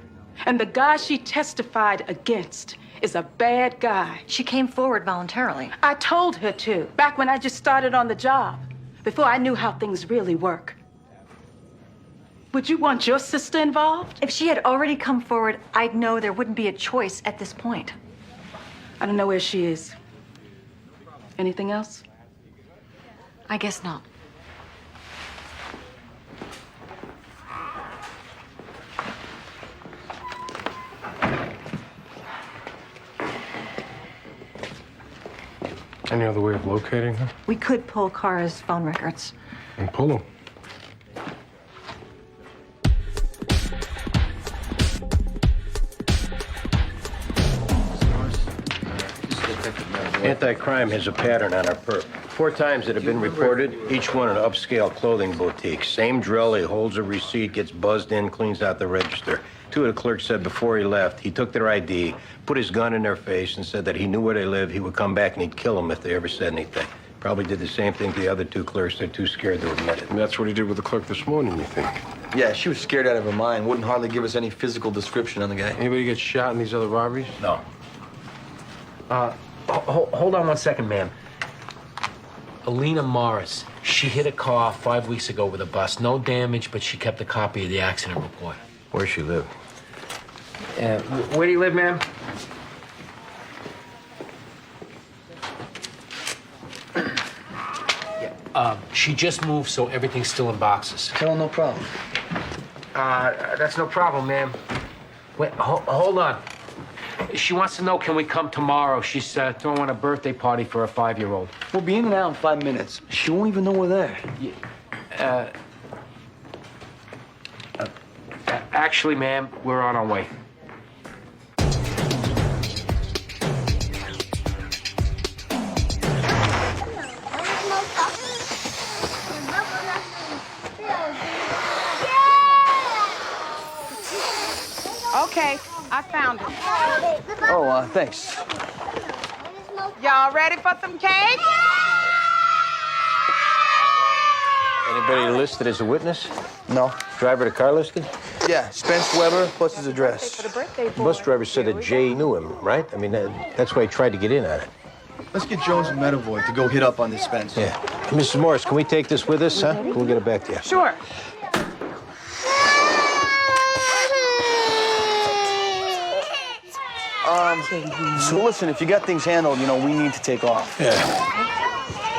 And the guy she testified against is a bad guy. She came forward voluntarily. I told her to, back when I just started on the job, before I knew how things really work. Would you want your sister involved? If she had already come forward, I'd know there wouldn't be a choice at this point. I don't know where she is. Anything else? I guess not. Any other way of locating her? We could pull Cara's phone records. And pull them. Anti-crime has a pattern on our perp. 4 times that have been reported, each one an upscale clothing boutique. Same drill, he holds a receipt, gets buzzed in, cleans out the register. 2 of the clerks said before he left, he took their ID, put his gun in their face, and said that he knew where they lived, he would come back and he'd kill them if they ever said anything. Probably did the same thing to the other 2 clerks. They're too scared to admit it. And that's what he did with the clerk this morning, you think? Yeah, she was scared out of her mind. Wouldn't hardly give us any physical description on the guy. Anybody get shot in these other robberies? No. Hold on 1 second, ma'am. Alina Morris. She hit a car 5 weeks ago with a bus. No damage, but she kept a copy of the accident report. Where she live? Where do you live, ma'am? She just moved, so everything's still in boxes. Tell her no problem. That's no problem, ma'am. Wait, hold on. She wants to know, can we come tomorrow? She's throwing a birthday party for a 5-year-old. We'll be in and out in 5 minutes. She won't even know we're there. Actually, ma'am, we're on our way. found it. Oh, thanks. Y'all ready for some cake? Anybody listed as a witness? No. Driver of the car listed? Yeah, Spence Weber plus his address. The bus driver said that Jay knew him, right? I mean, that's why he tried to get in on it. Let's get Jones and Medavoy to go hit up on this Spence. Yeah. Mrs. Morris, can we take this with us, huh? We'll get it back to you. Sure. So listen, if you got things handled, we need to take off. Yeah.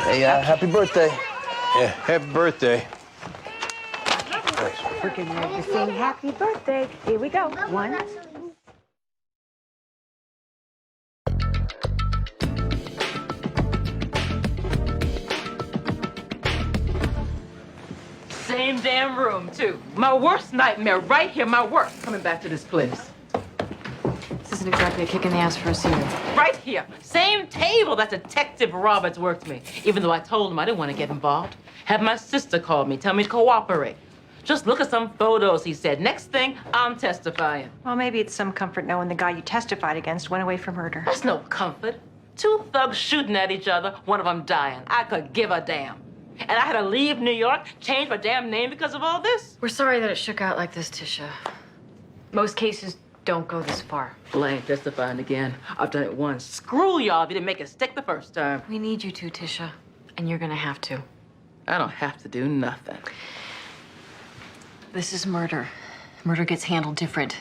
Hey, happy birthday. Yeah, happy birthday. We're getting ready to sing happy birthday. Here we go. 1, Same damn room, too. My worst nightmare right here, my worst, coming back to this place. This isn't exactly a kick in the ass for a senior. Right here. Same table that Detective Roberts worked me, even though I told him I didn't want to get involved. Had my sister call me, tell me to cooperate. Just look at some photos, he said. Next thing, I'm testifying. Well, maybe it's some comfort knowing the guy you testified against went away for murder. That's no comfort. 2 thugs shooting at each other, one of them dying. I could give a damn. And I had to leave New York, change my damn name because of all this? We're sorry that it shook out like this, Tisha. Most cases don't go this far. Well, I ain't testifying again. I've done it once. Screw y'all if you didn't make it stick the first time. We need you to, Tisha. And you're gonna have to. I don't have to do nothing. This is murder. Murder gets handled different.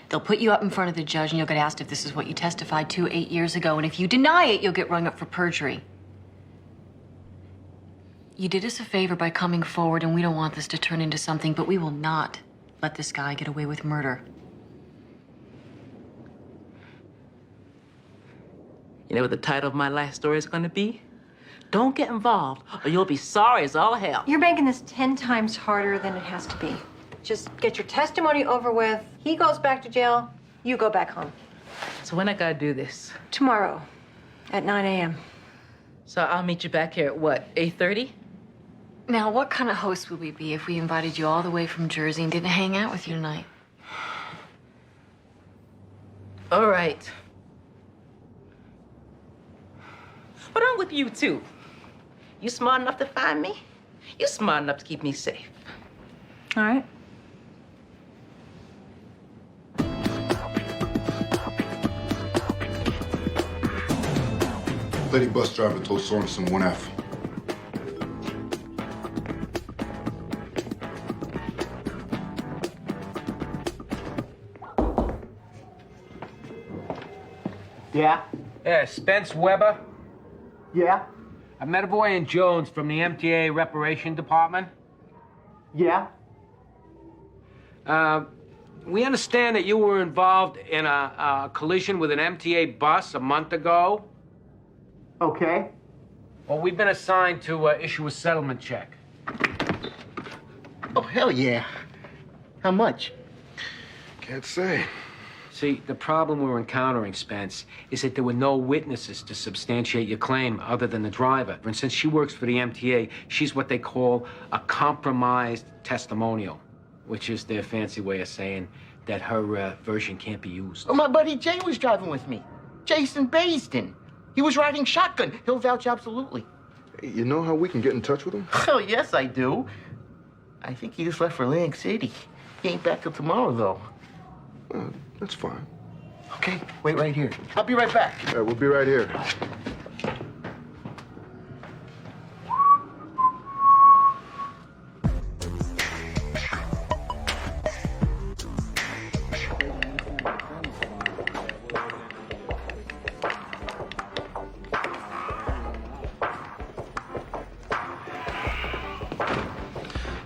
They'll put you up in front of the judge and you'll get asked if this is what you testified to 8 years ago. And if you deny it, you'll get rung up for perjury. You did us a favor by coming forward, and we don't want this to turn into something, but we will not let this guy get away with murder. You know what the title of my last story is going to be? Don't get involved, or you'll be sorry as all hell. You're making this 10 times harder than it has to be. Just get your testimony over with. He goes back to jail. You go back home. So when I gotta do this? Tomorrow at 9 a.m. So I'll meet you back here at what, 8:30? Now, what kind of host would we be if we invited you all the way from Jersey and didn't hang out with you tonight? All right. But I'm with you, too. You smart enough to find me? You smart enough to keep me safe. All right. Lady bus driver told Sorensen 1F. Yeah? Yeah, Spence Weber? Yeah? Medavoy and Jones from the MTA Reparation Department? Yeah? We understand that you were involved in a collision with an MTA bus a month ago. Okay. Well, we've been assigned to issue a settlement check. Oh, hell yeah. How much? Can't say. See, the problem we're encountering, Spence, is that there were no witnesses to substantiate your claim other than the driver. And since she works for the MTA, she's what they call a compromised testimonial, which is their fancy way of saying that her version can't be used. Oh, my buddy Jay was driving with me. Jason Baisden. He was riding shotgun. He'll vouch absolutely. Hey, you know how we can get in touch with him? Oh, yes, I do. I think he just left for Atlantic City. He ain't back till tomorrow, though. That's fine. Okay, wait right here. I'll be right back. All right, we'll be right here.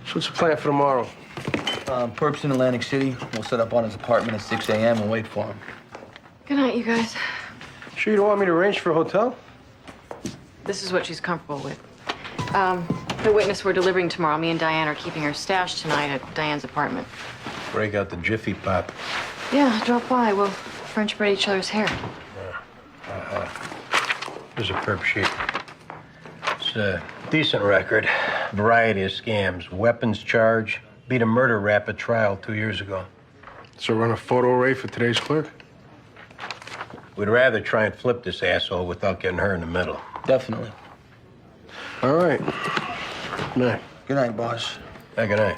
So what's the plan for tomorrow? Perp's in Atlantic City. We'll set up on his apartment at 6 a.m. and wait for him. Good night, you guys. Sure you don't want me to arrange for a hotel? This is what she's comfortable with. The witness we're delivering tomorrow, me and Diane are keeping her stashed tonight at Diane's apartment. Break out the Jiffy Pop. Yeah, drop by. We'll French braid each other's hair. Here's a perp sheet. It's a decent record. Variety of scams. Weapons charge. Beat a murder rap at trial 2 years ago. So run a photo array for today's clerk? We'd rather try and flip this asshole without getting her in the middle. Definitely. All right. Good night. Good night, boss. Good night.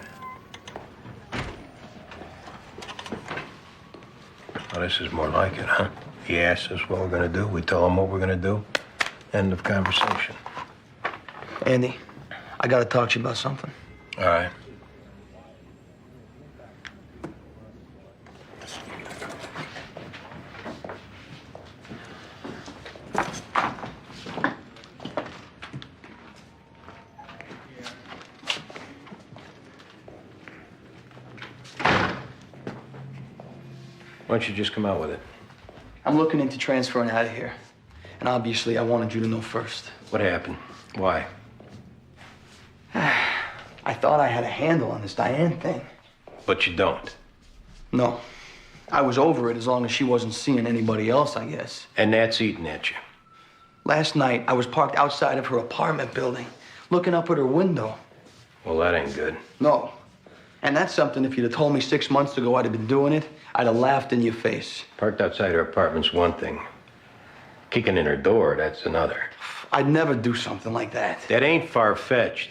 Well, this is more like it, huh? He asks us what we're gonna do, we tell him what we're gonna do. End of conversation. Andy, I gotta talk to you about something. All right. Why don't you just come out with it? I'm looking into transferring out of here. And obviously, I wanted you to know first. What happened? Why? I thought I had a handle on this Diane thing. But you don't. No. I was over it as long as she wasn't seeing anybody else, I guess. And that's eating at you. Last night, I was parked outside of her apartment building, looking up at her window. Well, that ain't good. No. And that's something, if you'd have told me 6 months ago I'd have been doing it, I'd have laughed in your face. Parked outside her apartment's one thing. Kicking in her door, that's another. I'd never do something like that. That ain't far-fetched.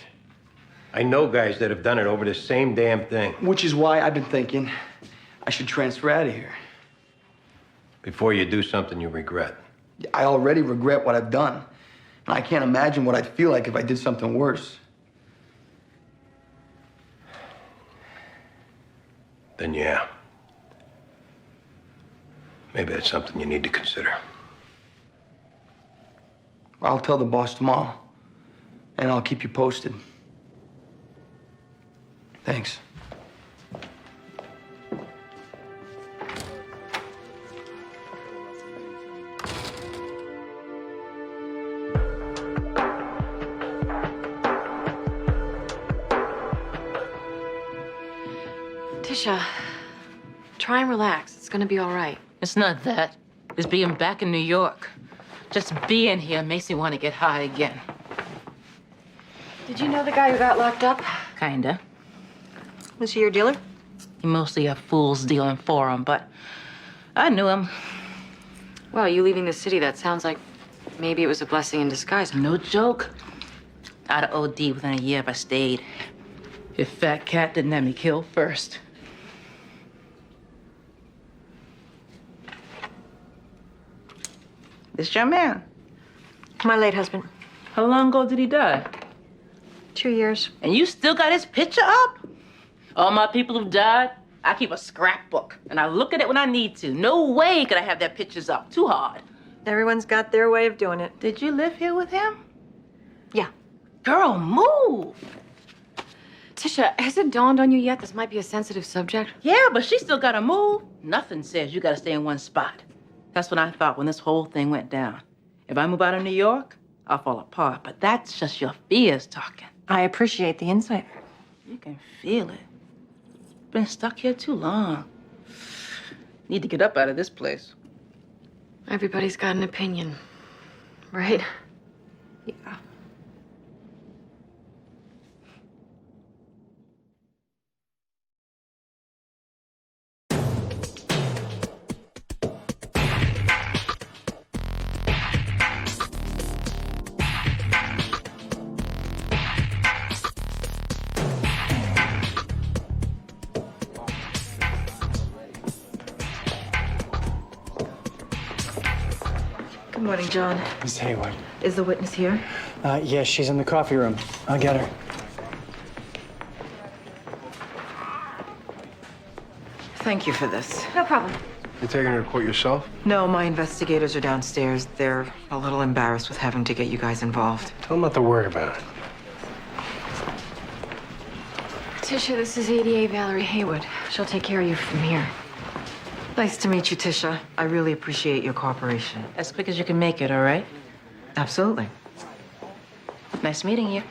I know guys that have done it over the same damn thing. Which is why I've been thinking I should transfer out of here. Before you do something you regret. I already regret what I've done. And I can't imagine what I'd feel like if I did something worse. Then yeah. Maybe that's something you need to consider. I'll tell the boss tomorrow. And I'll keep you posted. Thanks. Tisha, try and relax. It's gonna be all right. It's not that. It's being back in New York. Just being here makes me want to get high again. Did you know the guy who got locked up? Kinda. Was he your dealer? He mostly a fool's dealing for him, but I knew him. Well, you leaving the city, that sounds like maybe it was a blessing in disguise. No joke. I'd have OD within a year if I stayed. If Fat Cat didn't have me killed first. This your man? My late husband. How long ago did he die? 2 years. And you still got his picture up? All my people who've died, I keep a scrapbook, and I look at it when I need to. No way could I have their pictures up. Too hard. Everyone's got their way of doing it. Did you live here with him? Yeah. Girl, move. Tisha, has it dawned on you yet this might be a sensitive subject? Yeah, but she still gotta move. Nothing says you gotta stay in one spot. That's what I thought when this whole thing went down. If I move out of New York, I'll fall apart. But that's just your fears talking. I appreciate the insight. You can feel it. Been stuck here too long. Need to get up out of this place. Everybody's got an opinion, right? Yeah. Good morning, John. Miss Hayward. Is the witness here? Yes, she's in the coffee room. I'll get her. Thank you for this. No problem. You taking her to court yourself? No, my investigators are downstairs. They're a little embarrassed with having to get you guys involved. Tell them not to worry about it. Tisha, this is ADA Valerie Haywood. She'll take care of you from here. Nice to meet you, Tisha. I really appreciate your cooperation. As quick as you can make it, all right? Absolutely. Nice meeting you.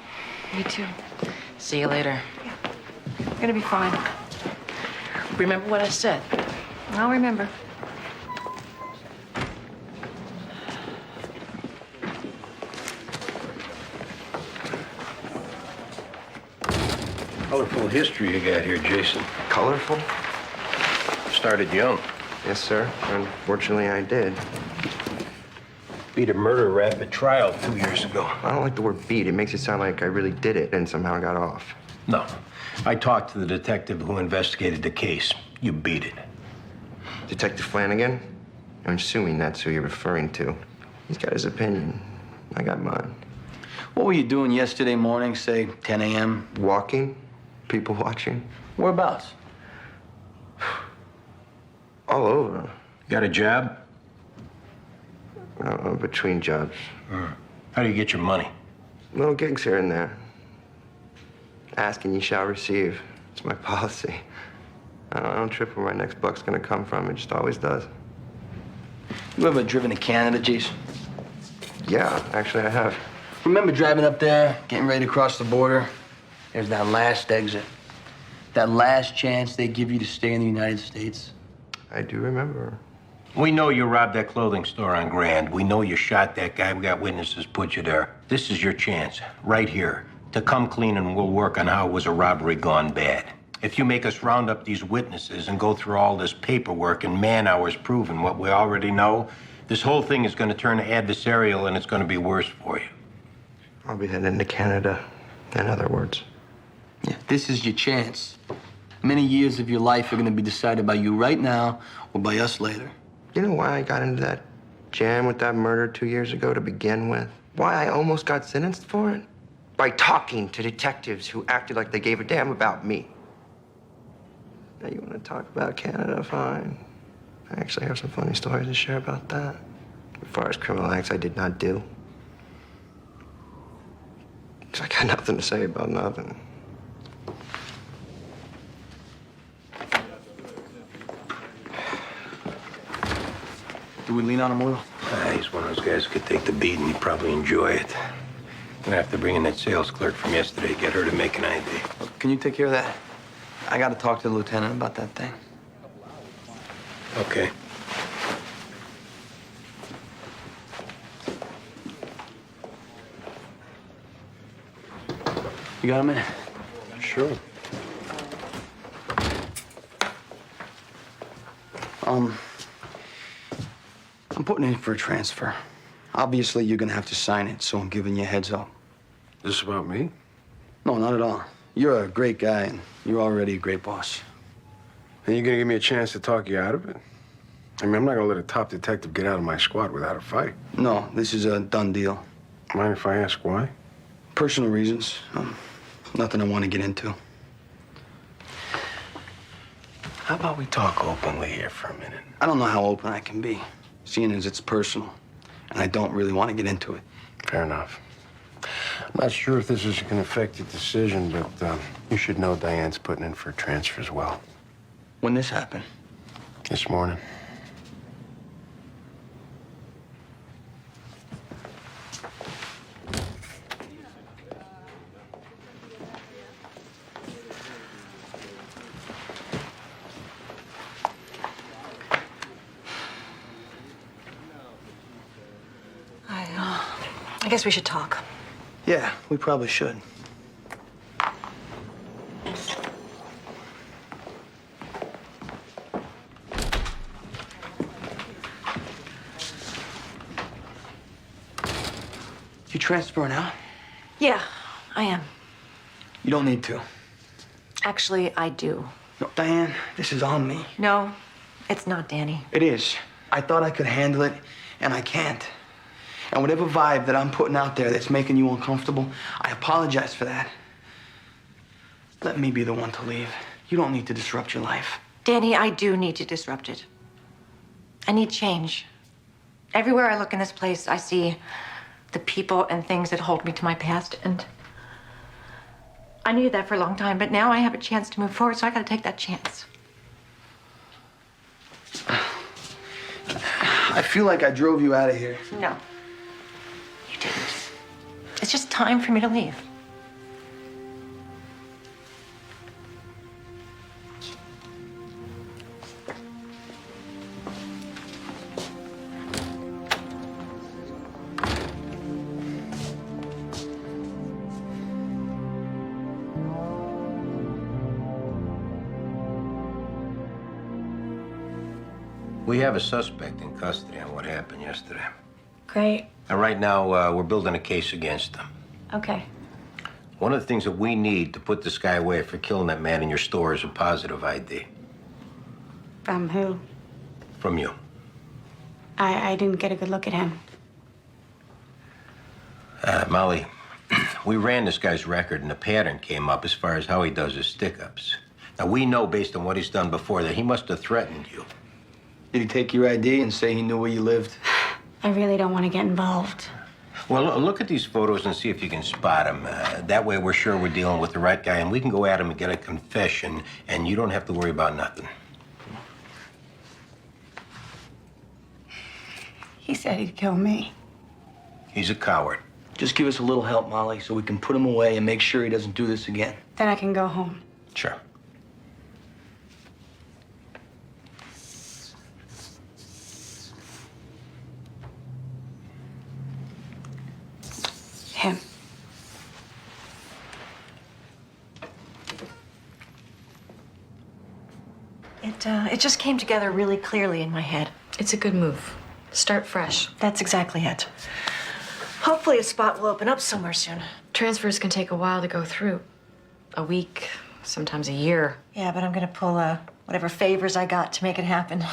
You too. See you later. Gonna be fine. Remember what I said. I'll remember. Colorful history you got here, Jason. Colorful? started young. Yes, sir. Unfortunately, I did. Beat a murder rap at trial 2 years ago. I don't like the word beat. It makes it sound like I really did it and somehow got off. No. I talked to the detective who investigated the case. You beat it. Detective Flanagan? I'm assuming that's who you're referring to. He's got his opinion. I got mine. What were you doing yesterday morning, say 10 a.m.? Walking? People watching? Whereabouts? All over. Got a job? Between jobs. How do you get your money? Little gigs here and there. Ask and you shall receive. It's my policy. I don't trip where my next buck's gonna come from. It just always does. You ever driven to Canada, Jason? Yeah, actually I have. Remember driving up there, getting ready to cross the border? There's that last exit. That last chance they give you to stay in the United States. I do remember. We know you robbed that clothing store on Grand. We know you shot that guy. We got witnesses put you there. This is your chance, right here, to come clean and we'll work on how it was a robbery gone bad. If you make us round up these witnesses and go through all this paperwork and man-hours proving what we already know, this whole thing is going to turn adversarial and it's going to be worse for you. I'll be heading to Canada, in other words. Yeah, this is your chance. Many years of your life are going to be decided by you right now or by us later. You know why I got into that jam with that murder 2 years ago to begin with? Why I almost got sentenced for it? By talking to detectives who acted like they gave a damn about me. Now you want to talk about Canada? Fine. I actually have some funny stories to share about that. As far as criminal acts I did not do. 'Cause I got nothing to say about nothing. Do we lean on him a little? He's one of those guys who could take the beat and he'd probably enjoy it. Gonna have to bring in that sales clerk from yesterday, get her to make an ID. Can you take care of that? I got to talk to the lieutenant about that thing. Okay. You got a minute? Sure. I'm putting in for a transfer. Obviously, you're gonna have to sign it, so I'm giving you a heads up. This about me? No, not at all. You're a great guy, and you're already a great boss. And you gonna give me a chance to talk you out of it? I mean, I'm not gonna let a top detective get out of my squad without a fight. No, this is a done deal. Mind if I ask why? Personal reasons. Nothing I want to get into. How about we talk openly here for a minute? I don't know how open I can be, seeing as it's personal, and I don't really want to get into it. Fair enough. I'm not sure if this is going to affect your decision, but you should know Diane's putting in for a transfer as well. When this happened? This morning. I guess we should talk. Yeah, we probably should. You transferring out? Yeah, I am. You don't need to. Actually, I do. No, Diane, this is on me. No, it's not, Danny. It is. I thought I could handle it, and I can't. And whatever vibe that I'm putting out there that's making you uncomfortable, I apologize for that. Let me be the one to leave. You don't need to disrupt your life. Danny, I do need to disrupt it. I need change. Everywhere I look in this place, I see the people and things that hold me to my past, and I needed that for a long time, but now I have a chance to move forward, so I gotta take that chance. I feel like I drove you out of here. No. You didn't. It's just time for me to leave. We have a suspect in custody on what happened yesterday. Great. And right now, we're building a case against him. Okay. One of the things that we need to put this guy away for killing that man in your store is a positive ID. From who? From you. I didn't get a good look at him. Molly, we ran this guy's record and a pattern came up as far as how he does his stick-ups. Now, we know based on what he's done before that he must have threatened you. Did he take your ID and say he knew where you lived? I really don't want to get involved. Well, look at these photos and see if you can spot him. That way we're sure we're dealing with the right guy and we can go at him and get a confession and you don't have to worry about nothing. He said he'd kill me. He's a coward. Just give us a little help, Molly, so we can put him away and make sure he doesn't do this again. Then I can go home. Sure. Him. It just came together really clearly in my head. It's a good move. Start fresh. That's exactly it. Hopefully a spot will open up somewhere soon. Transfers can take a while to go through. A week, sometimes a year. Yeah, but I'm gonna pull whatever favors I got to make it happen.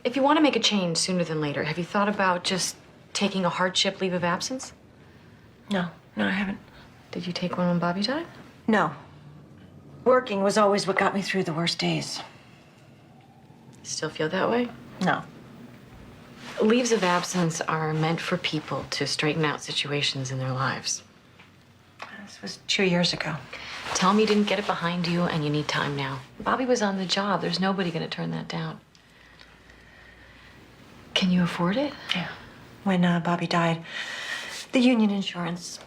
If you want to make a change sooner than later, have you thought about just taking a hardship leave of absence? No, I haven't. Did you take one when Bobby died? No. Working was always what got me through the worst days. Still feel that way? No. Leaves of absence are meant for people to straighten out situations in their lives. This was 2 years ago. Tell me you didn't get it behind you and you need time now. Bobby was on the job. There's nobody going to turn that down. Can you afford it? Yeah. When Bobby died, the union insurance.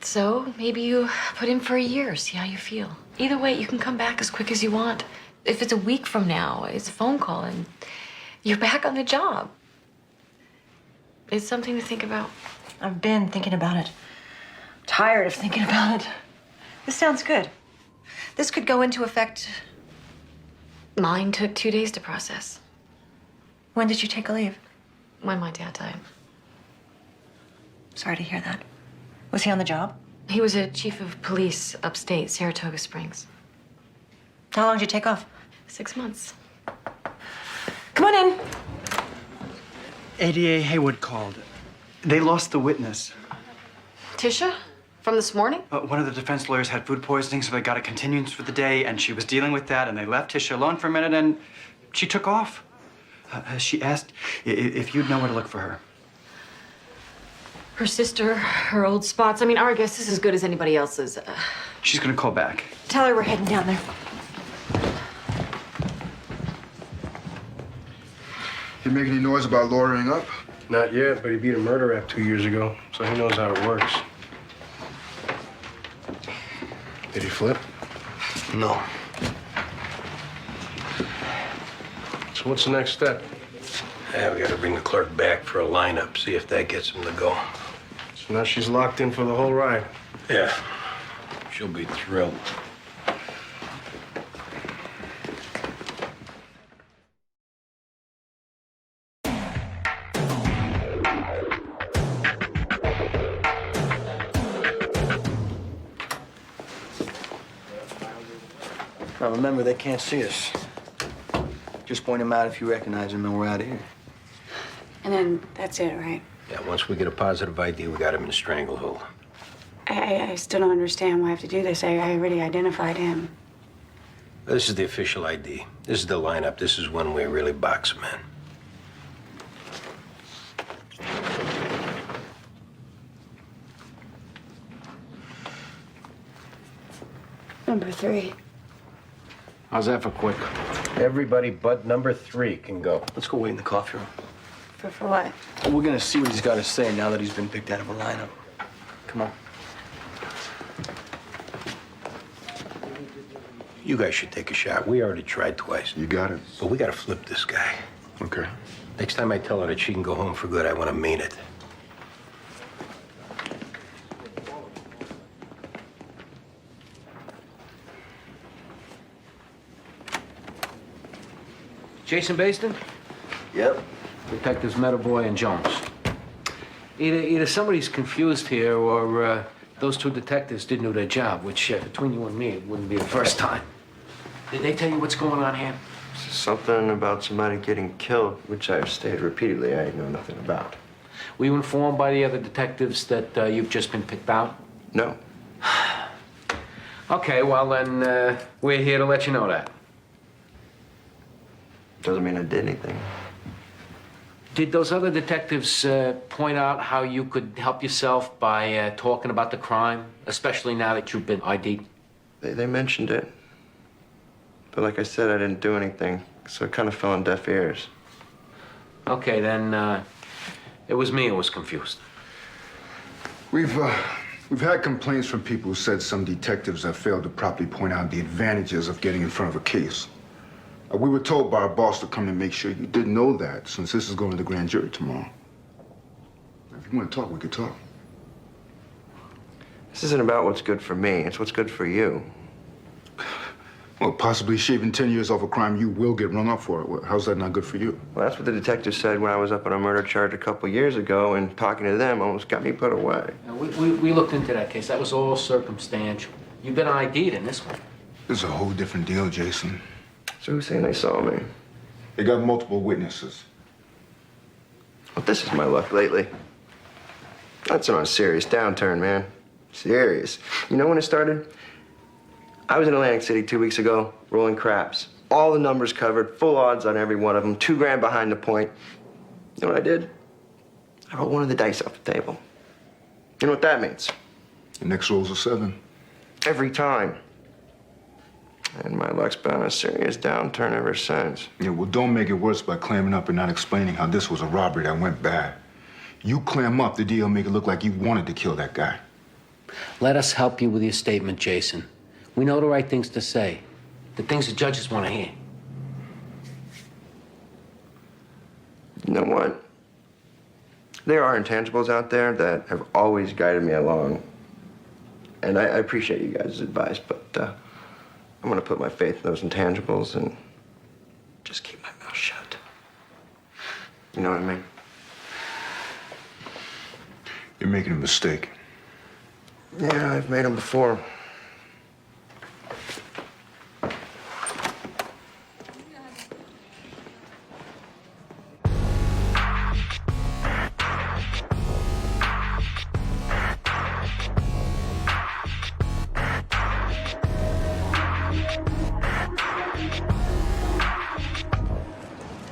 So maybe you put in for a year, see how you feel. Either way, you can come back as quick as you want. If it's a week from now, it's a phone call and you're back on the job. It's something to think about. I've been thinking about it. Tired of thinking about it. This sounds good. This could go into effect. Mine took 2 days to process. When did you take a leave? When my dad died. Sorry to hear that. Was he on the job? He was a chief of police upstate, Saratoga Springs. How long did you take off? 6 months. Come on in. ADA Haywood called. They lost the witness. Tisha? From this morning? One of the defense lawyers had food poisoning, so they got a continuance for the day, and she was dealing with that, and they left Tisha alone for a minute, and she took off. She asked if you'd know where to look for her. Her sister, her old spots. I mean, our guess is as good as anybody else's. She's gonna call back. Tell her we're heading down there. You make any noise about lawyering up? Not yet, but he beat a murder rap 2 years ago, so he knows how it works. Did he flip? No. So what's the next step? Yeah, we gotta bring the clerk back for a lineup, see if that gets him to go. So now she's locked in for the whole ride. Yeah, she'll be thrilled. Now remember, they can't see us. Just point them out if you recognize them and we're out of here. And then that's it, right? Yeah, once we get a positive ID, we got him in a stranglehold. I still don't understand why I have to do this. I already identified him. This is the official ID. This is the lineup. This is when we really box him in. Number 3. How's that for quick? Everybody but number 3 can go. Let's go wait in the coffee room. For what? We're gonna see what he's got to say now that he's been picked out of a lineup. Come on. You guys should take a shot. We already tried twice. You got it. But we gotta flip this guy. Okay. Next time I tell her that she can go home for good, I want to mean it. Jason Baston? Yep. Detectives Metaboy and Jones. Either somebody's confused here or those two detectives didn't do their job, which between you and me, it wouldn't be the first time. Did they tell you what's going on here? Something about somebody getting killed, which I've stated repeatedly I know nothing about. Were you informed by the other detectives that you've just been picked out? No. Okay, well then, we're here to let you know that. Doesn't mean I did anything. Did those other detectives point out how you could help yourself by talking about the crime, especially now that you've been ID'd? They mentioned it. But like I said, I didn't do anything, so it kind of fell on deaf ears. Okay, then it was me who was confused. We've had complaints from people who said some detectives have failed to properly point out the advantages of getting in front of a case. We were told by our boss to come and make sure you did know that, since this is going to the grand jury tomorrow. If you want to talk, we could talk. This isn't about what's good for me. It's what's good for you. Well, possibly shaving 10 years off a crime you will get rung up for. How's that not good for you? Well, that's what the detective said when I was up on a murder charge a couple years ago, and talking to them almost got me put away. We looked into that case. That was all circumstantial. You've been ID'd in this one. It's a whole different deal, Jason. So who's saying they saw me? They got multiple witnesses. Well, this is my luck lately. That's on a serious downturn, man. Serious. You know when it started? I was in Atlantic City 2 weeks ago, rolling craps. All the numbers covered, full odds on every one of them, 2 grand behind the point. You know what I did? I rolled one of the dice off the table. You know what that means? The next roll's a 7. Every time. And my luck's been on a serious downturn ever since. Yeah, well, don't make it worse by clamming up and not explaining how this was a robbery that went bad. You clam up the deal, make it look like you wanted to kill that guy. Let us help you with your statement, Jason. We know the right things to say, the things the judges want to hear. You know what? There are intangibles out there that have always guided me along. And I appreciate you guys' advice, but I'm gonna put my faith in those intangibles and just keep my mouth shut. You know what I mean? You're making a mistake. Yeah, I've made them before.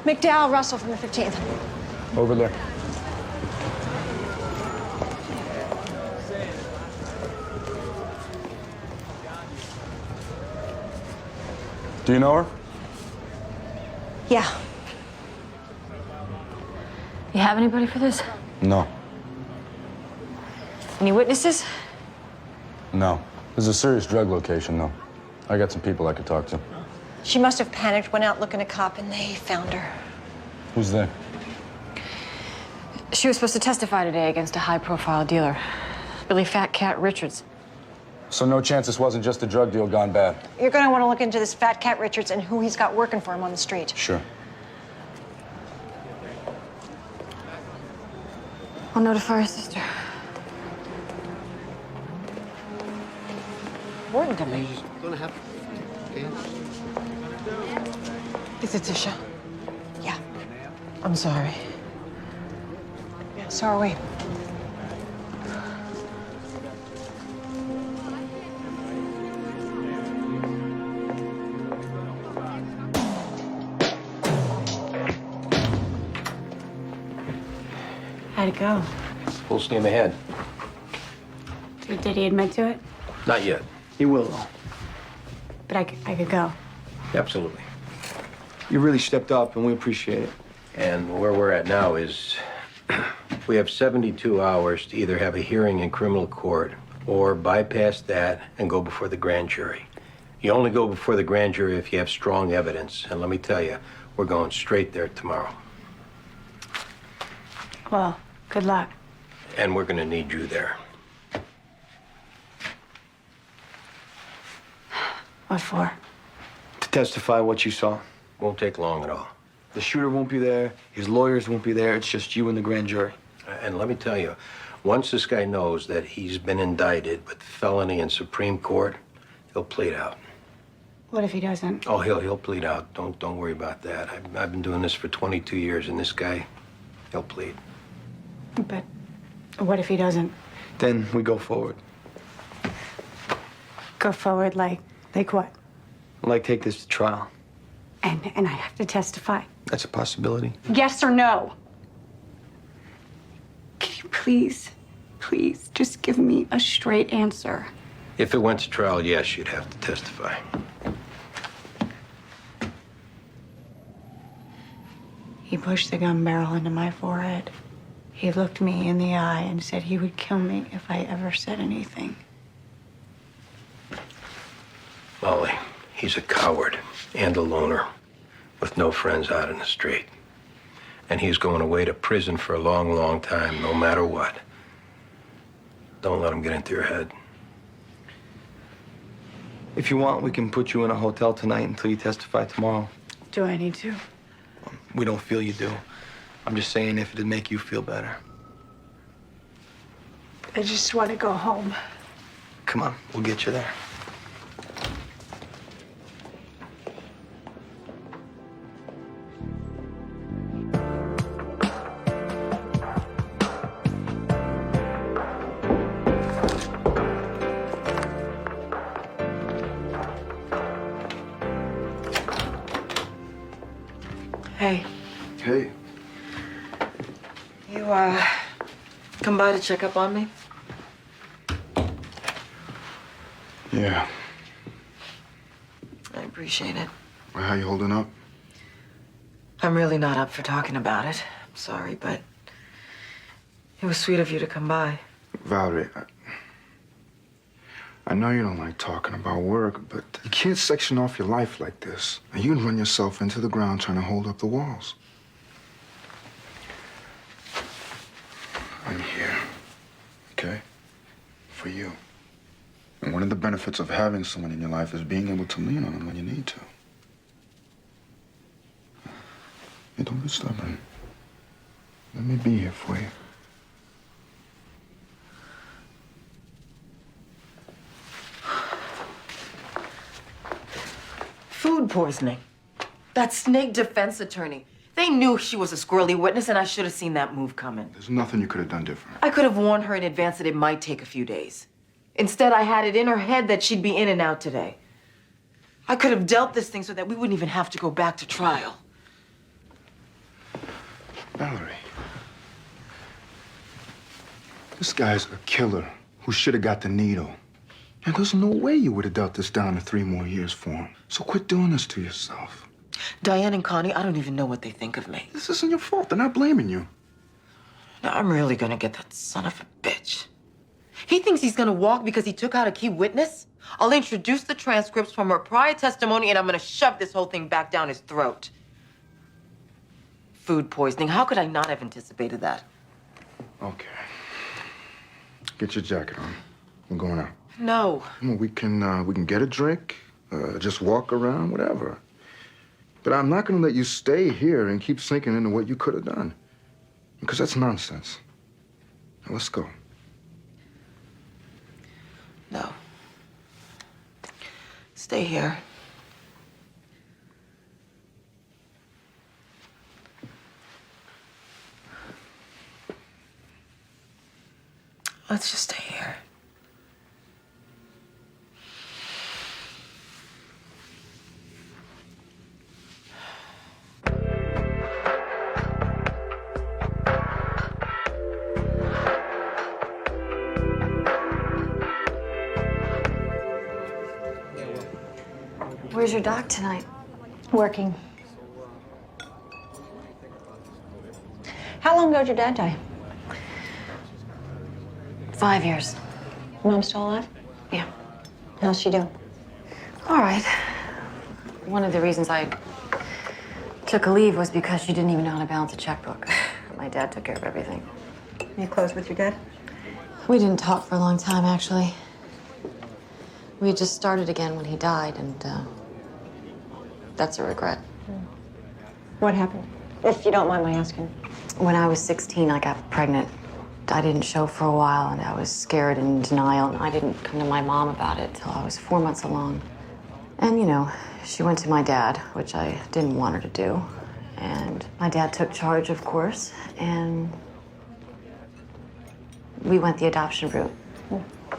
McDowell, Russell from the 15th. Over there. Do you know her? Yeah. You have anybody for this? No. Any witnesses? No. This is a serious drug location, though. I got some people I could talk to. She must have panicked, went out looking a cop, and they found her. Who's they? She was supposed to testify today against a high-profile dealer, Billy Fat Cat Richards. So no chance this wasn't just a drug deal gone bad? You're going to want to look into this Fat Cat Richards and who he's got working for him on the street. Sure. I'll notify her sister. Warden coming. Gonna have Is it Tisha? Yeah. I'm sorry. Yeah, so are we. How'd it go? Full steam ahead. Did he admit to it? Not yet. He will, though. But I could go. Absolutely. You really stepped up, and we appreciate it. And where we're at now is we have 72 hours to either have a hearing in criminal court or bypass that and go before the grand jury. You only go before the grand jury if you have strong evidence. And let me tell you, we're going straight there tomorrow. Well, good luck. And we're going to need you there. What for? To testify what you saw. Won't take long at all. The shooter won't be there. His lawyers won't be there. It's just you and the grand jury. And let me tell you, once this guy knows that he's been indicted with felony in Supreme Court, he'll plead out. What if he doesn't? Oh, he'll plead out. Don't worry about that. I've been doing this for 22 years, and this guy, he'll plead. But what if he doesn't? Then we go forward. Go forward like what? Like, take this to trial. And I have to testify. That's a possibility. Yes or no? Can you please just give me a straight answer? If it went to trial, yes, you'd have to testify. He pushed the gun barrel into my forehead. He looked me in the eye and said he would kill me if I ever said anything. Molly, he's a coward and a loner with no friends out in the street. And he's going away to prison for a long, long time, no matter what. Don't let him get into your head. If you want, we can put you in a hotel tonight until you testify tomorrow. Do I need to? We don't feel you do. I'm just saying if it'd make you feel better. I just want to go home. Come on, we'll get you there. Hey. Hey. You, come by to check up on me? Yeah. I appreciate it. Well, how you holding up? I'm really not up for talking about it. I'm sorry, but it was sweet of you to come by. Valerie, I know you don't like talking about work, but you can't section off your life like this. And you can run yourself into the ground trying to hold up the walls. I'm here, okay? For you. And one of the benefits of having someone in your life is being able to lean on them when you need to. Hey, don't be stubborn. Let me be here for you. Food poisoning. That snake defense attorney. They knew she was a squirrely witness, and I should have seen that move coming. There's nothing you could have done different. I could have warned her in advance that it might take a few days. Instead, I had it in her head that she'd be in and out today. I could have dealt this thing so that we wouldn't even have to go back to trial. Valerie, this guy's a killer who should have got the needle. And there's no way you would have dealt this down to 3 more years for him. So quit doing this to yourself. Diane and Connie, I don't even know what they think of me. This isn't your fault. They're not blaming you. Now, I'm really gonna get that son of a bitch. He thinks he's gonna walk because he took out a key witness? I'll introduce the transcripts from her prior testimony and I'm gonna shove this whole thing back down his throat. Food poisoning. How could I not have anticipated that? Okay. Get your jacket on. We're going out. No. Well, we can get a drink, just walk around, whatever. But I'm not gonna let you stay here and keep sinking into what you could have done. Because that's nonsense. Now, let's go. No. Stay here. Let's just stay here. Where's your doc tonight? Working. How long ago did your dad die? 5 years. Mom's still alive? Yeah. How's she doing? All right. One of the reasons I took a leave was because she didn't even know how to balance a checkbook. My dad took care of everything. You close with your dad? We didn't talk for a long time, actually. We had just started again when he died, and that's a regret. What happened? If you don't mind my asking. When I was 16, I got pregnant. I didn't show for a while, and I was scared and in denial, and I didn't come to my mom about it till I was 4 months along. And, you know, she went to my dad, which I didn't want her to do. And my dad took charge, of course, and we went the adoption route.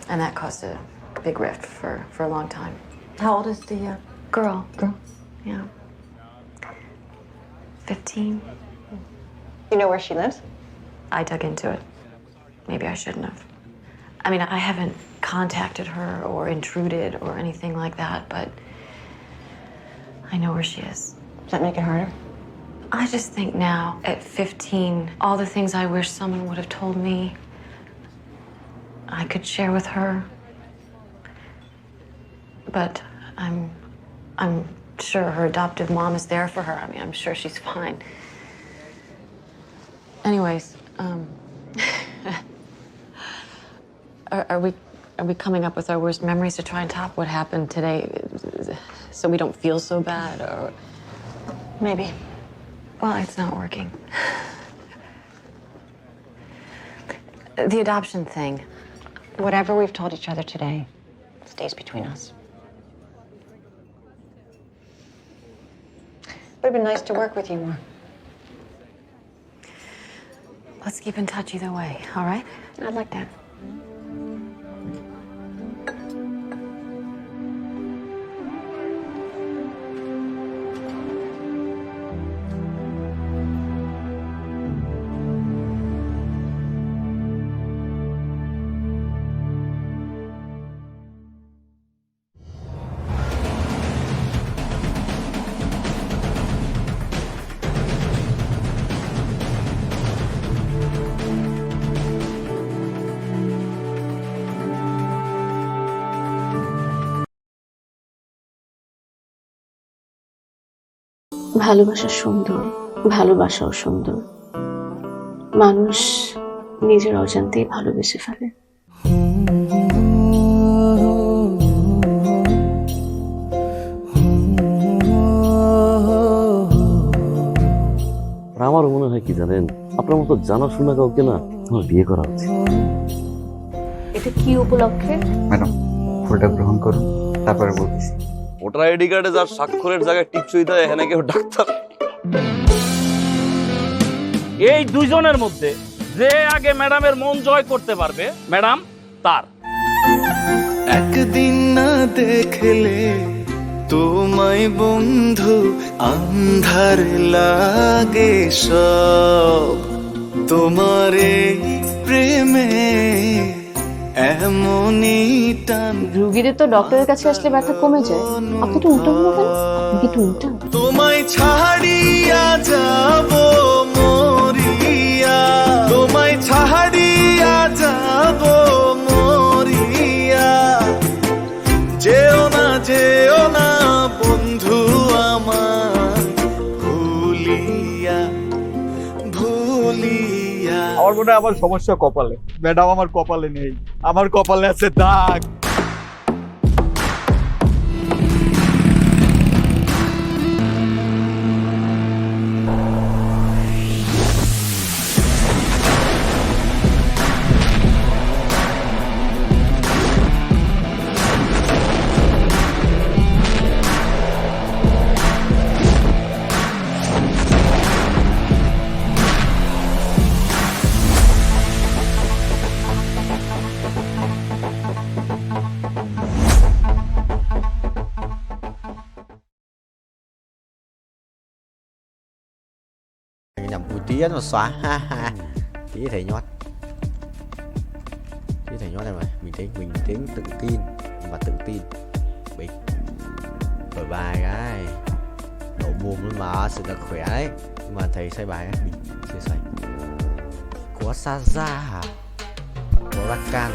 And that caused a big rift for a long time. How old is the Girl. girl? Yeah. 15. You know where she lives? I dug into it. Maybe I shouldn't have. I mean, I haven't contacted her or intruded or anything like that, but I know where she is. Does that make it harder? I just think now, at 15, all the things I wish someone would have told me, I could share with her. But I'm sure her adoptive mom is there for her. I mean, I'm sure she's fine. Anyways, are we coming up with our worst memories to try and top what happened today, so we don't feel so bad, or maybe? Well, it's not working. The adoption thing. Whatever we've told each other today stays between us. Would have been nice to work with you more. Let's keep in touch either way, all right? I'd like that. ভালোবাসা সুন্দর, ভালোবাসাও সুন্দর। মানুষ নিজের অজান্তেই ভালোবেসে ফেলে। আমারও মনে হয় কি জানেন, আপনার মতো জানাশোনা কাউকে না আমার বিয়ে করা উচিত। এটা কি উপলক্ষে? ম্যাডাম, ফুলটা গ্রহণ করুন, তারপরে বলতেছি। ভোটার আইডি কার্ডে যার স্বাক্ষরের জায়গায় টিপসই দেয়, এখানে কেউ ডাক্তার। এই দুইজনের মধ্যে যে আগে ম্যাডামের মন জয় করতে পারবে, ম্যাডাম তার। একদিন না দেখলে তোমায় বন্ধু আন্ধার লাগে সব, তোমার এই প্রেমে এমনই টান। রোগীদের তো ডক্টরের কাছে আসলে ব্যথা কমে যায়, আপনি তো উল্টো হলো কেন? আপনি কি একটু উল্টা? তোমায় ছাড়িয়া যাব মরিয়া, তোমায় ছাড়িয়া যাব মরিয়া, যেও না বন্ধু আমার, ভুলিয়া ভুলিয়া। আমার মনে হয় আমার সমস্যা কপালে। ম্যাডাম, আমার কপালে নেই, আমার কপালে আছে দাগ। Nhầm vui tía nó xóa ha ha. Tía thầy nhót. Tía thầy nhót đây mà. Mình tiếng tự tin và tự tin. Bịch. Rồi bài cái. Đổ buồm luôn mà, sự là khỏe đấy. Nhưng mà thầy say bài ấy, mình chia sẻ. Có xa ra hả? Có ra can.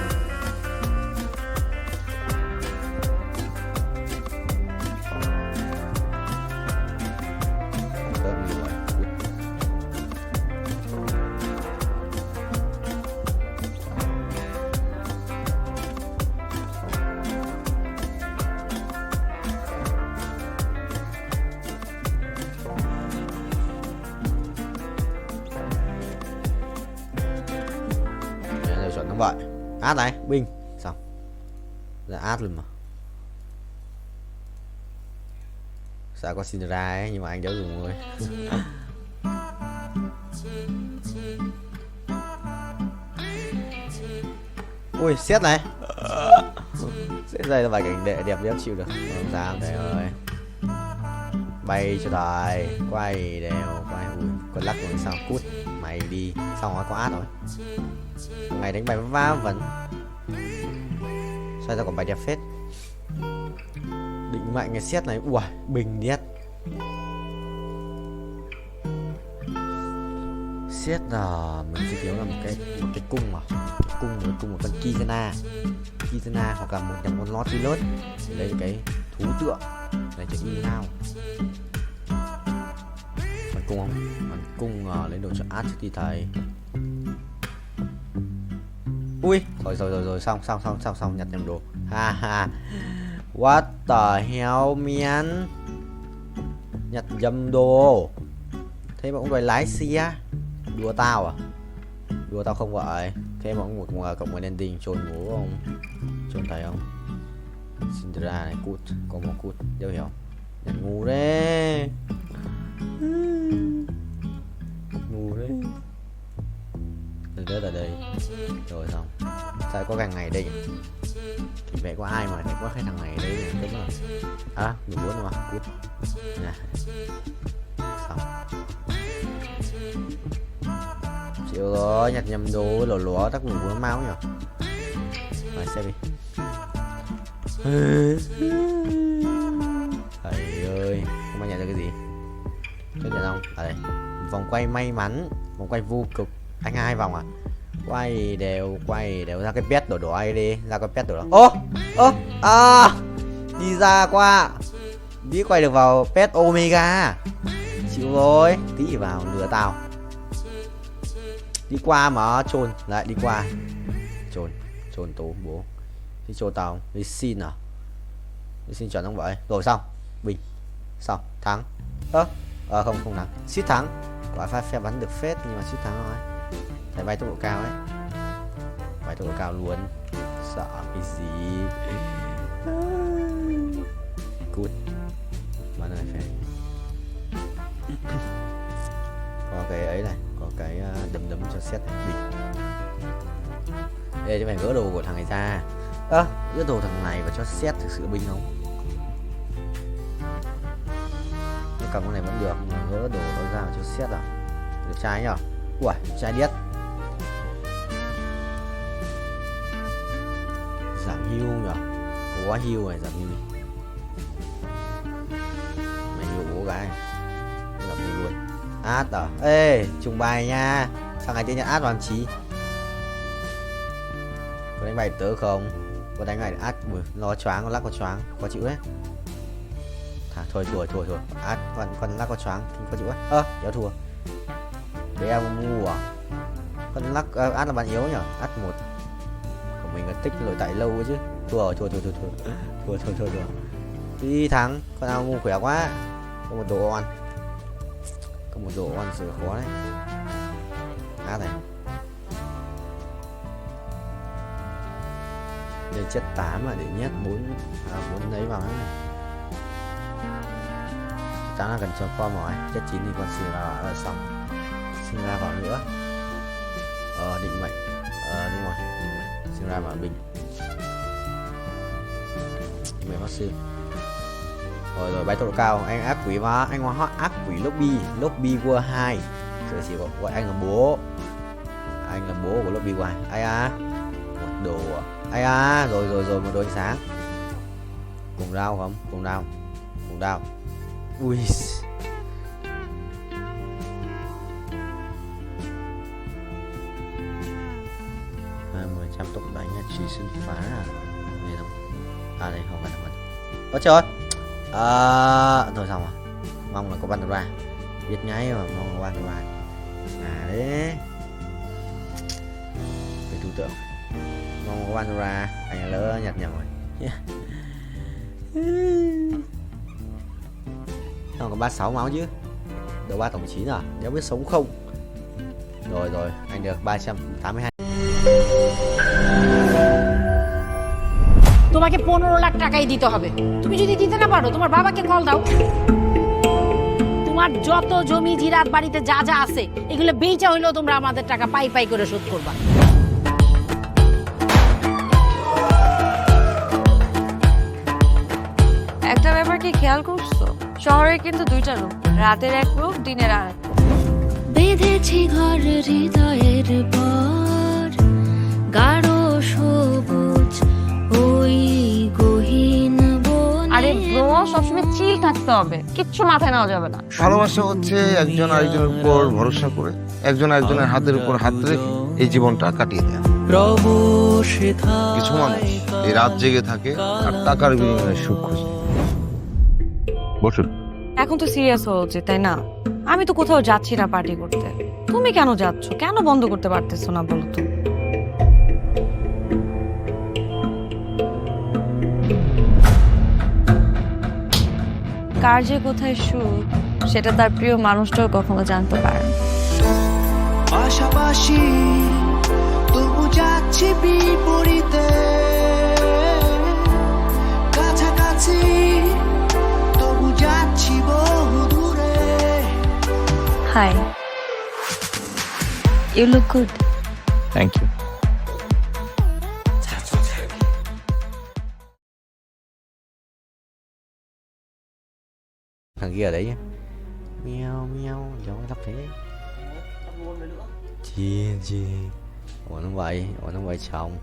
Thằng vậy. Át này, binh. Xong. Là át luôn mà. Sao có xin ra ấy, nhưng mà anh giấu dùng rồi. Ui, xét này. Xét đây là vài cảnh đẹp đéo chịu được. Không sao, thầy ơi. Bay cho đời. Quay đều, quay. Ui, con lắc rồi sao, cút. Mày đi, xong rồi có át rồi. Thằng này đánh bài va vẫn. Sao ra còn bài đẹp phết. Định mạnh cái xét này. Ui, bình điết. Xét là mình sẽ thiếu là một cái cung mà. Cung một con Kizana hoặc là một con Nautilus để lấy cái thú tượng để cho in nào. Bắn cung không? Bắn cung lấy đồ cho át thì thầy. Ui, rồi xong nhặt nhầm đồ. Ha ha. What the hell man? Nhặt nhầm đồ. Thế mà cũng đòi lái xe. Đùa tao à? Đùa tao không vậy. Thế mà cũng một cộng một ending trôn bố không? Trôn thầy không? Cinderella này cút. Có một cút. Đéo hiểu. Nhặt ngu đấy. Ngu đấy. Rớt ở đây. Rồi xong. Sao có càng ngày đây nhỉ? Thì vẽ có ai mà có cái thằng này ở đây nhỉ? Đúng rồi. À, đủ 4 rồi mà. Cút. Nè. Xong. Chịu rồi, nhặt nhầm đồ lỗ tắc mình muốn máu nhỉ. Rồi xem đi. Thầy ơi, không bao nhận được cái gì. Cho nhận không? Ở đây. Vòng quay may mắn, vòng quay vô cực. Anh 2 vòng à? Quay đều ra cái pet đổ ai đi, ra cái pet đổ đó. Đi ra qua. Biết quay được vào pet Omega. Chịu rồi, tí vào lừa tao. Đi qua mà trôn lại đi qua. Trôn tố bố. Đi trôn tao, đi xin à? Đi xin chuẩn không vậy? Rồi xong, bình. Xong, thắng. Không thắng. Suýt thắng. Quả phe bắn được phết nhưng mà suýt thắng thôi. Thầy bay tốc độ cao ấy. Bay tốc độ cao luôn. Sợ cái gì? Cút. Bắn này phải. Có cái ấy này, có cái đấm cho xét bình. Đây cho phải gỡ đồ của thằng này ra. Gỡ đồ thằng này và cho xét thực sự binh không? Cái cầm con này vẫn được, mà gỡ đồ nó ra và cho xét à? Được trai nhở? Ui, trai điếc. Giảm hưu nhở? Có quá hưu này, giảm hưu này. Mày hưu bố gái. Giảm hưu luôn. Át à? Ê, trùng bài nha. Sao ngày tiên nhận át làm chí? Có đánh bài tớ không? Có đánh bài át. Nó choáng, con lắc có choáng. Có chịu đấy. Thôi. Át, con lắc có choáng thì có chịu đấy. Kéo thua. Bé em ngu à? Con lắc át là bạn yếu nhở? Át 1. Của mình là tích lỗi tại lâu ấy chứ. Thua. Đi thắng. Con ao ngu khỏe quá. Có một đồ on. Có một đồ on sự khó đấy. Át này. Đây chất 8 mà để nhét 4 đấy vào này. 8 là cần cho qua mỏi. Chất 9 thì con xin vào xong. Xin ra vào nữa. Định mệnh. Đúng rồi, định mệnh. Xin ra vào bình. Mày mất sư. Rồi bay tốc độ cao. Anh ác quỷ mà. Anh hóa ác quỷ lobby World 2. Rồi chỉ có gọi anh là bố. Anh là bố của lobby World 2. Ai à? Một đồ à? Ai à? Rồi một đồ ánh sáng. Cùng đao không? Cùng đao. Ui. 20% tốc đánh là truy xuyên phá à? Đây không? À đây không phải. Trời. Thôi xong rồi. Mong là có bắn ra. Biết ngay mà mong là bắn ra. À đấy. Cái thủ tượng. Mong có bắn ra. Anh lỡ nhặt nhầm rồi. Không có 36 máu chứ. Đầu 3 tổng 9 à? Đéo biết sống không? Rồi, anh được 382. তোমাকে 15 লাখ টাকাই দিতে হবে। তুমি যদি দিতে না পারো তোমার বাবাকে কল দাও। তোমার যত জমি জিরাত বাড়িতে যা যা আছে এগুলো বেচা হইলেও তোমরা আমাদের টাকা পাই পাই করে শোধ করবা। একটা ব্যাপার কি খেয়াল করছো? শহরে কিন্তু দুইটা রূপ, রাতের এক রূপ, দিনের আর এক রূপ। বেঁধেছি ঘর হৃদয়ের পর গাঢ় সবুজ ওই গহীন বনে। আরে ব্রো, সবসময় চিল থাকতে হবে, কিচ্ছু মাথায় নেওয়া যাবে না। ভালোবাসা হচ্ছে একজন আরেকজনের উপর ভরসা করে, একজন আরেকজনের হাতের উপর হাত রেখে এই জীবনটা কাটিয়ে দেয়। কিছু মানুষ এই রাত জেগে থাকে আর টাকার বিনিময়ে সুখ খোঁজে। বসুন। এখন তো সিরিয়াস হওয়া উচিত, তাই না? আমি তো কোথাও যাচ্ছি না পার্টি করতে। তুমি কেন যাচ্ছ? কেন বন্ধ করতে পারতেছো না বলো তো? কার যে কোথায় সুখ সেটা তার প্রিয় মানুষটাও কখনো জানতে পারে না। পাশাপাশি তবু যাচ্ছি বিপরীতে, কাছাকাছি তবু যাচ্ছি বহু দূরে। Hi, you look good. Thank you. Thằng kia ở đấy nhá. Meo meo giống thấp thế. Chi ủa nó vậy chồng.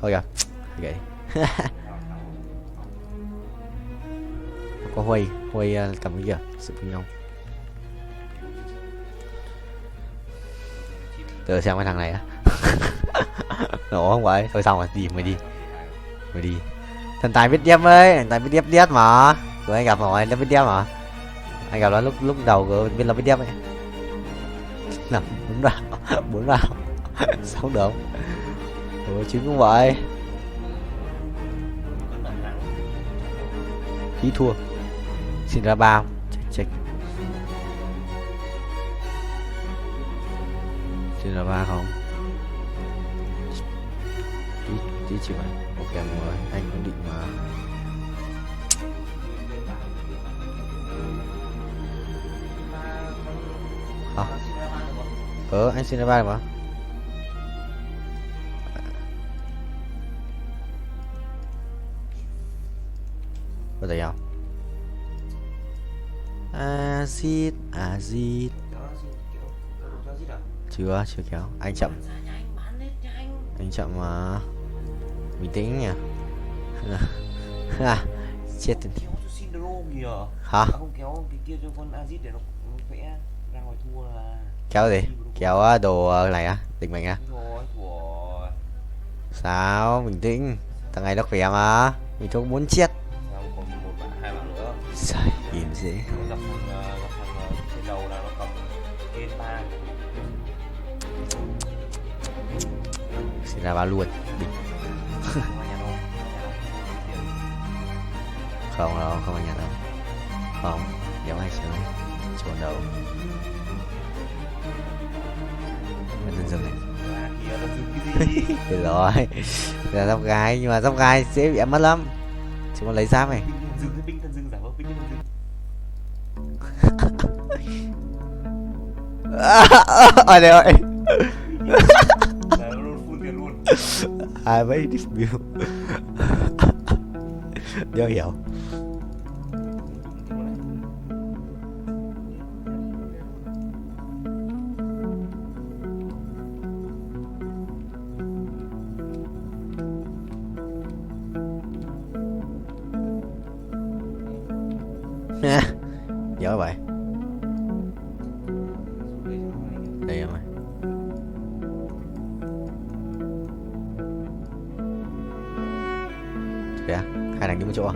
Thôi kìa vậy. Có Huy cầm cái kìa, sự với nhau. Từ xem cái thằng này á. Nổ không vậy, thôi xong rồi, mày đi. Thần tài biết điếp ấy, thần tài biết điếp mà. Rồi anh gặp hỏi nó biết điếp mà. Anh gặp nó lúc đầu biết nó biết điếp ấy. Nằm bốn vào. Sao được không? Chứ cũng vậy. Khí thua. Xin ra bao. Check. Xin ra ba không? Tí chịu này. Ok mọi người, anh cũng định mà. Hả? Anh xin ra ba mà. Có thể không? Acid. Chưa kéo. Anh chậm mà. Bình tĩnh nhỉ. Chết rồi. Hả? Không kéo cái kia cho con Azit để nó vẽ ra ngoài thua là. Kéo gì? Kéo đồ này á, định mệnh á. Sao? Bình tĩnh. Thằng này nó khỏe mà. Mình không muốn chết. Hai bạn nữa. Trời, im dễ. Gặp thằng trên đầu là nó cầm cái ba. Xin ra ba luôn. Đi. Không đâu, không ở nhà đâu. Không, giống ai chơi trốn đâu. Mình lên rừng này. Được rồi. Là tóc gái, nhưng mà tóc gái dễ bị mất lắm. Chúng con lấy giáp này. Ở đây ơi. Ai mấy review. Nhớ hiểu. Nhớ vậy. Đây em ơi. Kìa, hai thằng đi một chỗ à?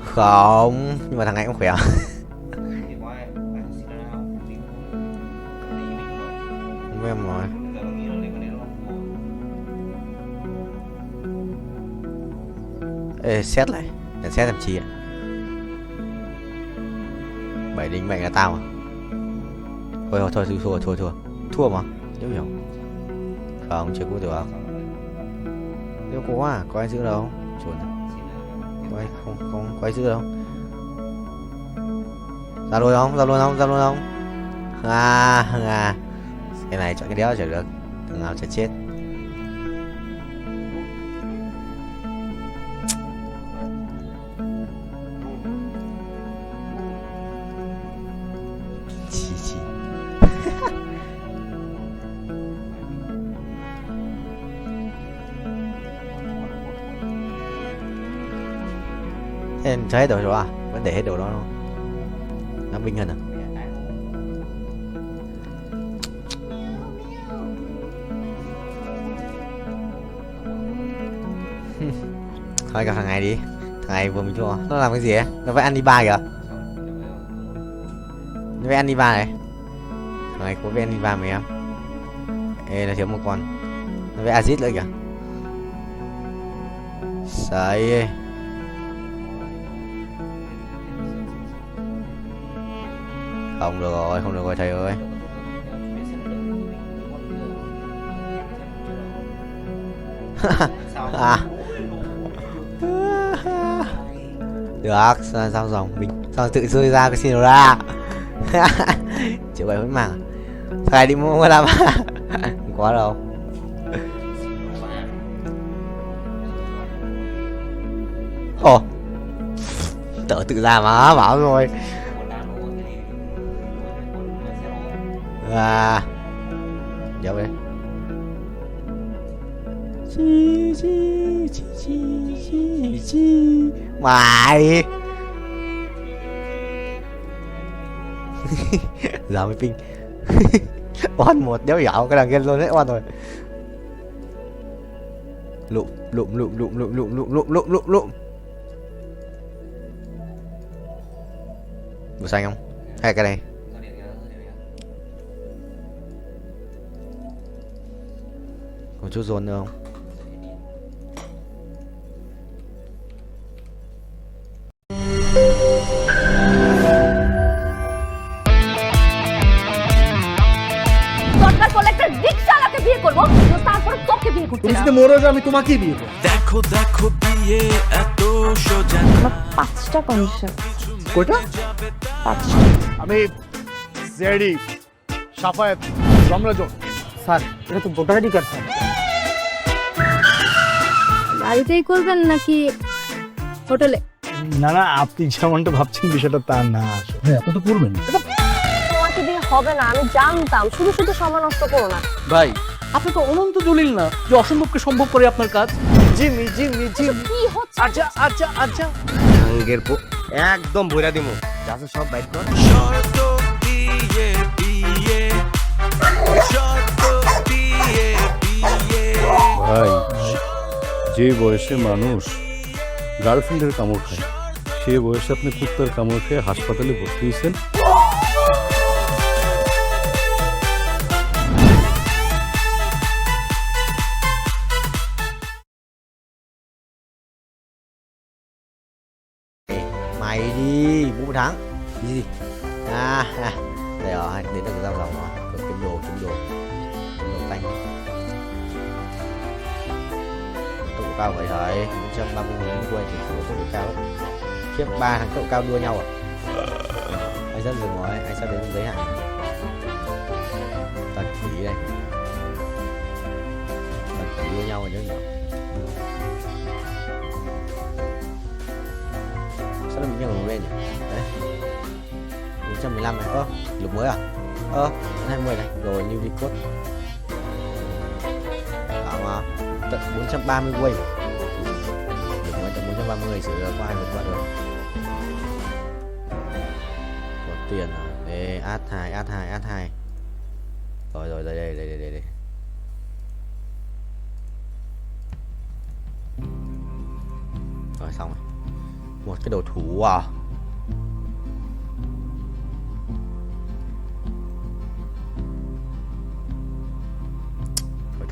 Không, nhưng mà thằng này cũng khỏe. Không em rồi. Ê, xét lại. Để xét làm chi ạ? 7 đinh mệnh là tao à? Thôi thôi thua mà. Nếu hiểu. Không, chưa có được. Nếu có à, có ai giữ đâu. Chuẩn. Không có ai giữ đâu. Ra luôn không? Cái này chọn cái đéo chả được. Thằng nào chả chết. Chi. Em cho hết đồ rồi à? Vẫn để hết đồ đó không? Nam Vinh hơn à? Thôi gặp thằng này đi. Thằng này vừa mình thua. Nó làm cái gì ấy? Nó phải ăn đi ba kìa. Nó phải ăn đi ba này. Thằng này có phải ăn đi ba mấy em? Ê, nó thiếu một con. Nó phải acid nữa kìa. Sấy. Không được rồi thầy ơi. À. Được, sao dòng mình sao tự rơi ra cái xin ra. Chịu vậy vẫn màng. Thầy đi mua làm không có đâu. Ồ, tự ra mà bảo rồi. À, dấu đấy. Chi mày. Giờ mới ping. Oan một đéo dạo cái thằng kia luôn đấy, oan rồi. Lụm. Màu xanh không? Hay cái này? Còn chút dồn nữa không? তুমি যদি মরে যাও আমি তোমাকেই বিয়ে করব। দেখো বিয়ে এত সোজা। আমার 5টা কন্ডিশন। কয়টা? 5টা। আমি জেডি সাফায়েত রমরাজন। স্যার এটা তো ভোটার আইডি কার্ড স্যার। বাড়িতেই করবেন নাকি হোটেলে? না আপনি যেমনটা ভাবছেন বিষয়টা তা না। হ্যাঁ আপনি তো করবেন। তোমাকে দিয়ে হবে না, আমি জানতাম। শুধু সময় নষ্ট করো না। ভাই, আপনি তো অনন্ত দলিল না যে অসম্ভবকে সম্ভব করে আপনার কাজ। জিমি কি হচ্ছে? আচ্ছা আঙ্গের একদম ভইরা দিমু। যাচ্ছে সব বাইট কর। শর্ত বিয়ে শর্ত বিয়ে। ভাই, যে বয়সে মানুষ গার্লফ্রেন্ডের কামড় খায়, সে বয়সে আপনি কুত্তার কামড় খেয়ে হাসপাতালে ভর্তি হয়েছেন। Mày đi, mua thắng. Gì? Đây rồi, đến được giao dòng rồi. Được kiếm đồ tanh. Tốc độ cao vậy thầy, 130.000 quay thì có tốc độ cao lắm. Khiếp, 3 thằng tốc độ cao đua nhau à? Anh sắp dừng rồi, anh sắp đến giới hạn. Tật quỷ đây. Tật quỷ đua nhau rồi nhớ nhở. Sao mình nhường lên nhỉ? Đấy. 415 này. Lục mới à? 20 này. Rồi new record. Bảo mà tận 430 quay. Lục mới tận 430 sử có ai vượt qua được. Có tiền à? Đây, add 2. Rồi đây. Rồi xong rồi. Một cái đồ thủ à?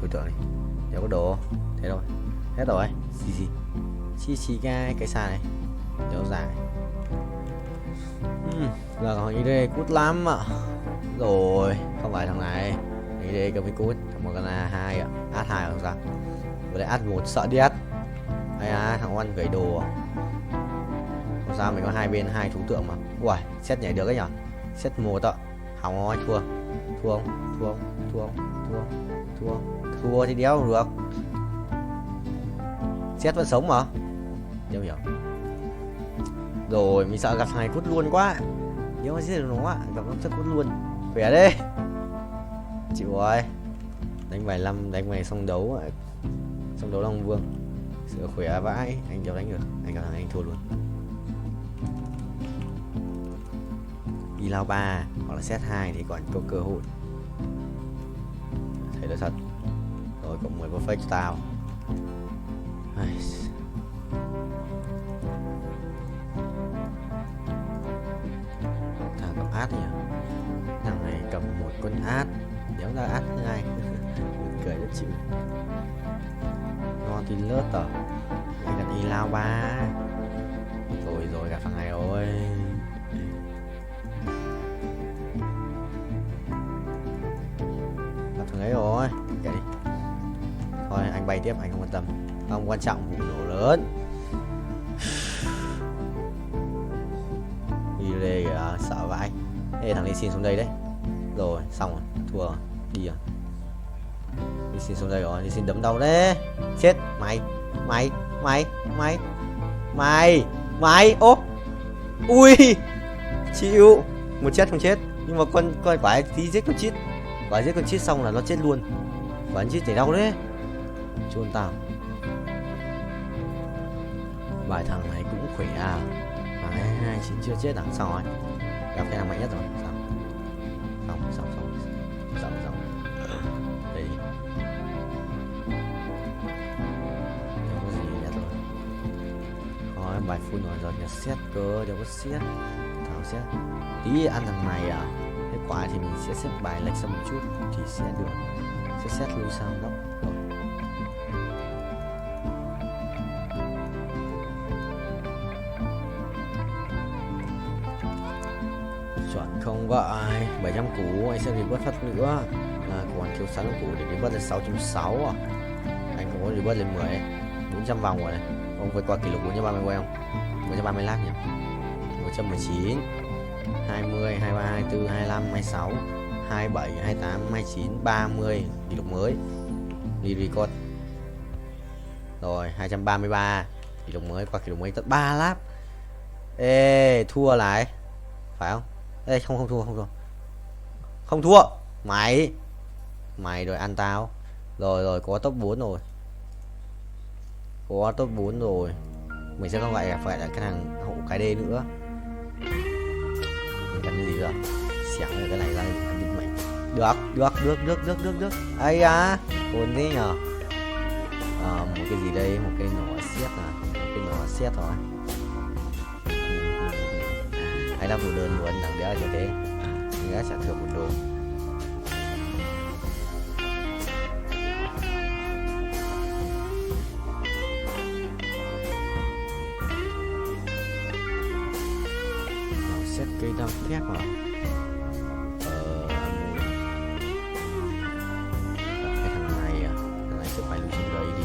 Thôi tưởng đi. Đéo có đồ. Thế rồi. Hết rồi. Chi cái xa này. Đéo dài. Giờ hỏi đi đây cút lắm ạ. Rồi, không phải thằng này. Đi đi cầm cái cút. Thằng một con là 2 à? Át 2 không sao. Vừa lại át 1 sợ điết. Hay à, thằng Oan gửi đồ. Không sao, mình có hai bên 2 thú tượng mà. Ui, xét nhảy được ấy nhở? Xét 1 ạ. Hỏng rồi, thua. Thua không? Thua không? Thua không? Thua Thua Thua thì đéo được. Xét vẫn sống mà. Đéo hiểu. Rồi, mình sợ gặp thằng này cút luôn quá. Nếu mà giết được nó gặp nó chắc cút luôn. Khỏe đi. Chịu rồi. Đánh bài 5, đánh bài xong đấu. Xong đấu Long Vương. Sửa khỏe vãi. Anh đéo đánh được. Anh gặp thằng anh thua luôn. Đi lao 3 hoặc là set 2 thì còn có cơ hội. Thấy đó thật. Rồi cộng 10 perfect cho tao. Thằng cầm át nhỉ. Thằng này cầm một con át. Đéo ra át thứ hai. Cười rất chịu. Ngon thì lớt tờ. Anh gặp đi lao 3. Rồi gặp thằng này rồi. Thằng ấy rồi, kệ đi. Thôi anh bay tiếp, anh không quan tâm. Không quan trọng vụ nổ lớn. Đi đây kìa, sợ vãi. Ê thằng Lee Sin xuống đây đấy. Rồi, xong rồi, thua rồi, đi rồi. Lee Sin xuống đây rồi, Lee Sin đấm đầu đấy. Chết, mày, ô. Ui, chịu. Một chết không chết. Nhưng mà con quả tí giết con chít. Quả giết con chít xong là nó chết luôn. Quả chít chảy đau đấy. Chôn tao. Bài thằng này cũng khỏe à. Thằng 229 chưa chết à? Xong rồi. Gặp cái thằng mạnh nhất rồi. Xong. Đây đi. Không có gì nhất rồi. Thôi bài full rồi nhà xét cơ. Đâu có xét. Thằng xét. Tí ăn thằng này à. Thế quả thì mình sẽ xếp bài lệch sang một chút thì sẽ được. Sẽ xét lui sang góc. Rồi. Chuẩn không vậy. 700 củ anh sẽ rebirth phát nữa. Còn thiếu 6 củ để rebirth lên 660 à. Anh không có rebirth lên 10 đấy. 400 vòng rồi này. Ông vượt qua kỷ lục 430 quay không? 430 lap nhỉ. 119 20, 23, 24, 25, 26, 27, 28, 29, 30. Kỷ lục mới. Đi record. Rồi 233. Kỷ lục mới, qua kỷ lục mới tất 3 lap. Ê, thua lại. Phải không? Ê, không thua. Không thua. Mày rồi ăn tao. Rồi có top 4 rồi. Có top 4 rồi. Mình sẽ không phải là cái thằng hậu cái D nữa. Mình cần cái gì rồi? Xẻng rồi cái này ra định mệnh. Được. Ây à, hồn thế nhờ. Một cái gì đây, một cái nỏ xét à. Một cái nỏ xét rồi. Hay là một đơn luôn, thằng đéo như thế. Mình đã trả thưởng 1 đô. Nỏ xét cây đang phép à. Cái thằng này sẽ phải lưu xuống đây đi.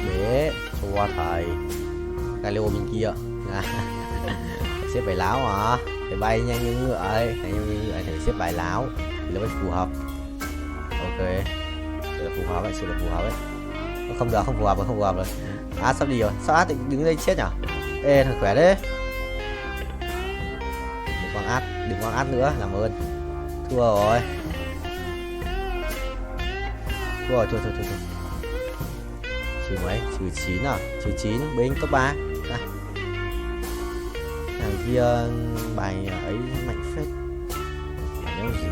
Để cho thầy cái lô bên kia. Xếp bài láo hả? Để bay nhanh như ngựa ấy. Thầy xếp bài láo thì nó mới phù hợp. Ok, sự là phù hợp ấy. Không được, không phù hợp rồi. Sắp đi rồi. Sao đứng đây chết nhở? Ê thằng khỏe đấy. Đừng quăng át nữa, làm ơn. Thua rồi. Trừ mấy? Trừ 9 à? Trừ 9, binh top 3. Thằng kia bài ấy mạnh phết. Nếu gì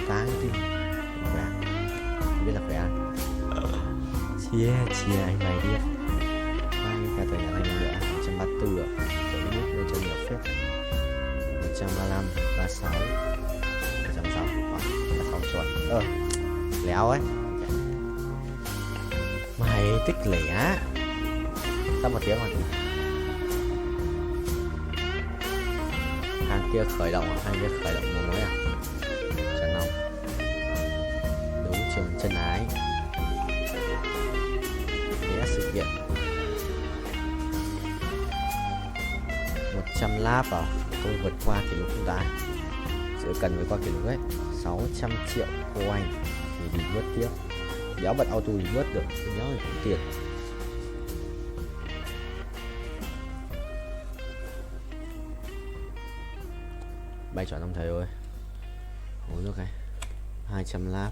táng tim. Không biết là khỏe. Chia anh bài đi. Cả tờ nhà anh nữa. 134 ạ. Chỗ nước nơi cho nhiều phết. 135, 36, 160, 36 chuẩn. Léo ấy. Mày tích lẻ. Tao một tiếng rồi. Hàng kia khởi động à? Hàng kia khởi động một mới à? Chẳng nào. Đúng trường chân ái. Nghĩa sự kiện 100 lap à? Tôi vượt qua kỷ lục không ta? Sẽ cần vượt qua kỷ lục ấy 600 triệu coin thì đi vớt tiếp. Đéo bật auto đi vớt được, đéo thì cũng tiền. Bay chọn ông thầy ơi. Uống nước này 200 lap.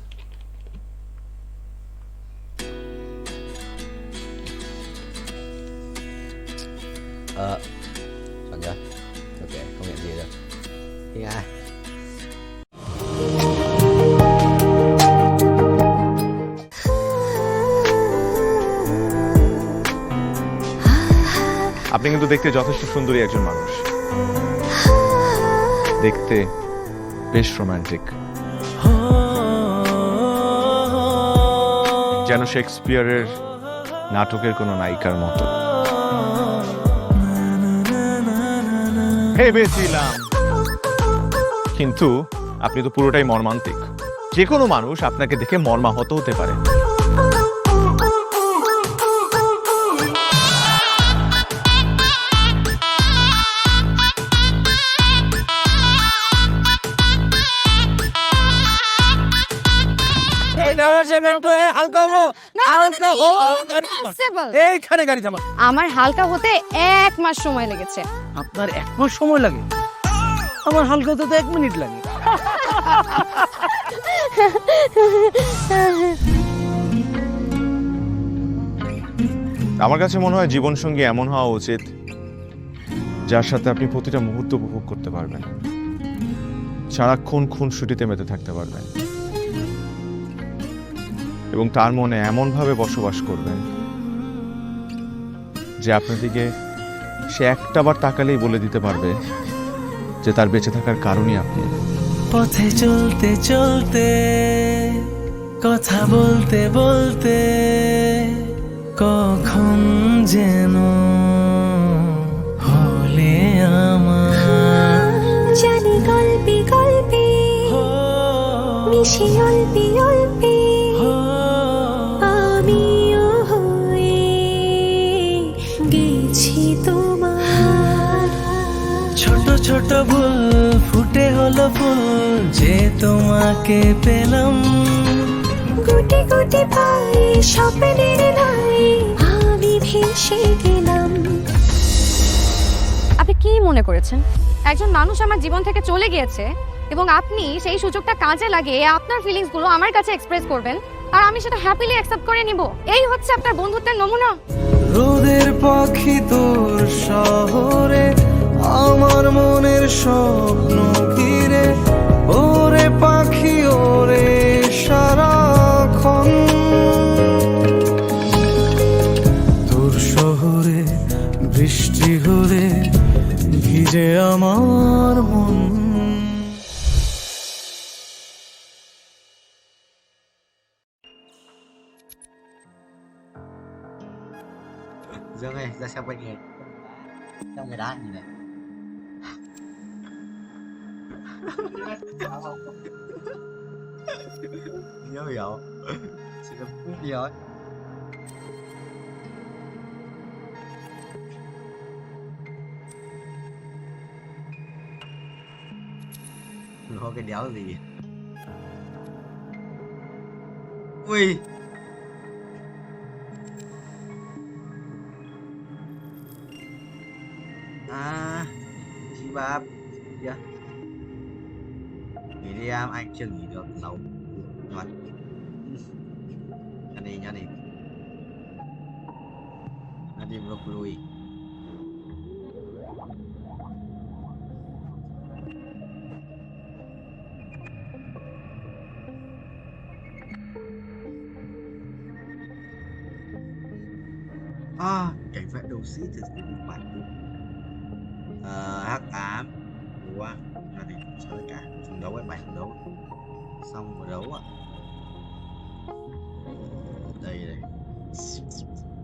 Chọn chưa? Ok, không nhận gì được. Thì ai? আপনি কিন্তু দেখতে যথেষ্ট সুন্দরী একজন মানুষ, দেখতে বেশ romantic, যেন শেক্সপিয়ারের নাটকের কোনো নায়িকার মতো। ভেবেছিলাম, কিন্তু আপনি তো পুরোটাই মর্মান্তিক। যে কোনো মানুষ আপনাকে দেখে মর্মাহত হতে পারে। আমার হালকা হতে 1 মাস সময় লেগেছে। আপনার 1 মাস সময় লাগে? আমার হালকা হতে তো 1 মিনিট লাগে। আমার কাছে মনে হয় জীবনসঙ্গী এমন হওয়া উচিত যার সাথে আপনি প্রতিটা মুহূর্ত উপভোগ করতে পারবেন, সারাক্ষণ খুনসুটিতে মেতে থাকতে পারবেন এবং তার মনে এমনভাবে বসবাস করবেন যে আপনার দিকে সে একটাবার তাকালেই বলে দিতে পারবে যে তার বেঁচে থাকার কারণই আপনি। পথে চলতে চলতে, কথা বলতে বলতে, কখন যেন হলে আমার। জানি গল্পে গল্পে মিশে অল্পে অল্পে আমিও হয়ে গেছি তোমার। ছোট ছোট ভুল ফুটে হলো ফুল যে তোমাকে পেলাম। গুটি গুটি পায়ে স্বপ্নের নাই আমি ভেসে গেলাম। আপনি কি মনে করেছেন একজন মানুষ আমার জীবন থেকে চলে গিয়েছে এবং আপনি সেই সুযোগটা কাজে লাগিয়ে আপনার ফিলিংস গুলো আমার কাছে এক্সপ্রেস করবেন আর আমি সেটা হ্যাপিলি অ্যাকসেপ্ট করে নিব? এই হচ্ছে আপনার বন্ধুত্বের নমুনা? রোদের পাখি তোর শহরে আমার মনের স্বপ্ন ঘিরে, ওরে পাখি ওরে সারাক্ষণ। তোর শহরে বৃষ্টি হলে ভিজে আমার মন। Dương ơi, ra xem quanh người. Trong người đá gì này. Nhớ hiểu. Chỉ có phút đi rồi. Nó cái đéo gì? Ui. À, chị ba dạ. Nghỉ đi em, anh chưa nghỉ được nấu mặt. Ăn đi, nhá đi. Ăn đi broccoli. À, cảnh vẽ đầu sĩ thì cũng bản đúng. Hắc ám quá là thì sao cả trận đấu ấy, 7 trận đấu xong vừa đấu ạ. Đây đây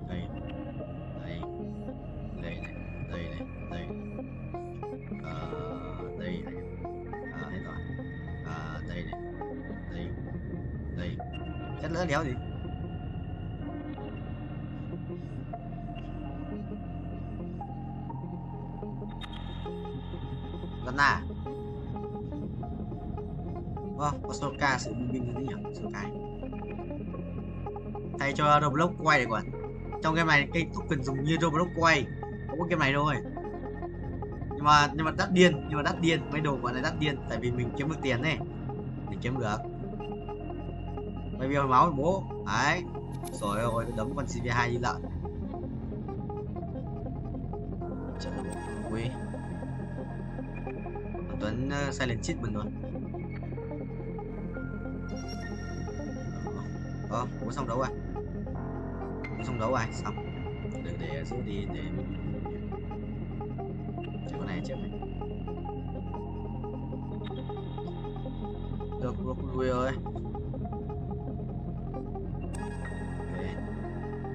Đây, đây, đây này, đây này, đây. Đây này. Hết rồi. Đây này, đây, đây. Chất lỡ đéo gì? Lần à? Có Soka sự bình minh như thế nhỉ? Soka. Thay cho Roblox quay này quản. Trong game này cây token dùng như Roblox quay. Không có game này thôi. Nhưng mà đắt điên, mấy đồ gọi là đắt điên tại vì mình kiếm được tiền này. Mình kiếm được. Bây giờ máu bố. Đấy. Rồi ơi, đấm con CV2 như lợn. Trời ơi, quê. Tuấn silent cheat mình rồi. Bố xong đấu à? Bố xong đấu à? Xong. Để giữ đi để chỉ con này trước này. Được lui rồi. Ok.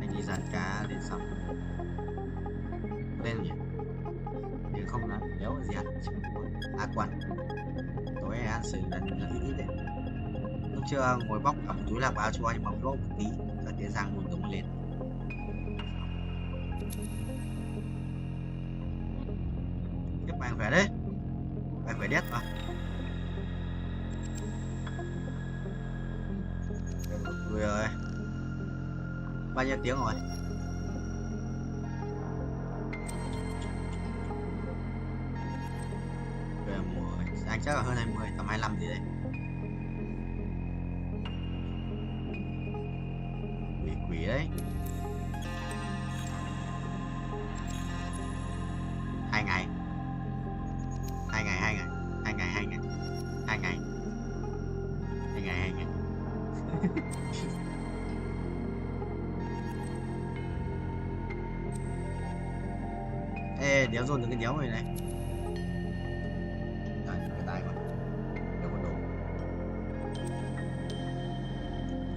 Anh đi dàn cá lên xong. Lên nhỉ? Nếu không là đéo gì hết. Quan. Tối ăn xử lần ít đấy. Lúc chưa ngồi bóc cả một túi là báo cho nhưng mà có một tí cả cái răng luôn giống lên. Tiếp bạn khỏe đấy. Bạn khỏe đét mà. Vui rồi. Bao nhiêu tiếng rồi? Anh chắc là hơn 20, tầm 25 gì đấy. Quỷ đấy. 2 ngày. 2 ngày. 2 ngày. 2 ngày. 2 ngày. 2 ngày. 2 ngày. 2 ngày. Ê, đéo dồn được cái đéo này này. Cái tay mà. Đâu có đồ.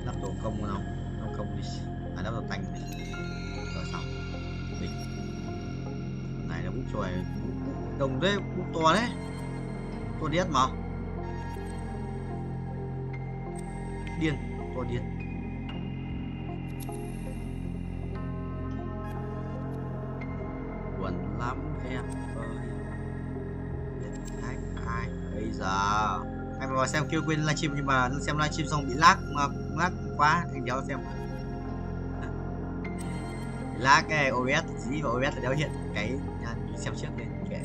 Lắp đồ công không? Không đi. Lắp đồ tanh đi. Rồi xong. Bình. Này là bút chòi. Đồng đấy, bút to đấy. To điết mà. Điên, to điên. Buồn lắm em ơi. Ai bây giờ anh vào xem kêu quên livestream nhưng mà xem livestream xong bị lag quá anh đéo xem lag cái OBS dí vào OBS là đéo hiện cái xem trước lên kệ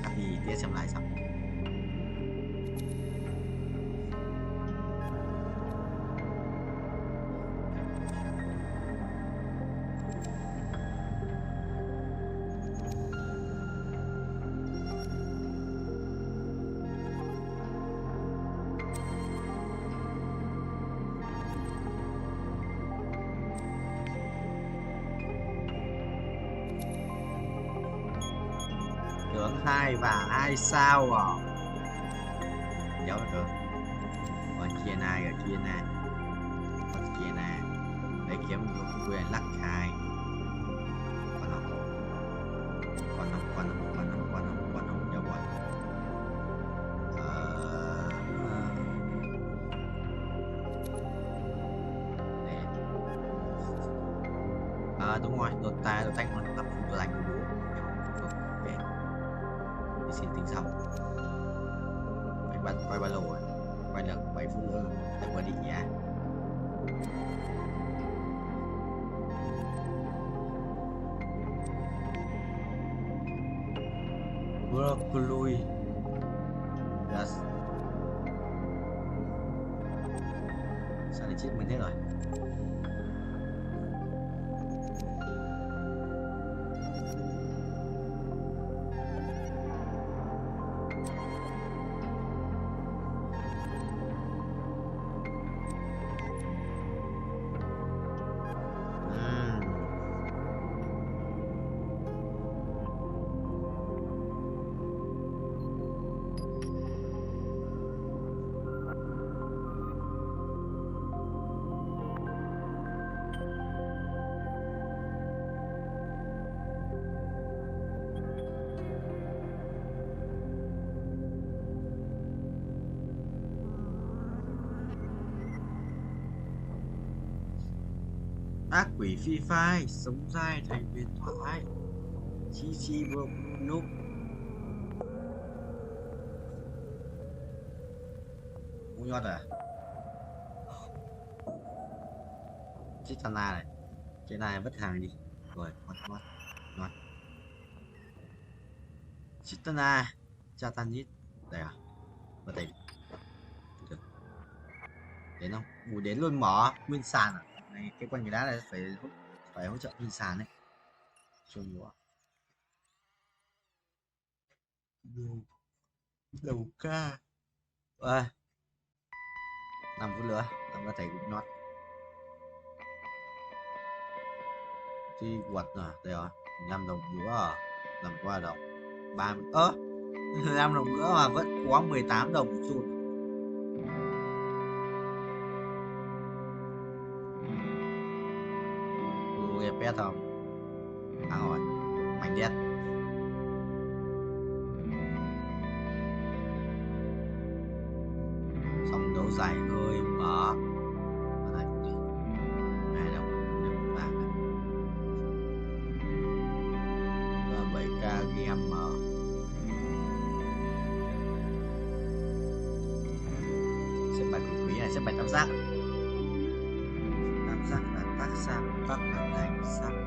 các thì tiếp xem lại xong. Tướng 2 vàng 2 sao à? Đéo được. Còn kia này ở kia này. Còn kia này. Đây kiếm được quyền lắc 2. Còn không. Đéo bọn. Đúng rồi, đột tay nó lắp đột đánh đúng. Xin tính xong quay bao lâu rồi, quay được 7 phút nữa để qua định nhà. Broccoli yes. Sao lại chết mình thế rồi. Ác quỷ phi phai, sống dai thành huyền thoại. Chi chi buộc núp. Muốn nhót à? Chết Tana này. Cái này vứt hàng đi. Rồi, ngon. Chết Tana. Cha tan nít. Đây à? Vào đây. Được. Đến không? Mùi đến luôn mở. Nguyên sàn à? Này, cái con người đá này phải hỗ trợ nguyên sàn đấy. Chuông nữa. Đầu ca. Ơi. 5 phút nữa, tao có thể gục nót. Thì quật à, đây rồi, 5 đồng nữa à, làm qua đồng 30, 5 đồng nữa mà vẫn có 18 đồng một chút. Nghe pet không? À rồi, mảnh đét. Xong đấu dài hơi mở. Ở đây đi. 2 đồng, 5 bạc. 7k game mở. Xếp bài của quý này, xếp bài tam giác. Tam giác là tác sang, tác là đánh sang.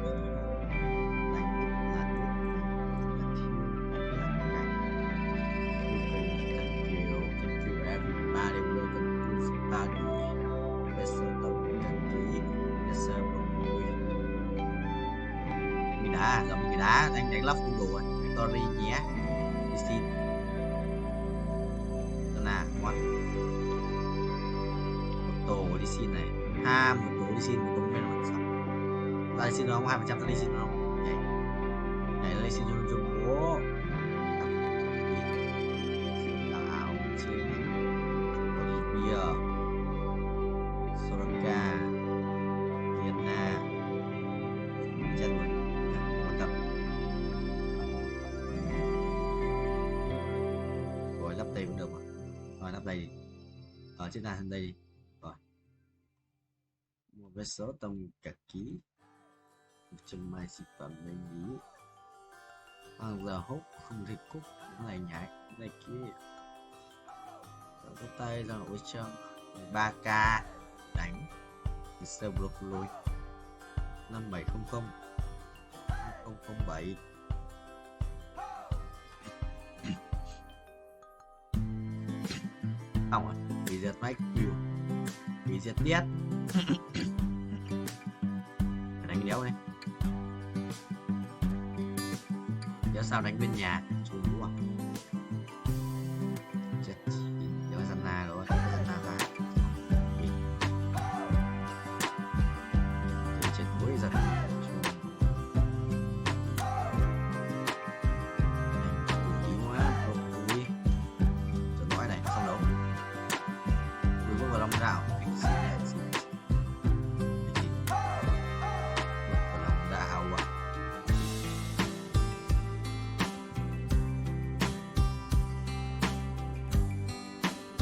Đá đánh lắp full đồ rồi. Sorry nhé. Đi xin. Đó là ngon. Một tổ đi xin này. Một tổ đi xin, một tổ bên ngoài xong. Ta đi xin không? 2% ta đi xin không? Nhảy lên xin cho bố. Đào áo trên. Bia. Soraka. Vienna. Chết rồi. Lắp đây cũng được rồi, lắp đây đi. Ở trên này thân đây đi. Rồi. Một vé số tầm cả ký. Một chân mai xịt phẩm đây nhí. Hàng giờ hút không thể cúc. Này nhảy này kia. Rồi có tay ra ôi trong 3k đánh. Sơ block lôi 5700 007. Không rồi, bị giật máy view, bị giật tiết. Đánh đéo này. Đéo sao đánh bên nhà, chú đúng không? Chết, đéo dần na rồi, dần na ra. Chết cuối giật. Nào